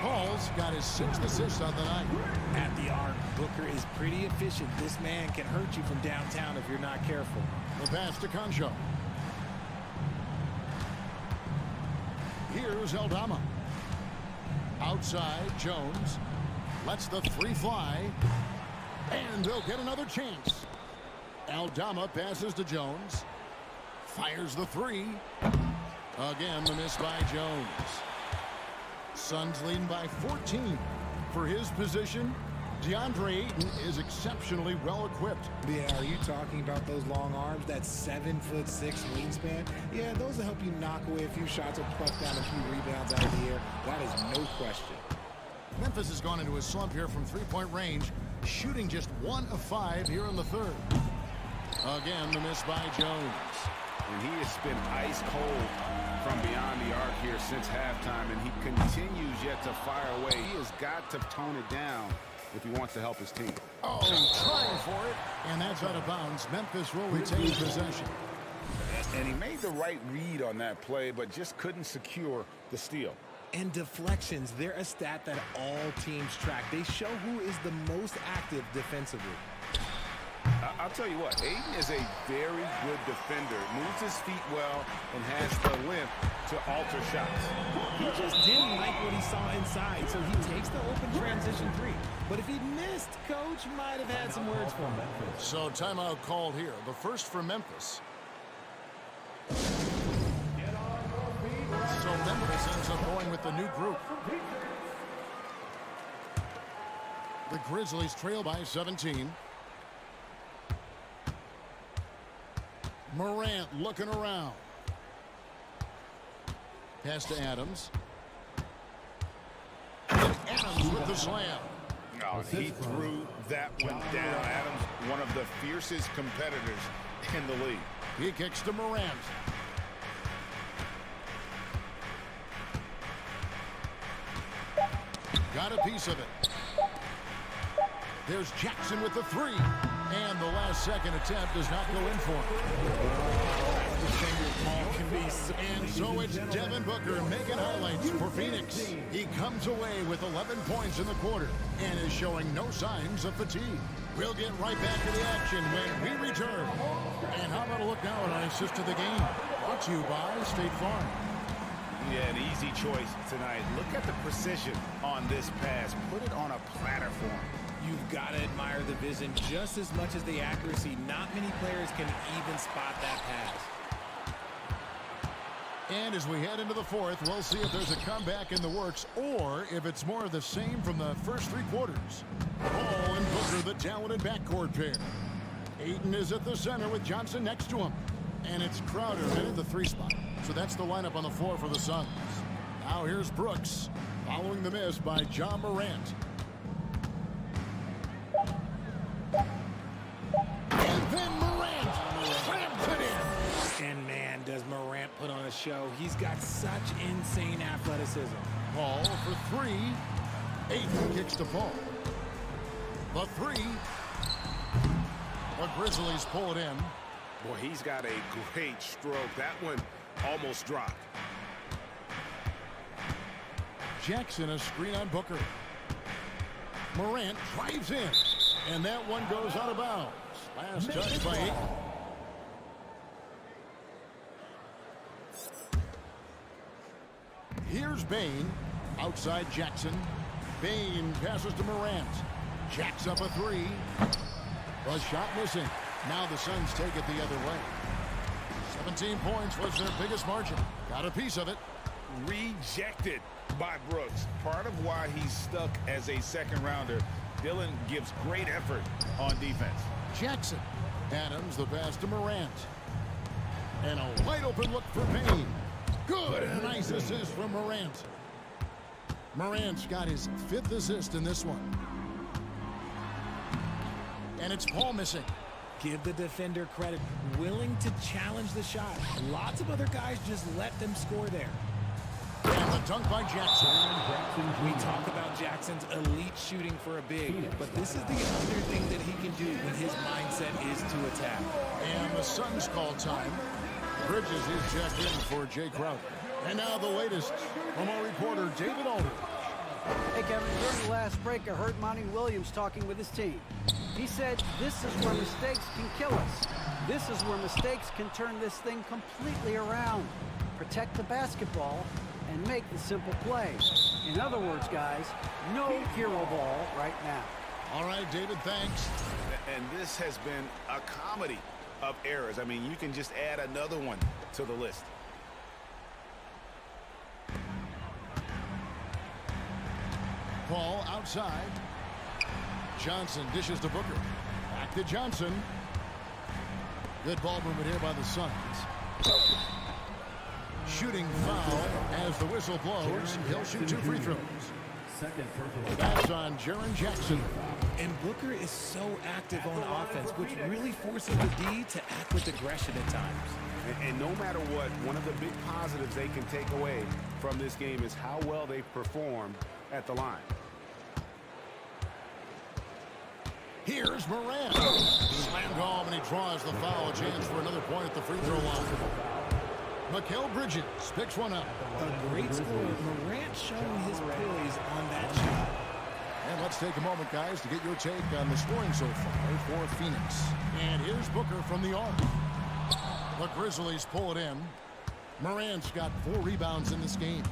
Paul's got his 6th assist on the night. At the arc, Booker is pretty efficient. This man can hurt you from downtown if you're not careful. The pass to Concho. Here's Aldama. Outside, Jones lets the 3 fly. And they'll get another chance. Aldama passes to Jones. Fires the 3. Again, the miss by Jones. Suns leading by 14. For his position, DeAndre Ayton is exceptionally well-equipped. Yeah, are you talking about those long arms, that 7'6" wingspan? Yeah, those will help you knock away a few shots or pluck down a few rebounds out of the air. That is no question. Memphis has gone into a slump here from three-point range, shooting just 1 of 5 here in the third. Again, the miss by Jones. And he has been ice cold from beyond the arc here since halftime, and he continues yet to fire away. He has got to tone it down if he wants to help his team. Oh, trying for it, and that's out of bounds. Memphis will retain possession. And he made the right read on that play, but just couldn't secure the steal. And deflections, they're a stat that all teams track. They show who is the most active defensively. I'll tell you what, Aiden is a very good defender. Moves his feet well and has the length to alter shots. He just didn't like what he saw inside, so he takes the open transition three. But if he missed, Coach might have had some words for him. So timeout called here. The first for Memphis. So Memphis ends up going with the new group. The Grizzlies trail by 17. Morant looking around. Pass to Adams. And Adams with the slam. Oh, he threw that one down. Adams, one of the fiercest competitors in the league. He kicks to Morant. Got a piece of it. There's Jackson with the three. And the last second attempt does not go in for him. And so it's Devin Booker making highlights for Phoenix. He comes away with 11 points in the quarter and is showing no signs of fatigue. We'll get right back to the action when we return. And how about a look now at our assist to the game? Brought to you by State Farm. Yeah, an easy choice tonight. Look at the precision on this pass. Put it on a platter for him. You've got to admire the vision just as much as the accuracy. Not many players can even spot that pass. And as we head into the fourth, we'll see if there's a comeback in the works or if it's more of the same from the first three quarters. Ball and Booker, the talented backcourt pair. Ayton is at the center with Johnson next to him. And it's Crowder in at the three spot. So that's the lineup on the floor for the Suns. Now here's Brooks, following the miss by John Morant. And then Morant slams it in. And man, does Morant put on a show. He's got such insane athleticism. Paul for three. Ayton kicks to Paul. The three. The Grizzlies pull it in. Boy, he's got a great stroke. That one almost dropped. Jackson, a screen on Booker. Morant drives in. And that one goes out of bounds. Last touch by Ayton. Here's Bane. Outside Jackson. Bane passes to Morant. Jacks up a three. The shot missing. Now the Suns take it the other way. 17 points was their biggest margin. Got a piece of it. Rejected by Brooks. Part of why he's stuck as a second rounder. Dillon gives great effort on defense. Jackson. Adams, the pass to Morant. And a wide open look for Payne. Good. Nice assist from Morant. Morant's got his fifth assist in this one. And it's Paul missing. Give the defender credit. Willing to challenge the shot. Lots of other guys just let them score there. And the dunk by Jackson. We talk about Jackson's elite shooting for a big, but this is the other thing that he can do when his mindset is to attack. And the Suns call time. Bridges is checked in for Jay Crowder. And now the latest from our reporter, David Aldridge. Hey, Kevin, during the last break, I heard Monty Williams talking with his team. He said, this is where mistakes can kill us. This is where mistakes can turn this thing completely around. Protect the basketball and make the simple play. In other words, guys, no hero ball right now. All right, David, thanks. And this has been a comedy of errors. I mean, you can just add another one to the list. Paul outside. Johnson dishes to Booker. Back to Johnson. Good ball movement here by the Suns. Shooting foul as the whistle blows. He'll shoot two free throws. That's on Jaren Jackson. And Booker is so active on offense, which really forces the D to act with aggression at times. And no matter what, one of the big positives they can take away from this game is how well they've performed at the line. Here's Morant. Slammed home, and he draws the foul. A chance for another point at the free throw line. Mikal Bridges picks one up. A great score. Morant showing his poise on that shot. And let's take a moment, guys, to get your take on the scoring so far for Phoenix. And here's Booker from the arc. The Grizzlies pull it in. Morant's got 4 rebounds in this game.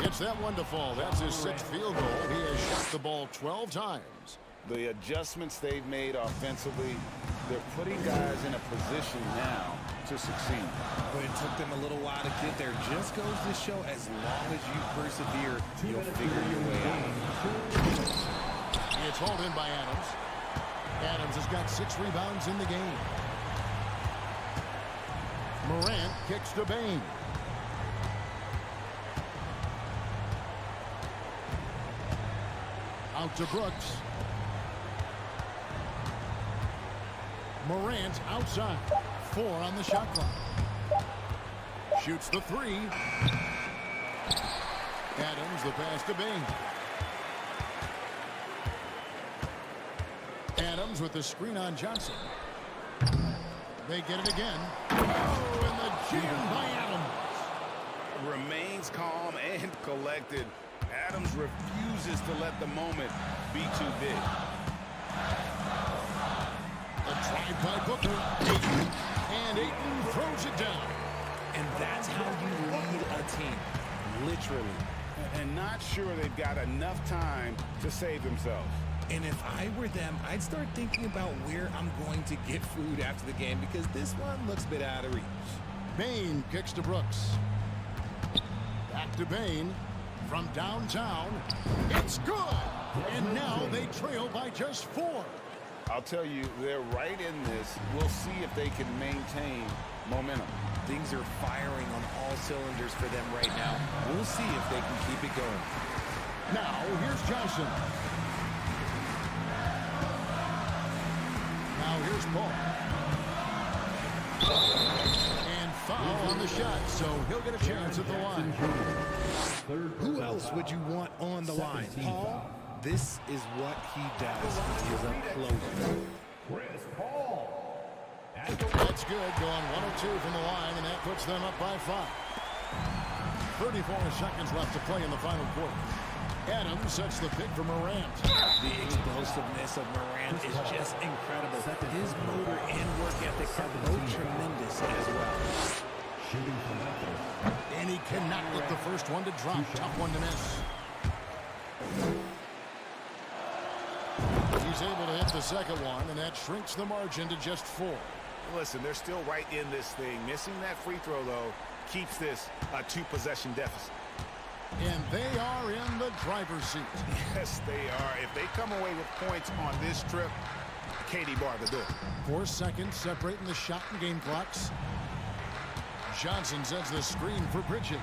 Gets that one to fall. That's his 6th field goal. He has shot the ball 12 times. The adjustments they've made offensively, they're putting guys in a position now to succeed. But it took them a little while to get there. Just goes to show as long as you persevere, you'll figure your way out. It's hauled in by Adams. Adams has got 6 rebounds in the game. Morant kicks to Bane. Out to Brooks. Morant outside. 4 on the shot clock. Shoots the 3. Adams the pass to Bane. Adams with the screen on Johnson. They get it again. Oh, and the jam by Adams. Remains calm and collected. Adams refuses to let the moment be too big. A drive by Booker. And Ayton throws it down. And that's how you lead a team, literally. And not sure they've got enough time to save themselves. And if I were them, I'd start thinking about where I'm going to get food after the game because this one looks a bit out of reach. Bane kicks to Brooks. Back to Bane. From downtown. It's good. And now they trail by just 4. I'll tell you, they're right in this. We'll see if they can maintain momentum. Things are firing on all cylinders for them right now. We'll see if they can keep it going. Now, here's Johnson. Now, here's Paul. And foul on the shot, so he'll get a chance at the line. Who else would you want on the line? Paul? This is what he does. He's a closer. Chris Paul. That's good. Going 1 or 2 from the line, and that puts them up by 5. 34 seconds left to play in the final quarter. Adams sets the pick for Morant. The explosiveness of Morant is just incredible. His motor and work ethic are both tremendous as well. Shooting from Memphis. And he cannot get the first one to drop. Tough one to miss. He's able to hit the second one, and that shrinks the margin to just 4. Listen, they're still right in this thing. Missing that free throw, though, keeps this a 2-possession deficit. And they are in the driver's seat. Yes, they are. If they come away with points on this trip, Katie bar the door. 4 seconds separating the shot and game clocks. Johnson sends the screen for Bridges.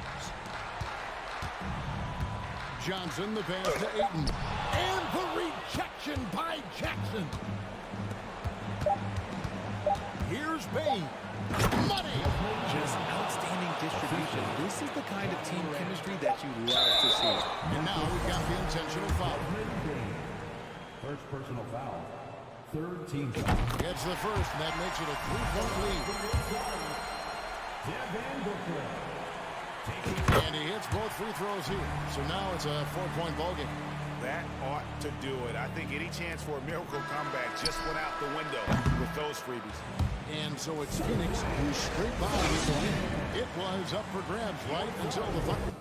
Johnson the pass to Ayton. And the rejection by Jackson. Here's Bane. Money. Just outstanding distribution. This is the kind of team chemistry that you love to see. And now we've got the intentional foul. First personal foul. Third team foul. Gets the first, and that makes it a 3-point lead. And he hits both free throws here. So now it's a 4-point ball game. That ought to do it. I think any chance for a miracle comeback just went out the window with those freebies. And so it's Phoenix who's straight by this one. It was up for grabs right until the final.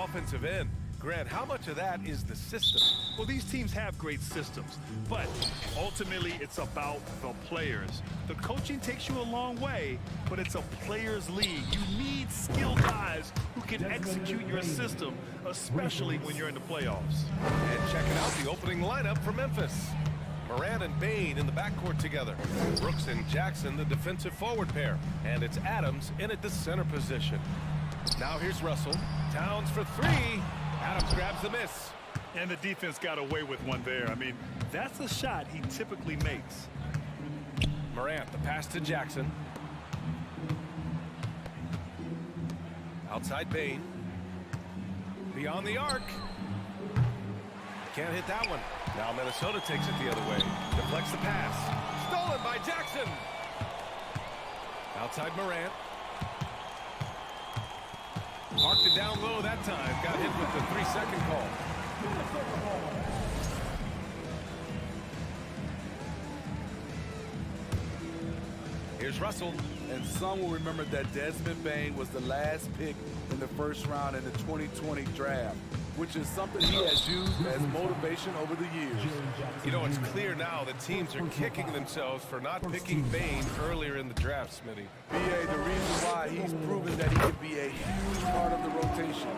offensive end. Grant, how much of that is the system? Well, these teams have great systems, but ultimately it's about the players. The coaching takes you a long way, but it's a players' league. You need skilled guys who can execute your system, especially when you're in the playoffs. And checking out the opening lineup for Memphis. Morant and Bane in the backcourt together. Brooks and Jackson, the defensive forward pair. And it's Adams in at the center position. Now here's Russell. Towns for three. Adams grabs the miss. And the defense got away with one there. I mean, that's a shot he typically makes. Morant, the pass to Jackson. Outside Bane. Beyond the arc. Can't hit that one. Now Minnesota takes it the other way. Deflects the pass. Stolen by Jackson. Outside Morant. Marked it down low that time. Got hit with the 3-second call. Here's Russell. And some will remember that Desmond Bane was the last pick in the first round in the 2020 draft, which is something he has used as motivation over the years. You know, it's clear now that teams are kicking themselves for not picking Bane earlier in the draft, Smitty. B.A., the reason why he's proven that he can be a huge part of the rotation,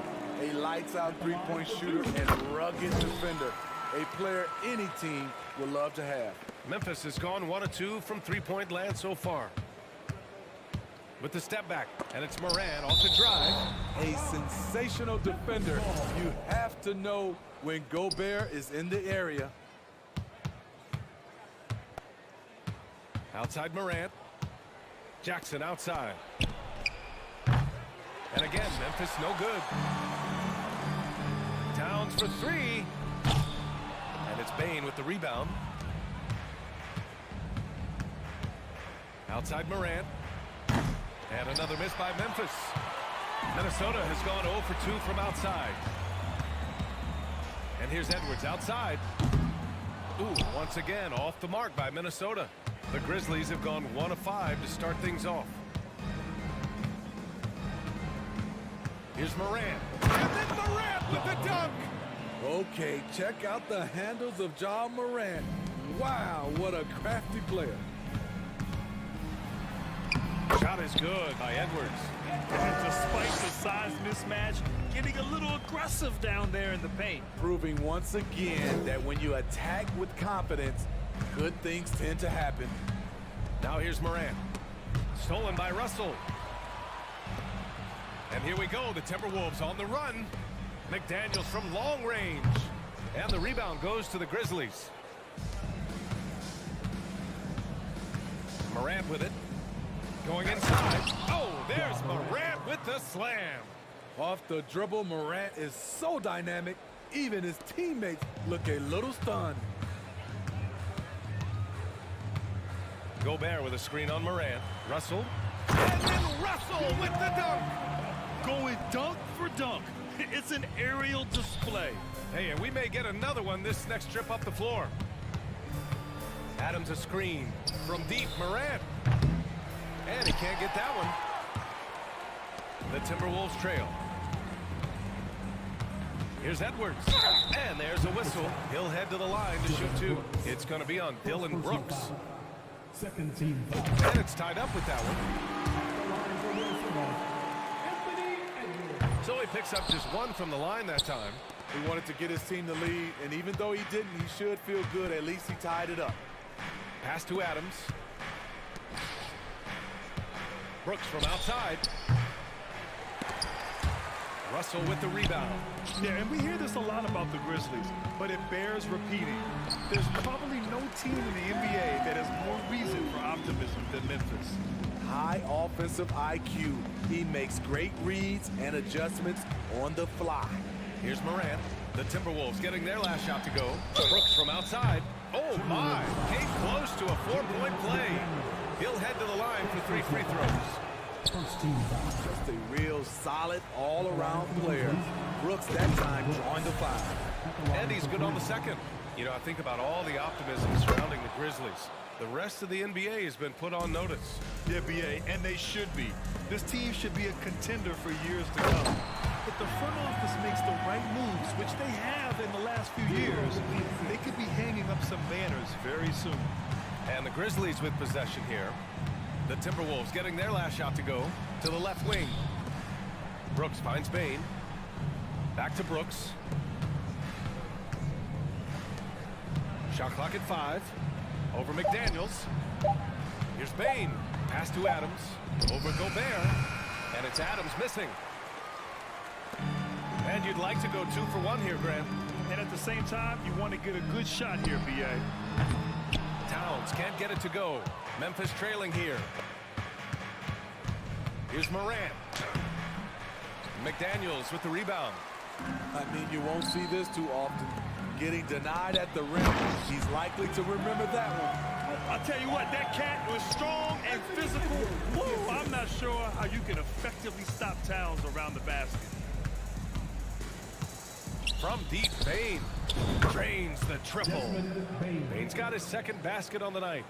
a lights-out three-point shooter and rugged defender, a player any team would love to have. Memphis has gone 1 of 2 from three-point land so far. With the step back, and it's Morant off the drive. A sensational defender. You have to know when Gobert is in the area. Outside Morant. Jackson outside. And again, Memphis no good. Towns for three. And it's Bane with the rebound. Outside Morant. And another miss by Memphis. Minnesota has gone 0 for 2 from outside. And here's Edwards outside. Ooh, once again off the mark by Minnesota. The Grizzlies have gone 1 of 5 to start things off. Here's Morant. And then Morant with the dunk. Okay, check out the handles of Ja Morant. Wow, what a crafty player. Shot is good by Edwards. And despite the size mismatch, getting a little aggressive down there in the paint. Proving once again that when you attack with confidence, good things tend to happen. Now here's Morant. Stolen by Russell. And here we go, the Timberwolves on the run. McDaniels from long range. And the rebound goes to the Grizzlies. Morant with it. Going inside. Oh, there's Morant with the slam. Off the dribble, Morant is so dynamic, even his teammates look a little stunned. Gobert with a screen on Morant. Russell. And then Russell with the dunk. Going dunk for dunk. It's an aerial display. Hey, and we may get another one this next trip up the floor. Adams a screen from deep. Morant. And he can't get that one. The Timberwolves trail. Here's Edwards. And there's a whistle. He'll head to the line to shoot two. It's going to be on Dylan Brooks. Second team. And it's tied up with that one. So he picks up just one from the line that time. He wanted to get his team the lead, and even though he didn't, he should feel good. At least he tied it up. Pass to Adams. Brooks from outside. Russell with the rebound. Yeah, and we hear this a lot about the Grizzlies, but it bears repeating. There's probably no team in the NBA that has more reason for optimism than Memphis. High offensive IQ. He makes great reads and adjustments on the fly. Here's Morant. The Timberwolves getting their last shot to go. Brooks from outside. Oh, my. Came close to a 4-point play. He'll head to the line for 3 free throws. First team. Just a real solid all-around player. Brooks that time drawing the foul. And he's good on the second. You know, I think about all the optimism surrounding the Grizzlies. The rest of the NBA has been put on notice. Yeah, BA, and they should be. This team should be a contender for years to come. if the front office makes the right moves, which they have in the last few years, they could be hanging up some banners very soon. And the Grizzlies with possession here. The Timberwolves getting their last shot to go to the left wing. Brooks finds Bane. Back to Brooks. Shot clock at 5. Over McDaniels. Here's Bane. Pass to Adams. Over Gobert. And it's Adams missing. And you'd like to go 2 for 1 here, Grant. And at the same time, you want to get a good shot here, B.A. Towns can't get it to go. Memphis trailing here. Here's Morant. McDaniels with the rebound. I mean, you won't see this too often. Getting denied at the rim. He's likely to remember that one. I'll tell you what, that cat was strong and physical. Woo, I'm not sure how you can effectively stop Towns around the basket. From deep, Bane drains the triple. Bane's got his second basket on the night.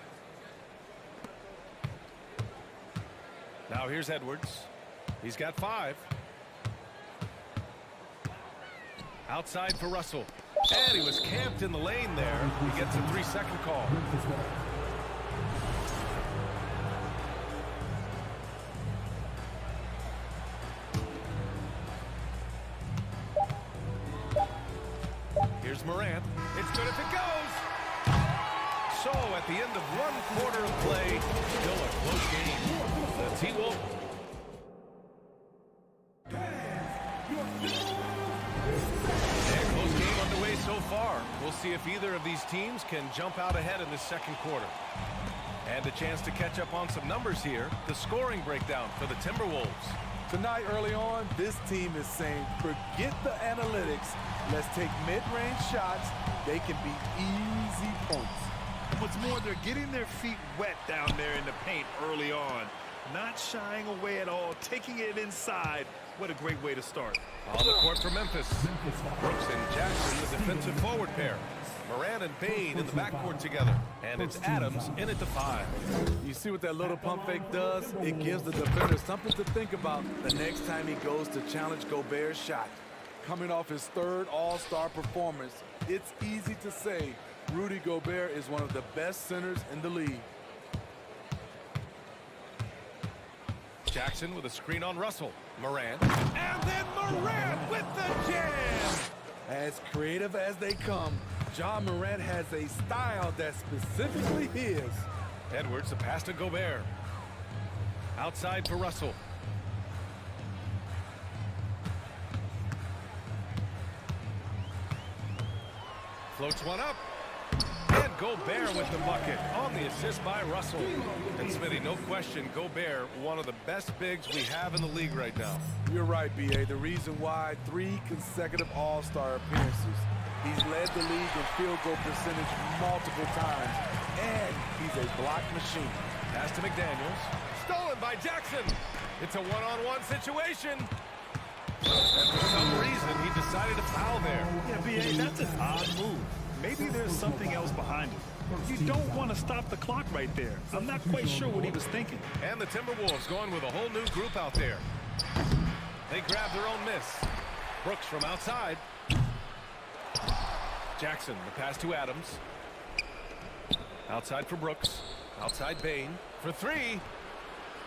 Now here's Edwards. He's got 5. Outside for Russell. And he was camped in the lane there. He gets a 3-second call. Here's Morant. It's good if it goes. So at the end of 1 quarter of play, still a close game. The T-Wolves. So far, we'll see if either of these teams can jump out ahead in this second quarter. And a chance to catch up on some numbers here. The scoring breakdown for the Timberwolves. Tonight, early on, this team is saying, forget the analytics. Let's take mid-range shots. They can be easy points. What's more, they're getting their feet wet down there in the paint early on. Not shying away at all, taking it inside. What a great way to start. On the court for Memphis. Brooks and Jackson, the defensive forward pair. Morant and Bane in the backcourt together. And it's Adams in at the 5. You see what that little pump fake does? It gives the defender something to think about the next time he goes to challenge Gobert's shot. Coming off his 3rd All-Star performance, it's easy to say Rudy Gobert is one of the best centers in the league. Jackson with a screen on Russell. Morant. And then Morant with the jam. As creative as they come, Ja Morant has a style that's specifically his. Edwards, the pass to Gobert. Outside for Russell. Floats one up. And Gobert with the bucket on the assist by Russell. And Smitty, no question, Gobert, one of the best bigs we have in the league right now. You're right, B.A. The reason why 3 consecutive All-Star appearances. He's led the league in field goal percentage multiple times. And he's a block machine. Pass to McDaniels. Stolen by Jackson. It's a one-on-one situation. And for some reason, he decided to foul there. Yeah, B.A., that's an odd move. Maybe there's something else behind it. You don't want to stop the clock right there. I'm not quite sure what he was thinking. And the Timberwolves going with a whole new group out there. They grab their own miss. Brooks from outside. Jackson, the pass to Adams. Outside for Brooks. Outside Bane for 3.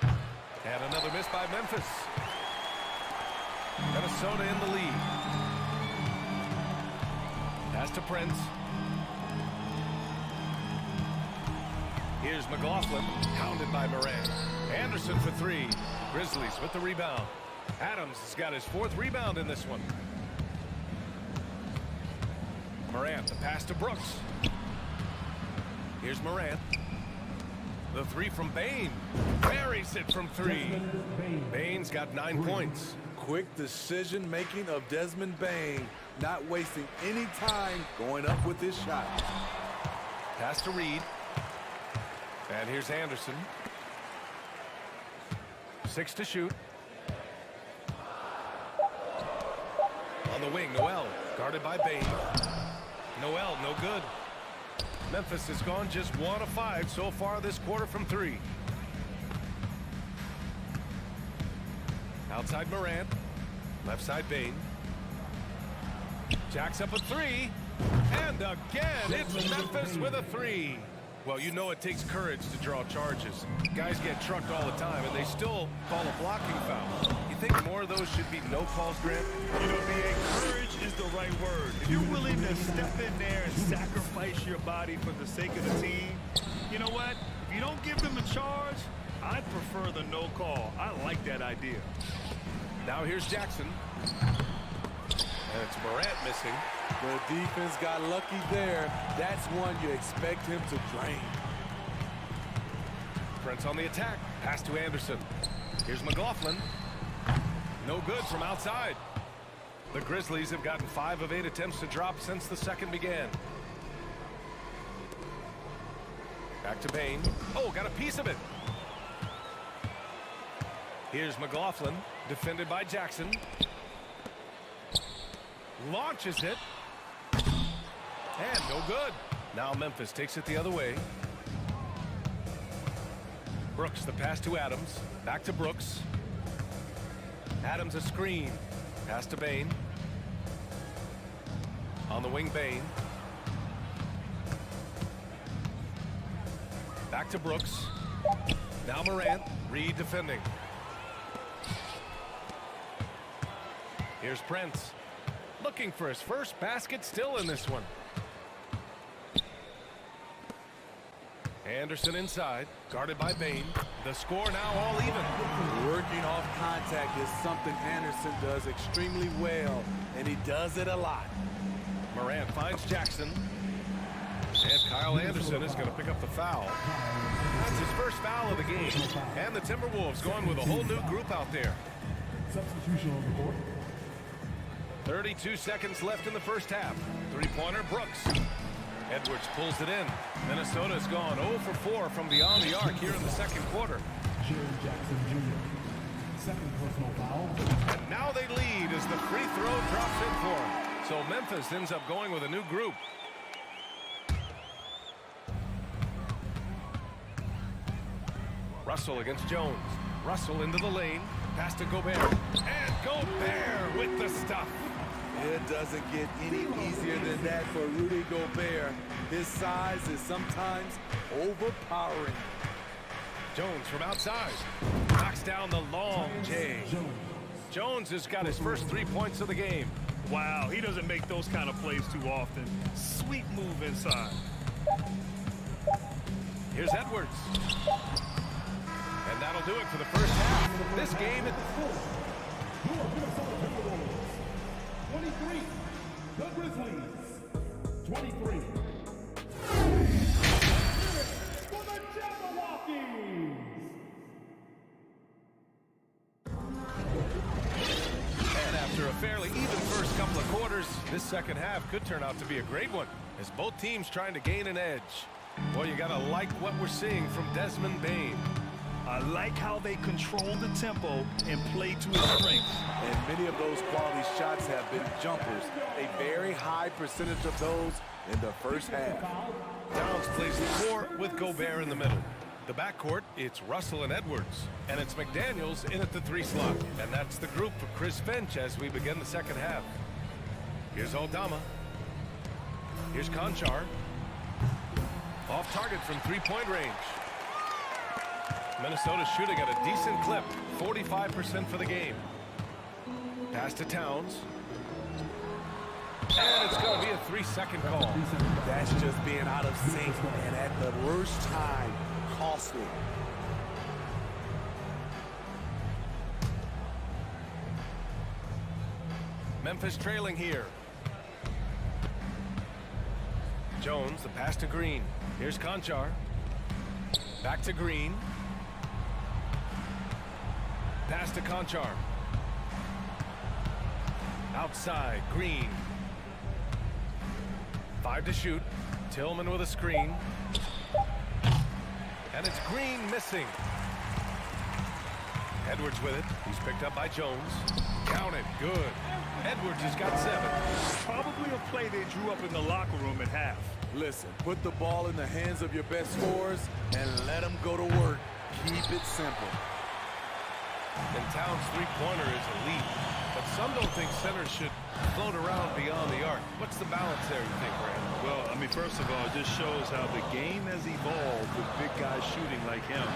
And another miss by Memphis. Minnesota in the lead. Pass to Prince. Here's McLaughlin, pounded by Morant. Anderson for 3. Grizzlies with the rebound. Adams has got his 4th rebound in this one. Morant, the pass to Brooks. Here's Morant. The 3 from Bane. Buries it from 3. Bane's got 9 points. Quick decision-making of Desmond Bane. Not wasting any time going up with his shot. Pass to Reed. And here's Anderson. 6 to shoot. On the wing, Noel, guarded by Bane. Noel, no good. Memphis has gone just 1 of 5 so far this quarter from 3. Outside Morant. Left side Bane. Jacks up a three. And again, it's Memphis with a three. Well, you know it takes courage to draw charges. Guys get trucked all the time, and they still call a blocking foul. You think more of those should be no calls, Grant? You know, BA, courage is the right word. If you're willing to step in there and sacrifice your body for the sake of the team, you know what? If you don't give them a charge, I prefer the no call. I like that idea. Now here's Jackson. And it's Morant missing. The defense got lucky there. That's one you expect him to drain. Prince on the attack. Pass to Anderson. Here's McLaughlin. No good from outside. The Grizzlies have gotten 5 of 8 attempts to drop since the second began. Back to Bane. Oh, got a piece of it. Here's McLaughlin, defended by Jackson. Launches it. And no good. Now Memphis takes it the other way. Brooks, the pass to Adams. Back to Brooks. Adams a screen. Pass to Bane. On the wing, Bane. Back to Brooks. Now Morant. Reed defending. Here's Prince. Looking for his first basket, still in this one. Anderson inside, guarded by Bane. The score now all even. Working off contact is something Anderson does extremely well, and he does it a lot. Morant finds Jackson. And Kyle Anderson is going to pick up the foul. That's his first foul of the game. And the Timberwolves going with a whole new group out there. Substitution on the court. 32 seconds left in the first half. Three-pointer, Brooks. Edwards pulls it in. Minnesota's gone 0 for 4 from beyond the arc here in the second quarter. Jared Jackson Jr. Second personal foul. And now they lead as the free throw drops in for them. So Memphis ends up going with a new group. Russell against Jones. Russell into the lane. Pass to Gobert. And Gobert with the stuff. It doesn't get any easier than that for Rudy Gobert. His size is sometimes overpowering. Jones from outside. Knocks down the long J. Jones has got his first 3 points of the game. Wow, he doesn't make those kind of plays too often. Sweet move inside. Here's Edwards. And that'll do it for the first half. This game is 23. The Grizzlies. 23. For the Jabberwockies. And after a fairly even first couple of quarters, this second half could turn out to be a great one as both teams trying to gain an edge. Well, you gotta like what we're seeing from Desmond Bane. I like how they control the tempo and play to his strengths. And many of those quality shots have been jumpers. A very high percentage of those in the first half. Downs plays the 4 with Gobert in the middle. The backcourt, it's Russell and Edwards. And it's McDaniels in at the 3 slot. And that's the group for Chris Finch as we begin the second half. Here's Aldama. Here's Conchar. Off target from 3-point range. Minnesota's shooting at a decent clip, 45% for the game. Pass to Towns. And it's going to be a 3-second call. That's just being out of sync and at the worst time, costly. Memphis trailing here. Jones, the pass to Green. Here's Conchar. Back to Green. Pass to Conchar. Outside, Green. 5 to shoot. Tillman with a screen. And it's Green missing. Edwards with it. He's picked up by Jones. Counted. Good. Edwards has got 7. Probably a play they drew up in the locker room at half. Listen, put the ball in the hands of your best scorers and let them go to work. Keep it simple. And Towns' 3-pointer is elite. But some don't think centers should float around beyond the arc. What's the balance there, you think, Brad? Well, I mean, first of all, it just shows how the game has evolved with big guys shooting like him.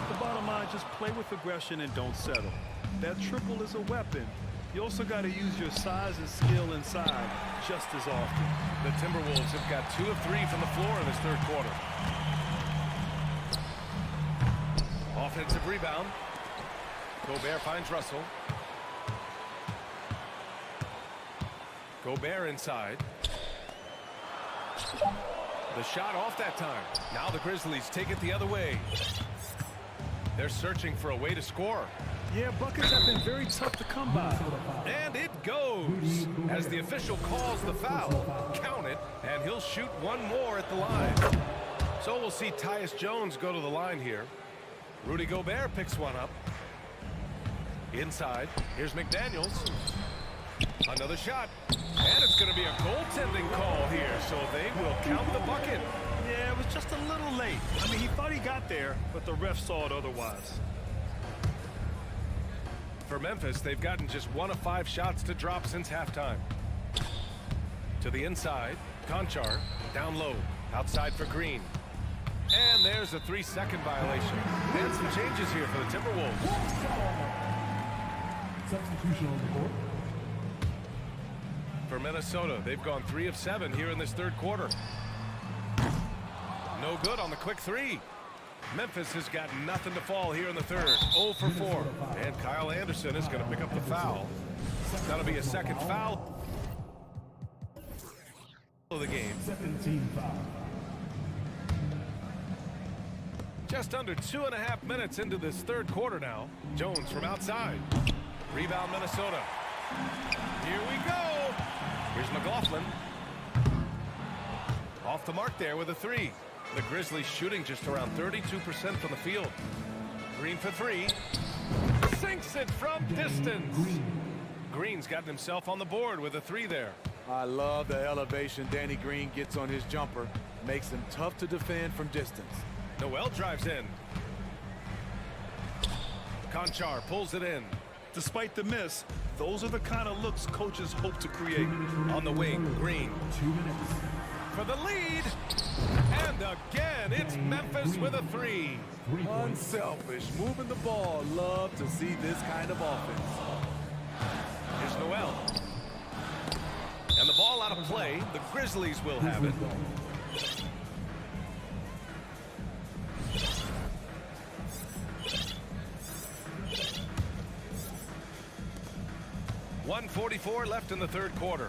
The bottom line, just play with aggression and don't settle. That triple is a weapon. You also got to use your size and skill inside just as often. The Timberwolves have got 2 of 3 from the floor in this third quarter. Offensive rebound. Gobert finds Russell. Gobert inside. The shot off that time. Now the Grizzlies take it the other way. They're searching for a way to score. Yeah, buckets have been very tough to come by. And it goes. As the official calls the foul, count it, and he'll shoot one more at the line. So we'll see Tyus Jones go to the line here. Rudy Gobert picks one up. Inside, here's McDaniels. Another shot. And it's going to be a goaltending call here, so they will count the bucket. Yeah, it was just a little late. I mean, he thought he got there, but the ref saw it otherwise. For Memphis, they've gotten just 1 of 5 shots to drop since halftime. To the inside, Conchar, down low, outside for Green. And there's a 3-second violation. And some changes here for the Timberwolves. Substitution on the court. For Minnesota, they've gone 3 of 7 here in this third quarter. No good on the quick 3. Memphis has got nothing to fall here in the third. 0 for 4. And Kyle Anderson is going to pick up the foul. That'll be a second foul of the game. 17 foul. Just under 2.5 minutes into this third quarter now. Jones from outside. Rebound Minnesota. Here we go. Here's McLaughlin. Off the mark there with a 3. The Grizzlies shooting just around 32% from the field. Green for 3. Sinks it from distance. Green's gotten himself on the board with a 3 there. I love the elevation Danny Green gets on his jumper. Makes him tough to defend from distance. Noel drives in. Conchar pulls it in. Despite the miss, those are the kind of looks coaches hope to create. On the wing, Green. 2 minutes. For the lead. And again, it's Memphis with a 3. Unselfish, moving the ball. Love to see this kind of offense. Here's Noel. And the ball out of play. The Grizzlies will have it. .144 left in the third quarter.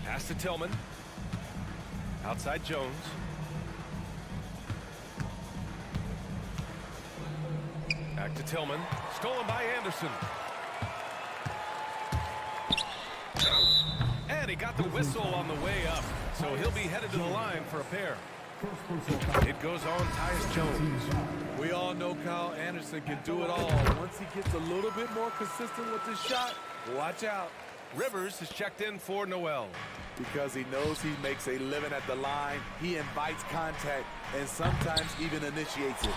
Pass to Tillman. Outside Jones. Back to Tillman. Stolen by Anderson. And he got the whistle on the way up. So he'll be headed to the line for a pair. It goes on Tyus Jones. We all know Kyle Anderson can do it all. Once he gets a little bit more consistent with his shot, watch out. Rivers has checked in for Noel. Because he knows he makes a living at the line, he invites contact and sometimes even initiates it.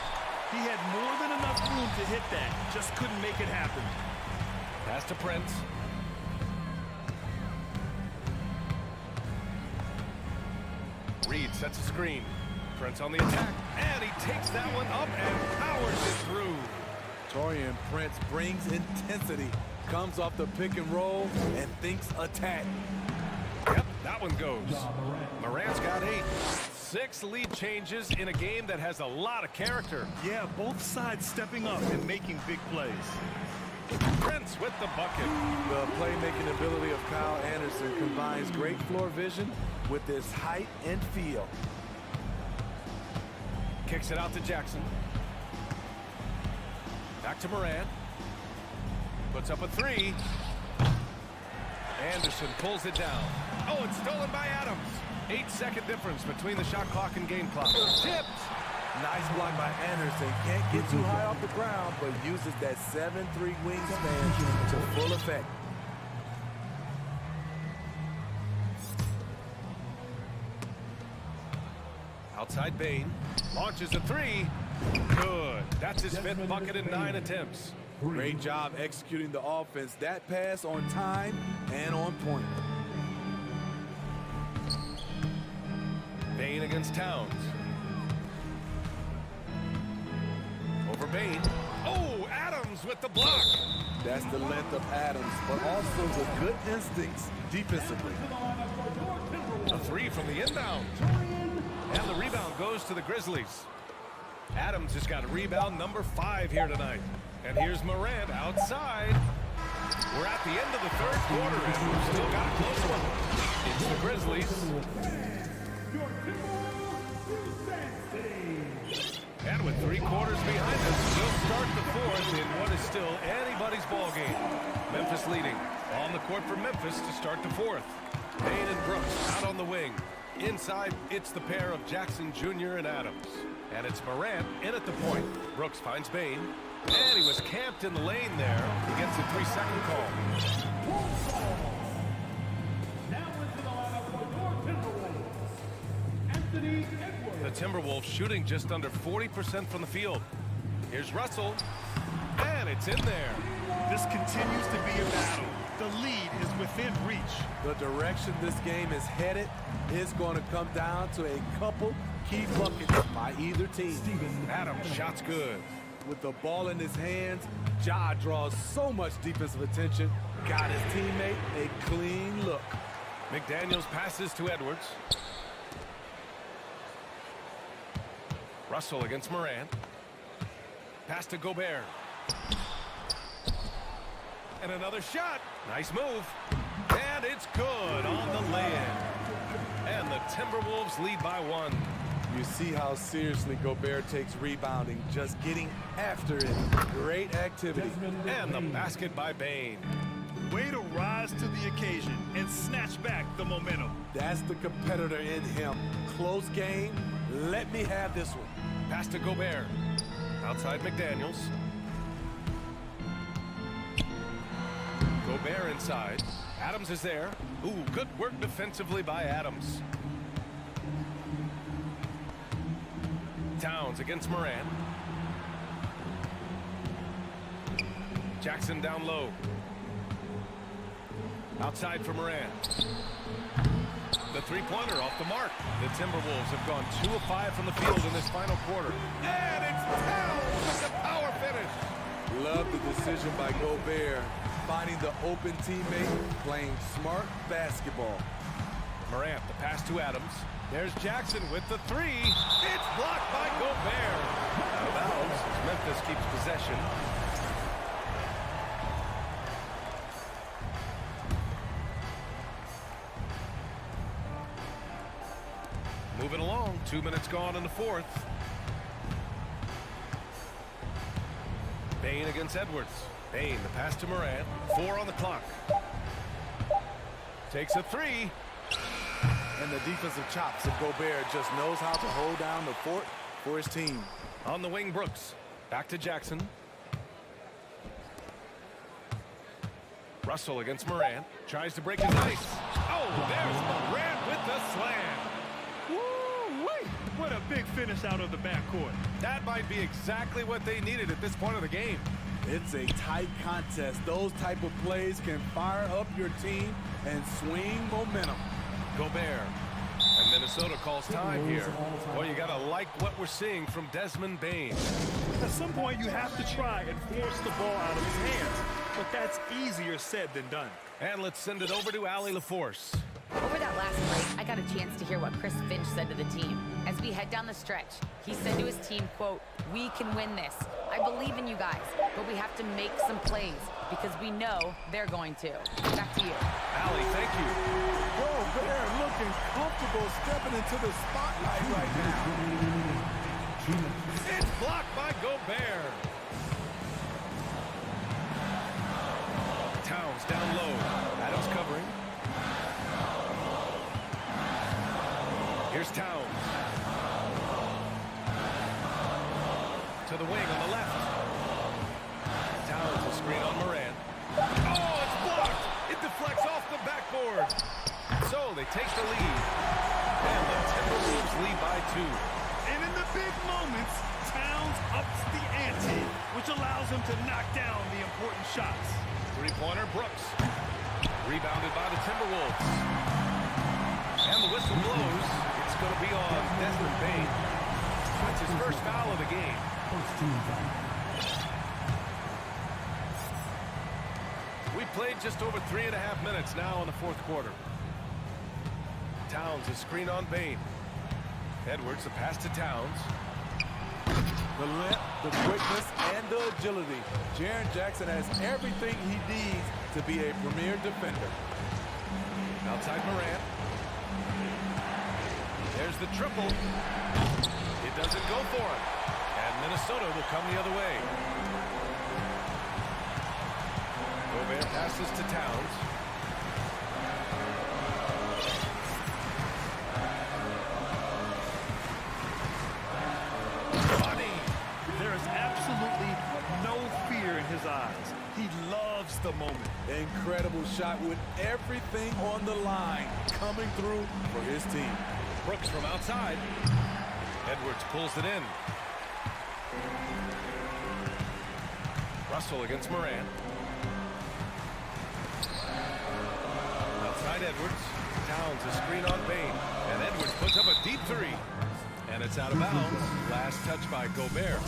He had more than enough room to hit that, just couldn't make it happen. Pass to Prince. Reed sets a screen. Prince on the attack, and he takes that one up and powers it through. Taurean Prince brings intensity, comes off the pick and roll, and thinks attack. Yep, that one goes. Morant's got 8. 6 lead changes in a game that has a lot of character. Yeah, both sides stepping up and making big plays. Prince with the bucket. The playmaking ability of Kyle Anderson combines great floor vision with his height and feel. Kicks it out to Jackson. Back to Morant. Puts up a 3. Anderson pulls it down. Oh, it's stolen by Adams. 8-second difference between the shot clock and game clock. Tipped. Nice block by Anderson. Can't get too high off the ground, but uses that 7'3" wingspan to full effect. Outside Bane. Launches a 3. Good. That's his 5th bucket in 9 attempts. Great job executing the offense. That pass on time and on point. Bane against Towns. Over Bane. Oh, Adams with the block. That's the length of Adams, but also the good instincts defensively. A three from the inbound. And the rebound goes to the Grizzlies. Adams has got rebound number 5 here tonight. And here's Morant outside. We're at the end of the third quarter, and we've still got a close one. It's the Grizzlies. And with 3 quarters behind us, we'll start the fourth in what is still anybody's ball game. Memphis leading. On the court for Memphis to start the fourth. Bane and Brooks out on the wing. Inside, it's the pair of Jackson Jr. and Adams. And it's Morant in at the point. Brooks finds Bane. And he was camped in the lane there. He gets a 3-second call. Now into the lineup for your Timberwolves, Anthony Edwards. The Timberwolves shooting just under 40% from the field. Here's Russell. And it's in there. This continues to be a battle. The lead is within reach. The direction this game is headed is going to come down to a couple key buckets by either team. Adams, shot's good. With the ball in his hands, Ja draws so much defensive attention. Got his teammate a clean look. McDaniels passes to Edwards. Russell against Morant. Pass to Gobert. And another shot. Nice move. And it's good on the lay-in. And the Timberwolves lead by 1. You see how seriously Gobert takes rebounding, just getting after it. Great activity. And the basket by Bane. Way to rise to the occasion and snatch back the momentum. That's the competitor in him. Close game. Let me have this one. Pass to Gobert. Outside McDaniels. Gobert inside. Adams is there. Ooh, good work defensively by Adams. Towns against Morant. Jackson down low. Outside for Morant. The three-pointer off the mark. The Timberwolves have gone 2 of 5 from the field in this final quarter. And it's Towns with the power finish. Love the decision by Gobert. Finding the open teammate, playing smart basketball. Morant, the pass to Adams. There's Jackson with the 3. It's blocked by Gobert. Out of bounds as Memphis keeps possession. Moving along, 2 minutes gone in the fourth. Bane against Edwards. Bane, the pass to Morant. 4 on the clock. Takes a 3. And the defensive chops of Gobert just knows how to hold down the fort for his team. On the wing, Brooks. Back to Jackson. Russell against Morant. Tries to break his ice. Oh, there's Morant with the slam. Woo-wee! What a big finish out of the backcourt. That might be exactly what they needed at this point of the game. It's a tight contest. Those type of plays can fire up your team and swing momentum. Gobert. And Minnesota calls time here. Well, you got to like what we're seeing from Desmond Bane. At some point, you have to try and force the ball out of his hands. But that's easier said than done. And let's send it over to Allie LaForce. Over that last break, I got a chance to hear what Chris Finch said to the team. As we head down the stretch, he said to his team, quote, "We can win this. I believe in you guys, but we have to make some plays because we know they're going to." Back to you. Allie, thank you. Gobert looking comfortable stepping into the spotlight right now. It's blocked by Gobert. Towns down low. Adams covering. Here's Towns. To the wing on the left. Towns will screen on Morant. Oh, it's blocked. It deflects off the backboard. So they take the lead. And the Timberwolves lead by 2. And in the big moments, Towns ups the ante, which allows him to knock down important shots. Three-pointer, Brooks. Rebounded by the Timberwolves. And the whistle blows. It's going to be on Desmond Bane. That's his first foul of the game. We played just over 3.5 minutes now in the fourth quarter. Towns a screen on Bane. Edwards, the pass to Towns. The length, the quickness, and the agility. Jaren Jackson has everything he needs to be a premier defender. Outside Morant. There's the triple. It doesn't go for it. And Minnesota will come the other way. Gobert passes to Towns. There is absolutely no fear in his eyes. He loves the moment. Incredible shot with everything on the line coming through for his team. Brooks from outside. Edwards pulls it in. Russell against Morant. Outside Edwards. Towns a screen on Bane. And Edwards puts up a deep three. And it's out of bounds. Last touch by Gobert.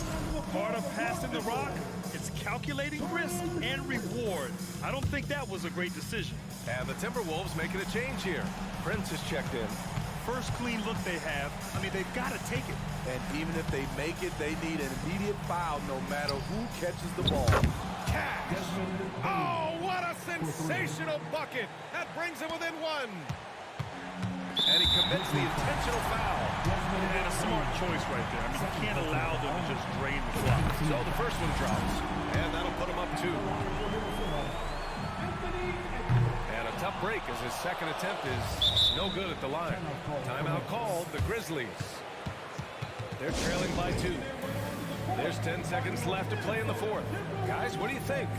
Part of passing the rock, it's calculating risk and reward. I don't think that was a great decision. And the Timberwolves making a change here. Prince is checked in. First clean look they have. I mean, they've got to take it. And even if they make it, they need an immediate foul no matter who catches the ball. Cash! Oh, what a sensational bucket! That brings him within one. And he commits the intentional foul. And a smart choice right there. I mean, you can't allow them to just drain the clock. So the first one drops. And that'll put him up 2. And a tough break as his second attempt is no good at the line. Timeout called, the Grizzlies. They're trailing by 2. There's 10 seconds left to play in the fourth. Guys, what do you think?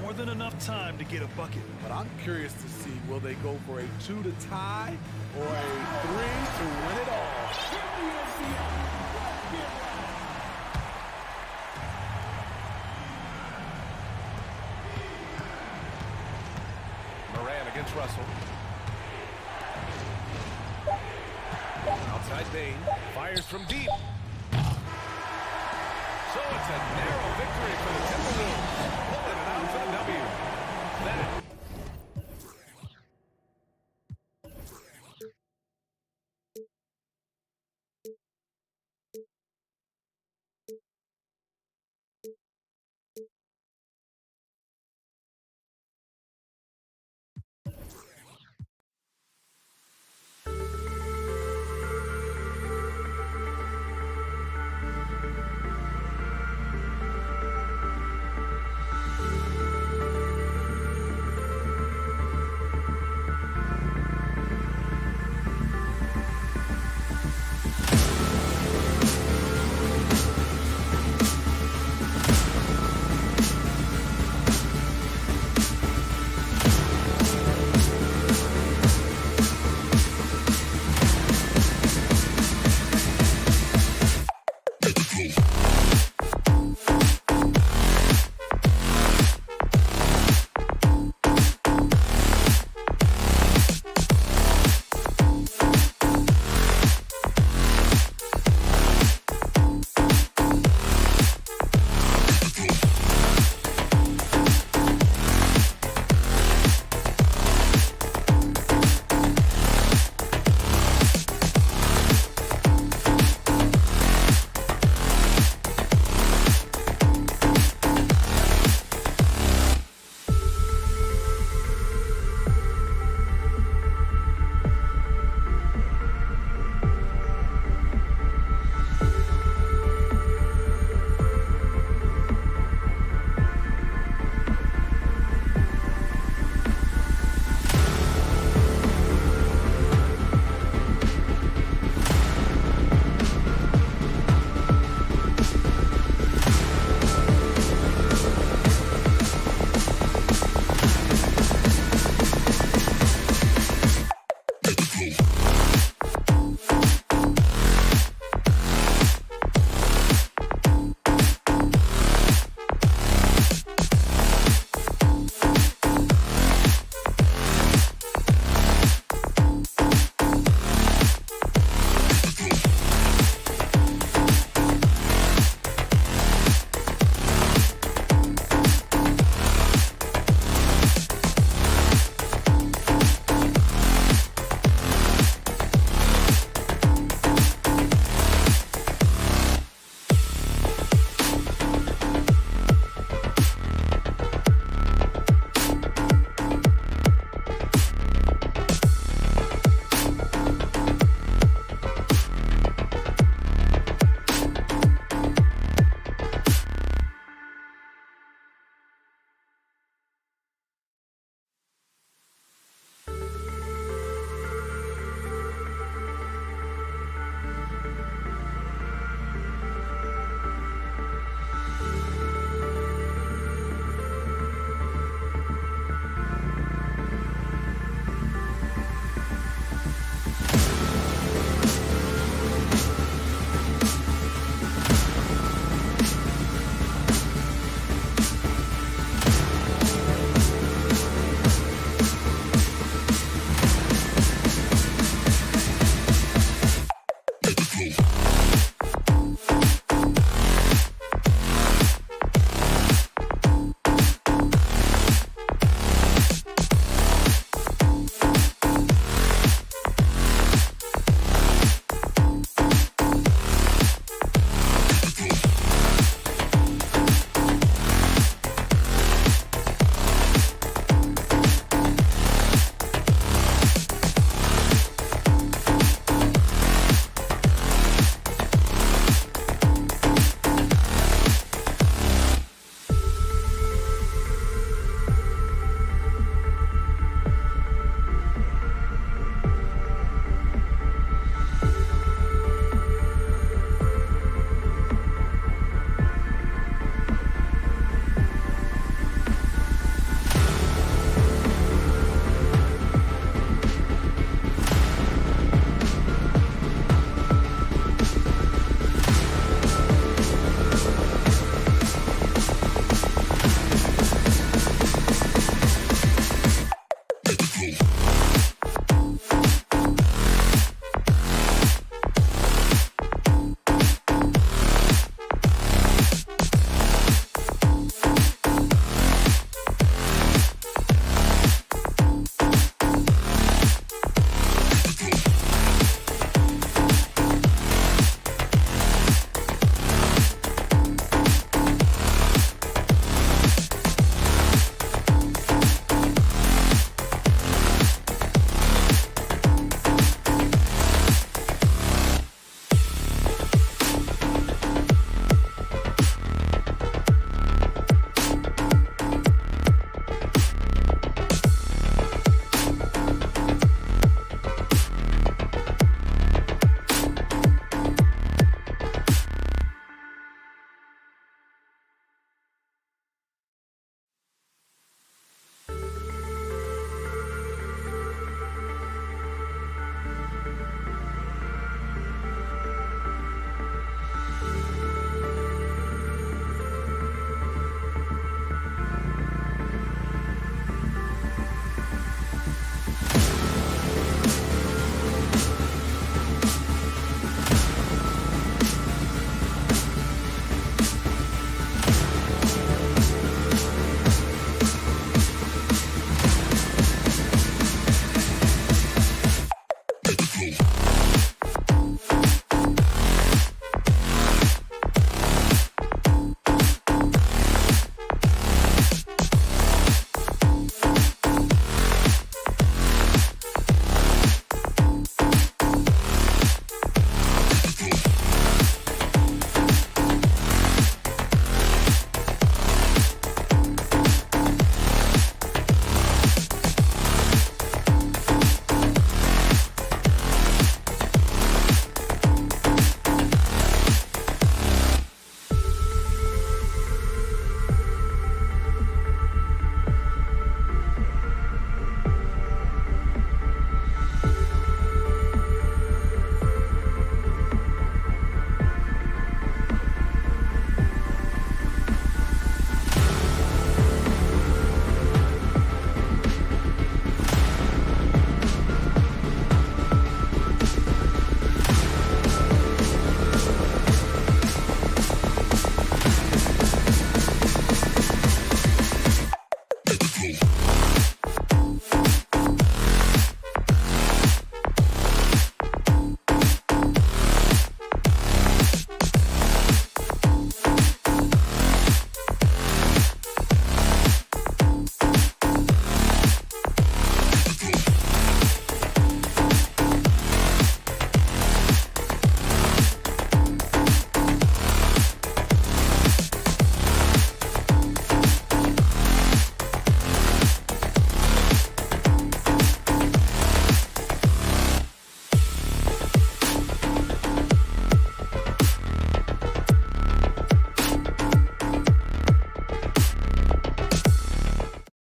More than enough time to get a bucket. But I'm curious to see, will they go for a 2 to tie or a 3 to win it all? Morant against Russell. Outside Bane. Fires from deep. So it's a narrow victory for the Timberwolves. Pulling it out for the W. That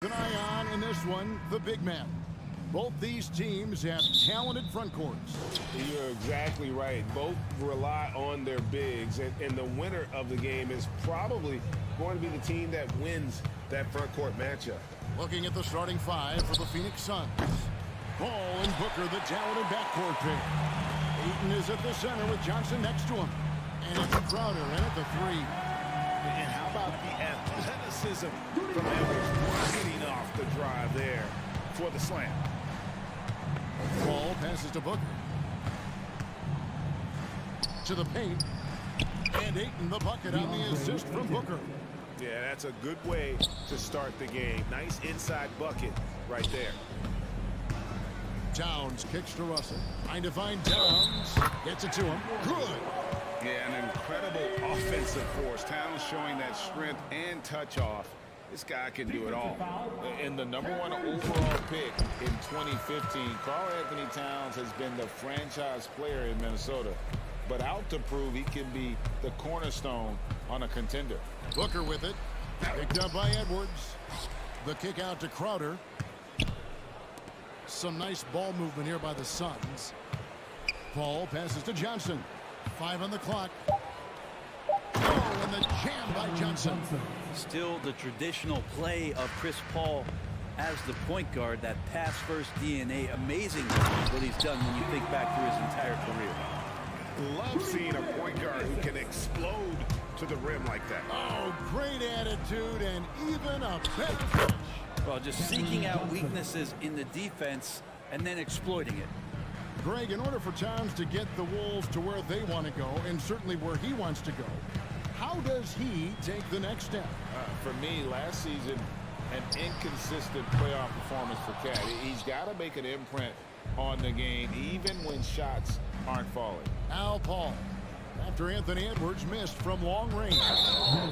An eye on in this one, the big man. Both these teams have talented front courts. You're exactly right. Both rely on their bigs, and the winner of the game is probably going to be the team that wins that front court matchup. Looking at the starting five for the Phoenix Suns. Ball and Booker, the talented backcourt pair. Ayton is at the center with Johnson next to him. And it's Crowder in at the three. And how about the athleticism from Edwards getting off the drive there for the slam. Ball passes to Booker. To the paint. And Ayton the bucket on the assist from Booker. Yeah, that's a good way to start the game. Nice inside bucket right there. Towns kicks to Russell. Trying to find Towns. Gets it to him. Good. Yeah, an incredible offensive force. Towns showing that strength and touch off. This guy can do it all. And the #1 overall pick in 2015, Karl Anthony Towns has been the franchise player in Minnesota, but out to prove he can be the cornerstone on a contender. Booker with it. Picked up by Edwards. The kick out to Crowder. Some nice ball movement here by the Suns. Ball passes to Johnson. 5 on the clock. Oh, and the jam by Johnson. Still the traditional play of Chris Paul as the point guard, that pass-first DNA. Amazing what he's done when you think back through his entire career. Love seeing a point guard who can explode to the rim like that. Oh, great attitude and even a big finish. Well, just seeking out weaknesses in the defense and then exploiting it. Greg, in order for Towns to get the Wolves to where they want to go, and certainly where he wants to go, how does he take the next step? For me, last season, an inconsistent playoff performance for Cat. He's got to make an imprint on the game, even when shots aren't falling. Al Paul, after Anthony Edwards missed from long range.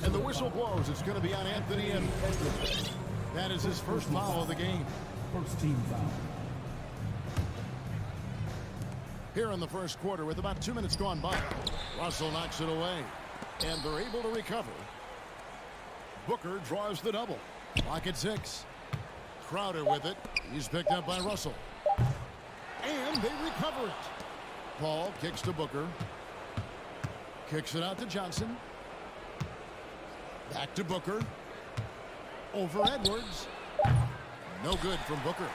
And the whistle blows. It's going to be on Anthony Edwards. That is his first foul of the game. First team foul. Here in the first quarter with about 2 minutes gone by. Russell knocks it away. And they're able to recover. Booker draws the double. Clock at 6. Crowder with it. He's picked up by Russell. And they recover it. Paul kicks to Booker. Kicks it out to Johnson. Back to Booker. Over Edwards. No good from Booker.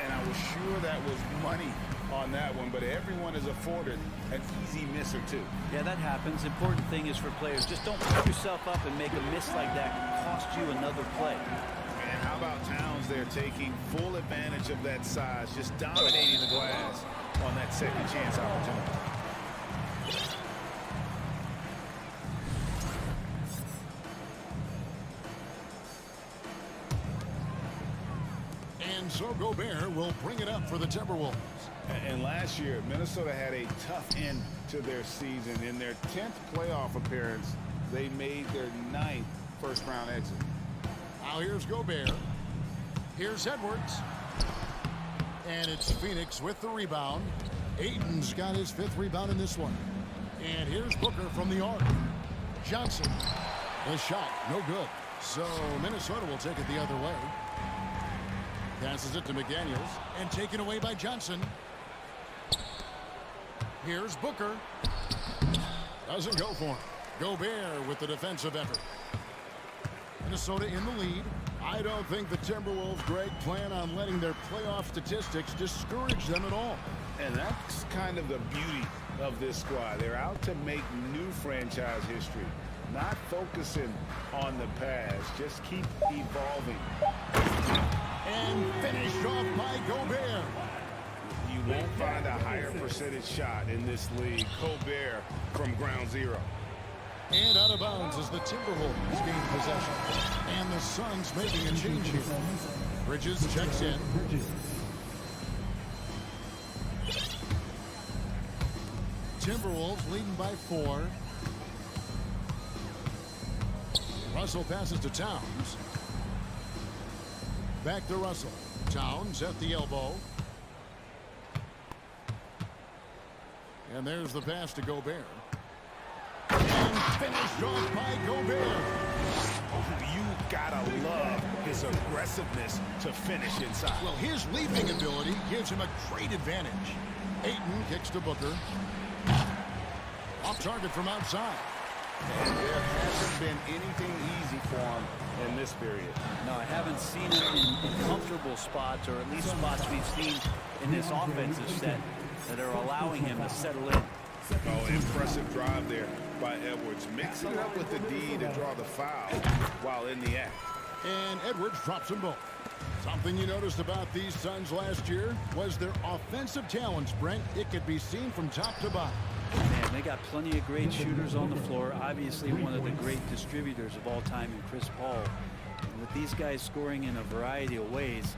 And I was sure that was money on that one, but everyone is afforded an easy miss or two. Yeah, that happens. Important thing is for players, just don't put yourself up and make a miss like that cost you another play. And how about Towns there taking full advantage of that size, just dominating the glass on that second chance opportunity. And so Gobert will bring it up for the Timberwolves. And last year, Minnesota had a tough end to their season. In their 10th playoff appearance, they made their 9th first-round exit. Now here's Gobert. Here's Edwards. And it's Phoenix with the rebound. Ayton's got his 5th rebound in this one. And here's Booker from the arc. Johnson. The shot, no good. So Minnesota will take it the other way. Passes it to McDaniels. And taken away by Johnson. Here's Booker. Doesn't go for him. Gobert with the defensive effort. Minnesota in the lead. I don't think the Timberwolves, Greg, plan on letting their playoff statistics discourage them at all. And that's kind of the beauty of this squad. They're out to make new franchise history, not focusing on the past. Just keep evolving. And finished off by Gobert. You won't find a higher percentage shot in this league. Gobert from ground zero. And out of bounds as the Timberwolves gain possession. And the Suns making a change here. Bridges checks in. Timberwolves leading by 4. Russell passes to Towns. Back to Russell. Towns at the elbow. And there's the pass to Gobert. And finished off by Gobert. You gotta love his aggressiveness to finish inside. Well, his leaping ability gives him a great advantage. Ayton kicks to Booker. Off target from outside. And there hasn't been anything easy for him in this period. No, I haven't seen him in comfortable spots, or at least spots we've seen in this offensive set that are allowing him to settle in. Oh, impressive drive there by Edwards. Mixing it up with the D to draw the foul while in the act. And Edwards drops them both. Something you noticed about these Suns last year was their offensive talents, Brent. It could be seen from top to bottom. Man, they got plenty of great shooters on the floor. Obviously, one of the great distributors of all time in Chris Paul. And with these guys scoring in a variety of ways,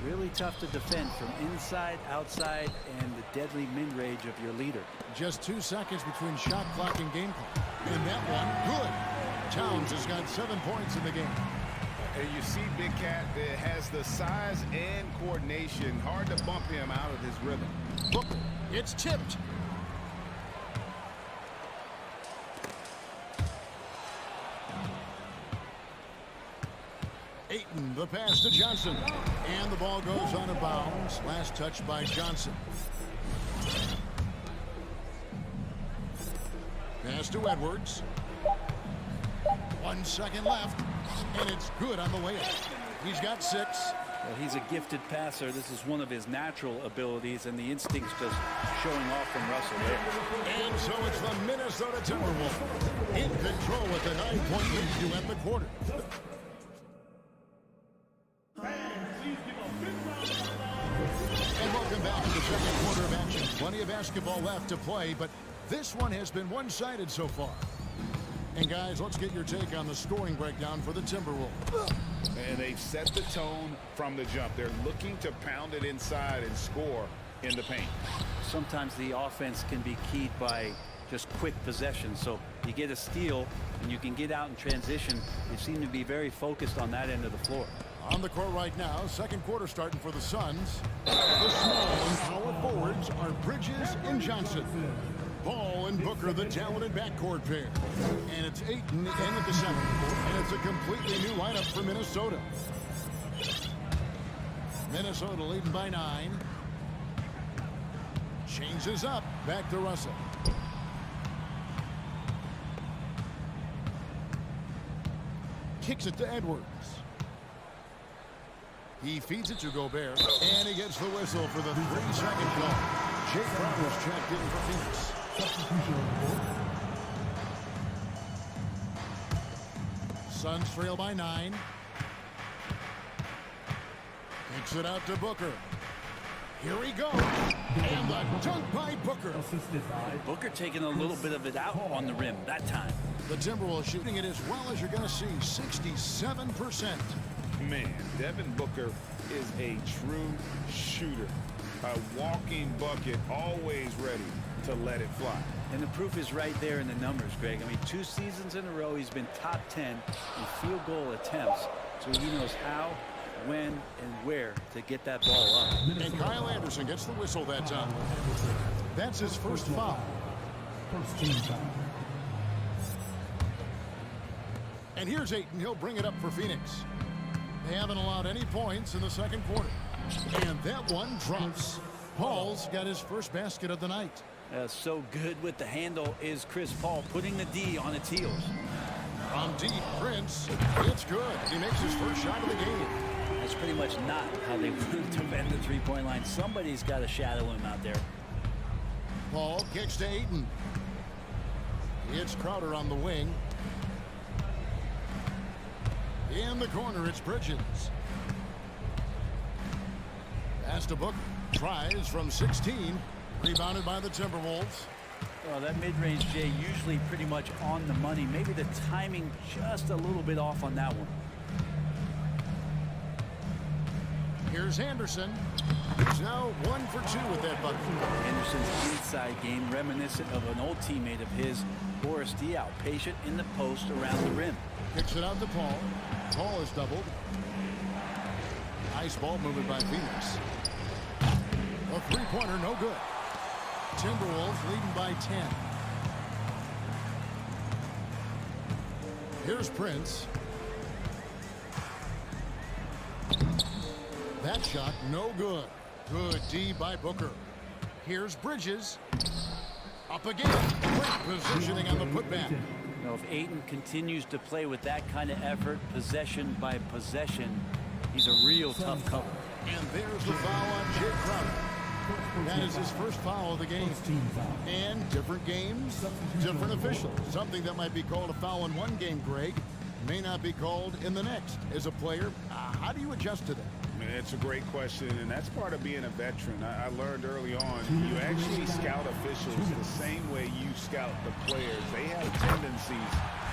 really tough to defend from inside, outside, and the deadly mid-range of your leader. Just 2 seconds between shot clock and game clock. And that one, good. Towns has got 7 points in the game. And you see Big Cat that has the size and coordination. Hard to bump him out of his rhythm. Booker, it's tipped. Ayton, the pass to Johnson. And the ball goes out of bounds. Last touch by Johnson. Pass to Edwards. 1 second left. And it's good on the way up. He's got 6. Well, he's a gifted passer. This is one of his natural abilities, and the instincts just showing off from Russell there. And so it's the Minnesota Timberwolves in control with a 9-point lead to end the quarter. And welcome back to the second quarter of action. Plenty of basketball left to play, but this one has been one-sided so far. And guys, let's get your take on the scoring breakdown for the Timberwolves. And they've set the tone from the jump. They're looking to pound it inside and score in the paint. Sometimes the offense can be keyed by just quick possession. So you get a steal and you can get out in transition. They seem to be very focused on that end of the floor. On the court right now, second quarter starting for the Suns. The small and power forwards are Bridges and Johnson. Ball and Booker, the talented backcourt pair. And it's Ayton the end of the second. And it's a completely new lineup for Minnesota. Minnesota leading by 9. Changes up. Back to Russell. Kicks it to Edwards. He feeds it to Gobert. And he gets the whistle for the 3-second call. Jake Brown was checked in for Phoenix. Suns trail by 9. Kicks it out to Booker. Here we go. And the dunk by Booker. Booker taking a little bit of it out on the rim that time. The Timberwolves shooting it as well as you're going to see. 67%. Man, Devin Booker is a true shooter. A walking bucket, always ready to let it fly. And the proof is right there in the numbers, Greg. I mean, 2 seasons in a row, he's been top 10 in field goal attempts. So he knows how, when, and where to get that ball up. And Kyle Anderson gets the whistle that time. That's his first foul. First team foul. And here's Ayton. He'll bring it up for Phoenix. They haven't allowed any points in the second quarter. And that one drops. Paul's got his first basket of the night. So good with the handle is Chris Paul, putting the D on its heels. From deep, Prince. It's good. He makes his first shot of the game. That's pretty much not how they want to defend the three-point line. Somebody's got to shadow him out there. Paul kicks to Ayton. It's Crowder on the wing. In the corner, it's Bridges. Pass to Booker. Tries from 16. Rebounded by the Timberwolves. Well, that mid-range, Jay, usually pretty much on the money. Maybe the timing just a little bit off on that one. Here's Anderson. He's now 1 for 2 with that bucket. Anderson's inside game reminiscent of an old teammate of his, Boris Diaw, patient in the post around the rim. Kicks it out to Paul. Paul is doubled. Nice ball movement by Phoenix. A three-pointer, no good. Timberwolves leading by 10. Here's Prince. That shot, no good. Good D by Booker. Here's Bridges. Up again. Great positioning on the putback. You know, if Ayton continues to play with that kind of effort, possession by possession, he's a real tough cover. And there's the foul on Jay Crowder. That is his first foul of the game. And different games, different officials. Something that might be called a foul in one game, Greg, may not be called in the next. As a player, how do you adjust to that? It's a great question, and that's part of being a veteran. I learned early on, you actually scout officials the same way you scout the players. They have tendencies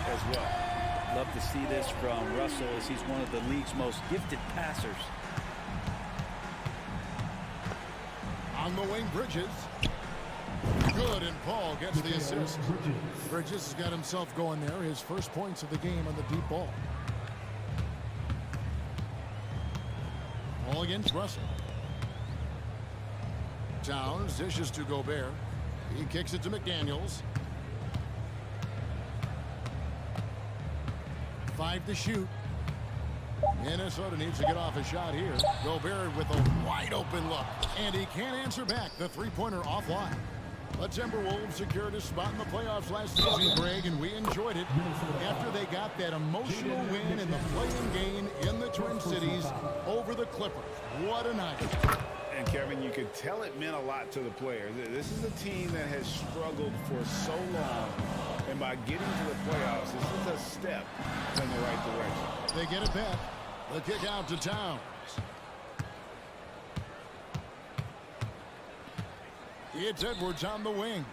as well. Love to see this from Russell, as he's one of the league's most gifted passers. On the wing, Bridges. Good, and Paul gets the assist. Bridges has got himself going there. His first points of the game on the deep ball. All against Russell. Towns dishes to Gobert. He kicks it to McDaniels. 5 to shoot. Minnesota needs to get off a shot here. Gobert with a wide open look. And he can't answer back. The three-pointer offline. The Timberwolves secured a spot in the playoffs last season, Greg, and we enjoyed it after they got that emotional win in the play-in game in the Twin Cities over the Clippers. What a night. And, Kevin, you could tell it meant a lot to the players. This is a team that has struggled for so long, and by getting to the playoffs, this is a step in the right direction. They get it back. The kick out to Towns. It's Edwards on the wing.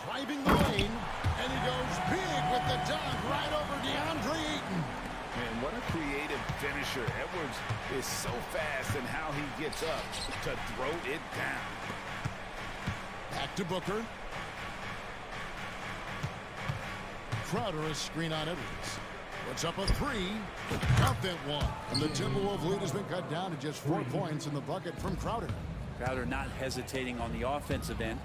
Driving the lane, and he goes big with the dunk right over DeAndre Ayton. And what a creative finisher. Edwards is so fast in how he gets up to throw it down. Back to Booker. Crowder a screen on Edwards. Puts up a three. Count that one. And the Timberwolves lead has been cut down to just 4 points in the bucket from Crowder. Crowder not hesitating on the offensive end.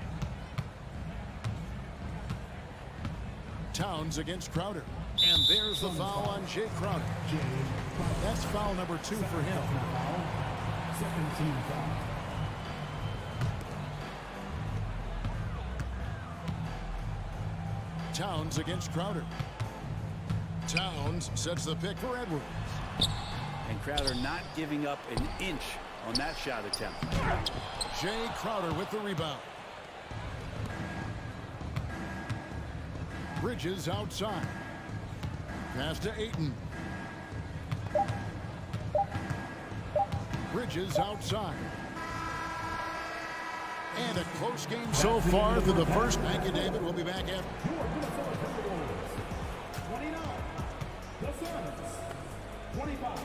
Towns against Crowder. And there's the foul on Jay Crowder. That's foul number 2 for him. Second team foul. Towns against Crowder. Towns sets the pick for Edwards. And Crowder not giving up an inch on that shot attempt. Jay Crowder with the rebound. Bridges outside. Pass to Ayton. Bridges outside. And a close game so far through the first. Thank you, David. We'll be back after. 29. The Suns. 25.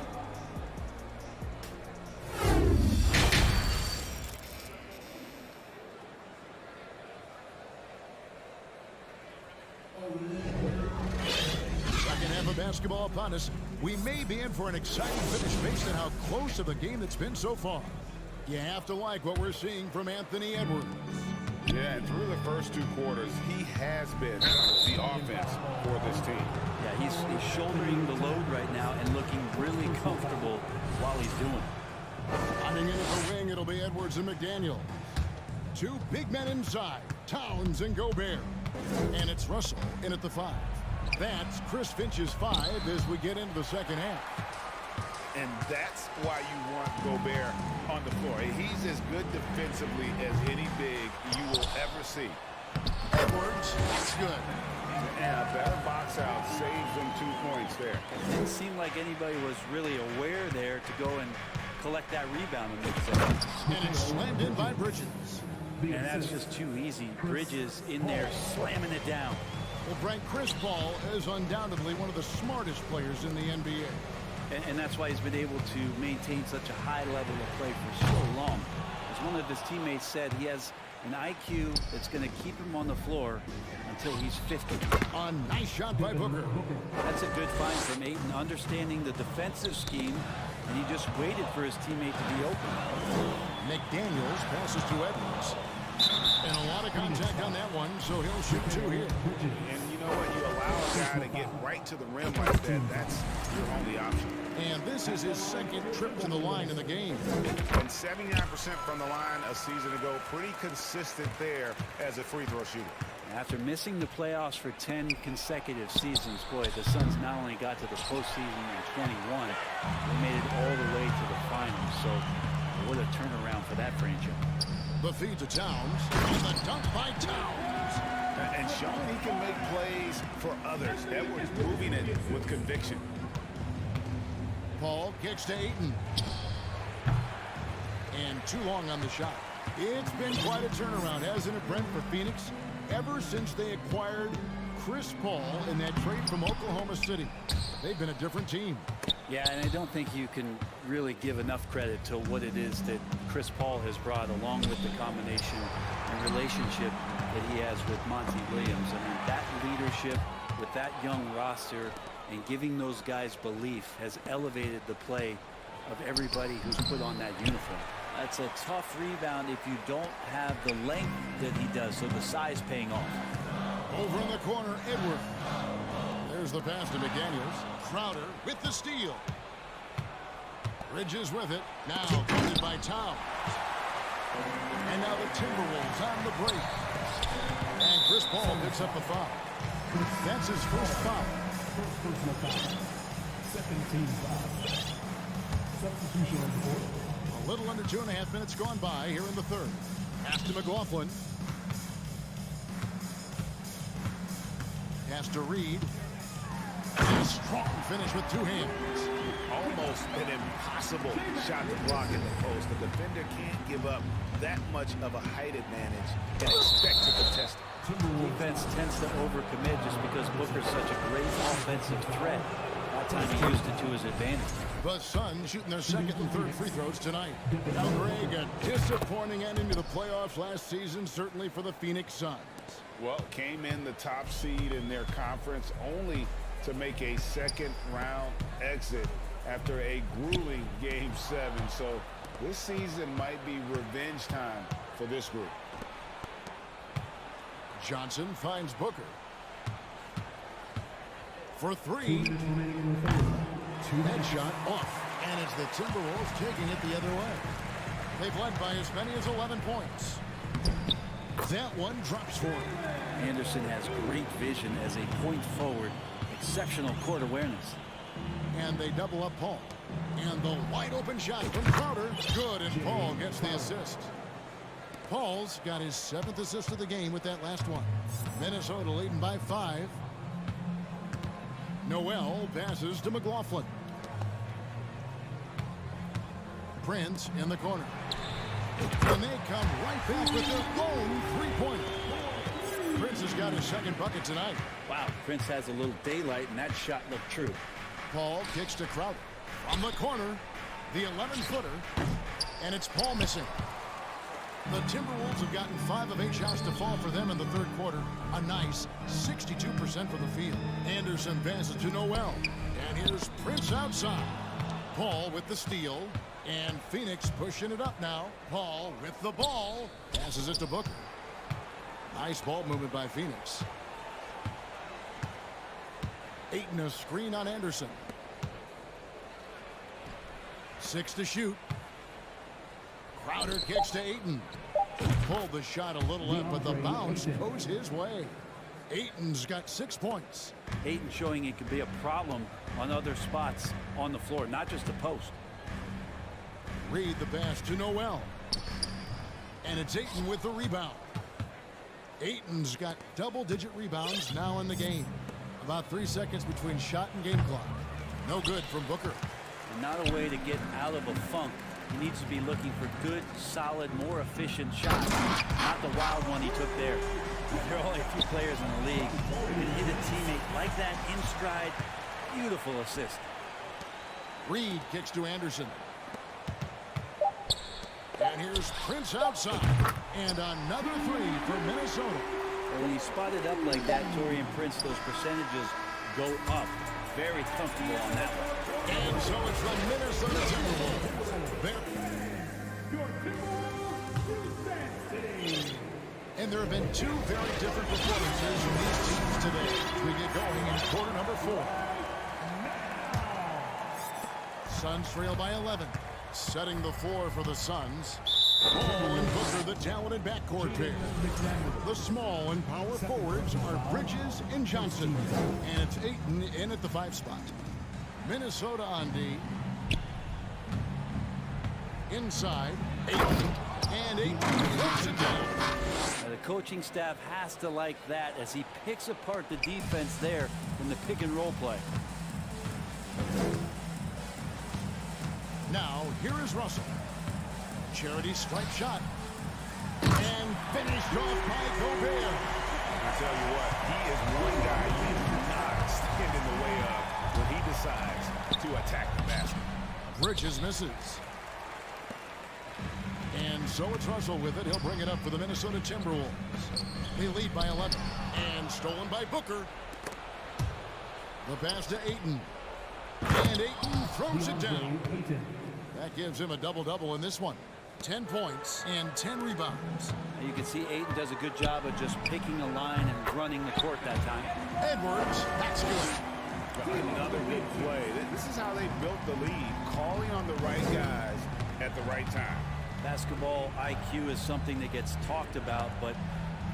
Second half of basketball upon us. We may be in for an exciting finish based on how close of a game it's been so far. You have to like what we're seeing from Anthony Edwards. Yeah, and through the first 2 quarters, he has been the offense for this team. Yeah, he's shouldering the load right now and looking really comfortable while he's doing it. Running into the wing, it'll be Edwards and McDaniel. 2 big men inside, Towns and Gobert. And it's Russell in at the 5. That's Chris Finch's 5 as we get into the second half. And that's why you want Gobert on the floor. He's as good defensively as any big you will ever see. Edwards, that's good. And a better box out saves them 2 points there. It didn't seem like anybody was really aware there to go and collect that rebound in mid-second. And it's slammed in by Bridges. And that's just too easy. Bridges in there slamming it down. Well, Frank, Chris Paul is undoubtedly one of the smartest players in the NBA. And that's why he's been able to maintain such a high level of play for so long. As one of his teammates said, he has an IQ that's going to keep him on the floor until he's 50. A nice shot by Booker. That's a good find from Ayton, understanding the defensive scheme, and he just waited for his teammate to be open. McDaniels passes to Edwards. And a lot of contact on that one, so he'll shoot 2 here. And you know what? You allow allow a guy to get right to the rim like that, that's your only option. And this is his second trip to the line in the game. And 79% from the line a season ago, pretty consistent there as a free throw shooter. After missing the playoffs for 10 consecutive seasons, boy, the Suns not only got to the postseason in 21, they made it all the way to the finals. So what a turnaround for that franchise. The feed to Towns, and the dunk by Towns. And showing he can make plays for others. Edwards moving it with conviction. Paul kicks to Ayton. And too long on the shot. It's been quite a turnaround, hasn't it, Brent, for Phoenix? Ever since they acquired Chris Paul in that trade from Oklahoma City, they've been a different team. Yeah, and I don't think you can really give enough credit to what it is that Chris Paul has brought, along with the combination and relationship that he has with Monty Williams. I mean, that leadership with that young roster and giving those guys belief has elevated the play of everybody who's put on that uniform. That's a tough rebound if you don't have the length that he does, so the size paying off. Over in the corner, Edwards. There's the pass to McDaniels. Crowder with the steal. Bridges with it. Now guarded by Towns. And now the Timberwolves on the break. And Chris Paul picks up the foul. That's his first foul. First personal foul. Second team foul. Substitution on the board. A little under 2.5 minutes gone by here in the third. Pass to McLaughlin. Pass to Reed. And a strong finish with two hands. Almost an impossible shot to block in the post. The defender can't give up that much of a height advantage and expect to contest it. Defense tends to overcommit just because Booker's such a great offensive threat. That time he used it to his advantage. The Suns shooting their second and third free throws tonight. Now, Greg, a disappointing ending to the playoffs last season, certainly for the Phoenix Suns. Well, came in the top seed in their conference only to make a second-round exit after a grueling Game 7. So this season might be revenge time for this group. Johnson finds Booker. For three. That shot off. And it's the Timberwolves taking it the other way. They've led by as many as 11 points. That one drops for him. Anderson has great vision as a point forward. Exceptional court awareness. And they double up Paul. And the wide open shot from Crowder. Good, and Paul gets the assist. Paul's got his 7th assist of the game with that last one. Minnesota leading by 5. Noel passes to McLaughlin. Prince in the corner. And they come right back with their own three-pointer. Prince has got his second bucket tonight. Wow, Prince has a little daylight, and that shot looked true. Paul kicks to Crowder. From the corner, the 11-footer, and it's Paul missing. The Timberwolves have gotten 5 of 8 shots to fall for them in the third quarter. A nice 62% from the field. Anderson passes to Noel. And here's Prince outside. Paul with the steal. And Phoenix pushing it up now. Paul with the ball. Passes it to Booker. Nice ball movement by Phoenix. Ayton a screen on Anderson. 6 to shoot. Crowder kicks to Ayton. Pulled the shot a little up, but the bounce goes his way. Ayton's got 6 points. Ayton showing it could be a problem on other spots on the floor, not just the post. Reed the pass to Noel. And it's Ayton with the rebound. Ayton's got double-digit rebounds now in the game. About 3 seconds between shot and game clock. No good from Booker. And not a way to get out of a funk. He needs to be looking for good, solid, more efficient shots. Not the wild one he took there. There are only a few players in the league who can hit a teammate like that in stride. Beautiful assist. Reed kicks to Anderson. And here's Prince outside. And another three for Minnesota. And when you spot it up like that, Taurean Prince, those percentages go up. Very comfortable on that one. And so it's the Minnesota Timberwolves. Your Timberwolves advancing. And there have been two very different performances from these teams today. We get going in quarter number 4. Suns trail by 11. Setting the floor for the Suns. Paul and Booker, the talented backcourt pair. The small and power forwards are Bridges and Johnson. And it's Ayton in at the 5 spot. Minnesota on D. Inside, Ayton. And Ayton throws it down. Now, the coaching staff has to like that as he picks apart the defense there in the pick and roll play. Now, here is Russell. Charity stripe shot. And finished off by Gobert. I tell you what, he is one guy you do not stand in the way of when he decides to attack the basket. Bridges misses. And so it's Russell with it. He'll bring it up for the Minnesota Timberwolves. They lead by 11. And stolen by Booker. The pass to Ayton. And Ayton throws it down. That gives him a double-double in this one. 10 points and 10 rebounds. You can see Ayton does a good job of just picking a line and running the court that time. Edwards, that's good. Another big play. This is how they built the lead, calling on the right guys at the right time. Basketball IQ is something that gets talked about, but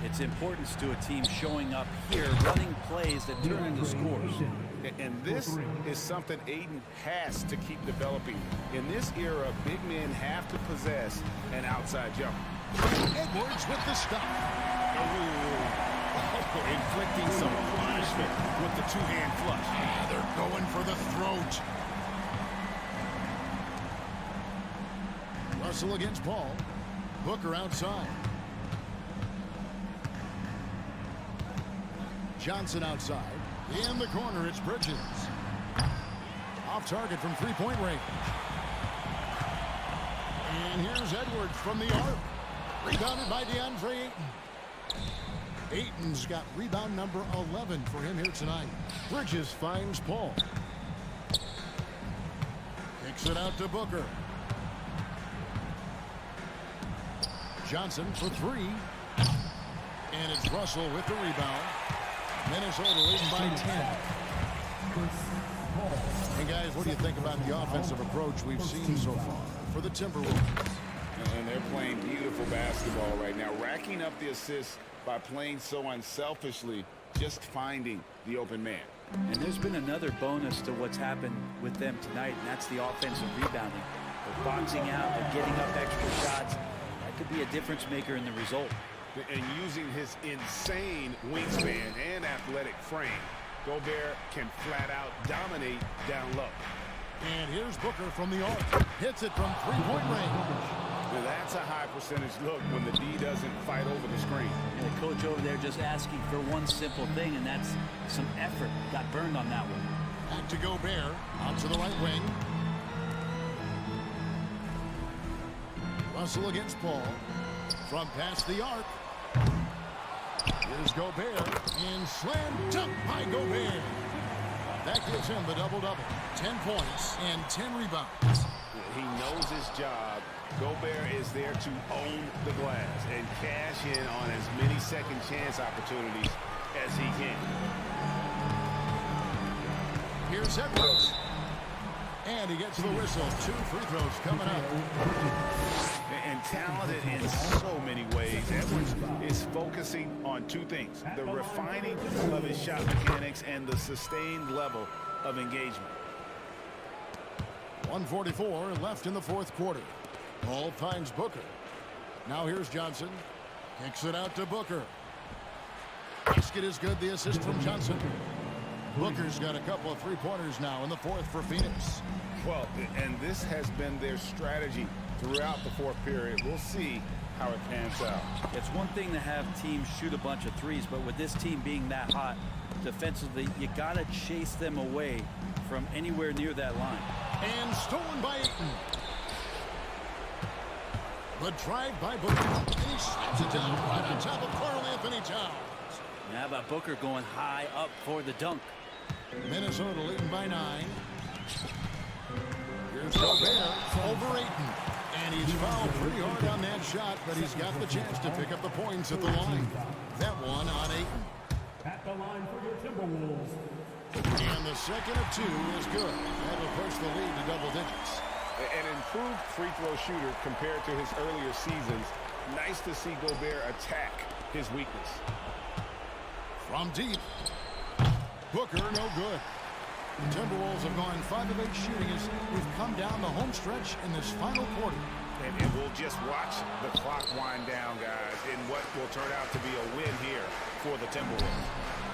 its importance to a team showing up here, running plays that turn into scores. And this is something Ayton has to keep developing. In this era, big men have to possess an outside jump. Edwards with the stop. Inflicting some punishment with the two-hand flush. They're going for the throat. Russell against Paul. Booker outside. Johnson outside. In the corner, it's Bridges. Off target from three-point range. And here's Edwards from the arc. Rebounded by DeAndre Ayton. Ayton's got rebound number 11 for him here tonight. Bridges finds Paul. Kicks it out to Booker. Johnson for 3. And it's Russell with the rebound. Minnesota leading by 10. And guys, what do you think about the offensive approach we've seen so far for the Timberwolves? And they're playing beautiful basketball right now, racking up the assists by playing so unselfishly, just finding the open man. And there's been another bonus to what's happened with them tonight, and that's the offensive rebounding. They're boxing out, they're getting up extra shots. That could be a difference maker in the result. And using his insane wingspan and athletic frame, Gobert can flat out dominate down low. And here's Booker from the arc. Hits it from three-point range. Now that's a high percentage look when the D doesn't fight over the screen. And the coach over there just asking for one simple thing, and that's some effort. Got burned on that one. Back to Gobert. Out to the right wing. Russell against Paul. From past the arc. Here's Gobert. And slam dunk by Gobert. That gives him the double-double. 10 points and 10 rebounds. He knows his job. Gobert is there to own the glass and cash in on as many second chance opportunities as he can. Here's Edwards. And he gets the whistle. 2 free throws coming up. And talented in so many ways. Edwards is focusing on 2 things: the refining of his shot mechanics and the sustained level of engagement. 1:44 left in the fourth quarter. Paul finds Booker. Now here's Johnson. Kicks it out to Booker. Basket is good. The assist from Johnson. Booker's got a couple of three-pointers now in the fourth for Phoenix. Well, and this has been their strategy throughout the fourth period. We'll see how it pans out. It's one thing to have teams shoot a bunch of threes, but with this team being that hot defensively, you got to chase them away from anywhere near that line. And stolen by Ayton. The drive by Booker. And he slaps it down right on top of Karl Anthony Towns. And how about Booker going high up for the dunk? Minnesota leading by 9. Here's Gobert over Ayton. And he's fouled pretty hard on that shot, but he's got the chance to pick up the points at the line. That one on Ayton. At the line for your Timberwolves. And the second of two is good. That'll push the lead to double digits. An improved free throw shooter compared to his earlier seasons. Nice to see Gobert attack his weakness. From deep. Booker, no good. The Timberwolves have gone 5 of 8 shooting as we've come down the home stretch in this final quarter. And we'll just watch the clock wind down, guys, in what will turn out to be a win here for the Timberwolves.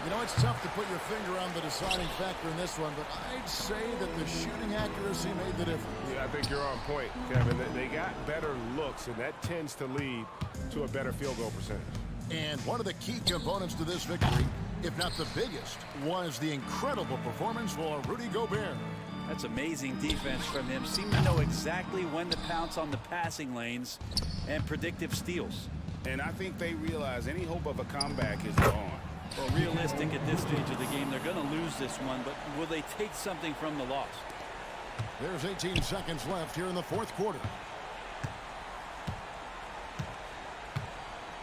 You know, it's tough to put your finger on the deciding factor in this one, but I'd say that the shooting accuracy made the difference. Yeah, I think you're on point, Kevin. They got better looks, and that tends to lead to a better field goal percentage. And one of the key components to this victory, if not the biggest, was the incredible performance for Rudy Gobert. That's amazing defense from him. Seemed to know exactly when to pounce on the passing lanes and predictive steals. And I think they realize any hope of a comeback is gone. Well, realistic at this stage of the game, they're going to lose this one, but will they take something from the loss? There's 18 seconds left here in the fourth quarter.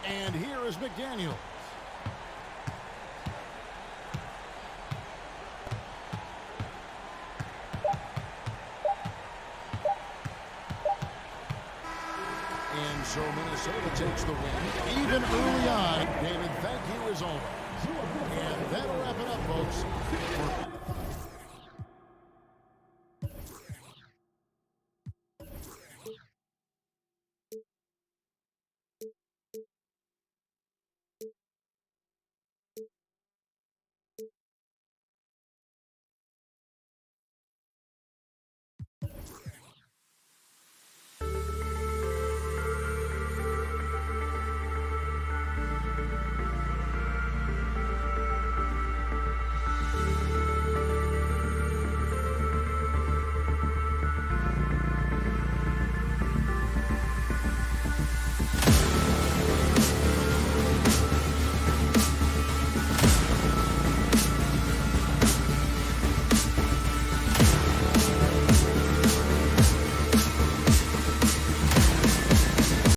And here is McDaniels. And so Minnesota takes the win. Even early on, David, thank you as always. And that'll wrap it up, folks.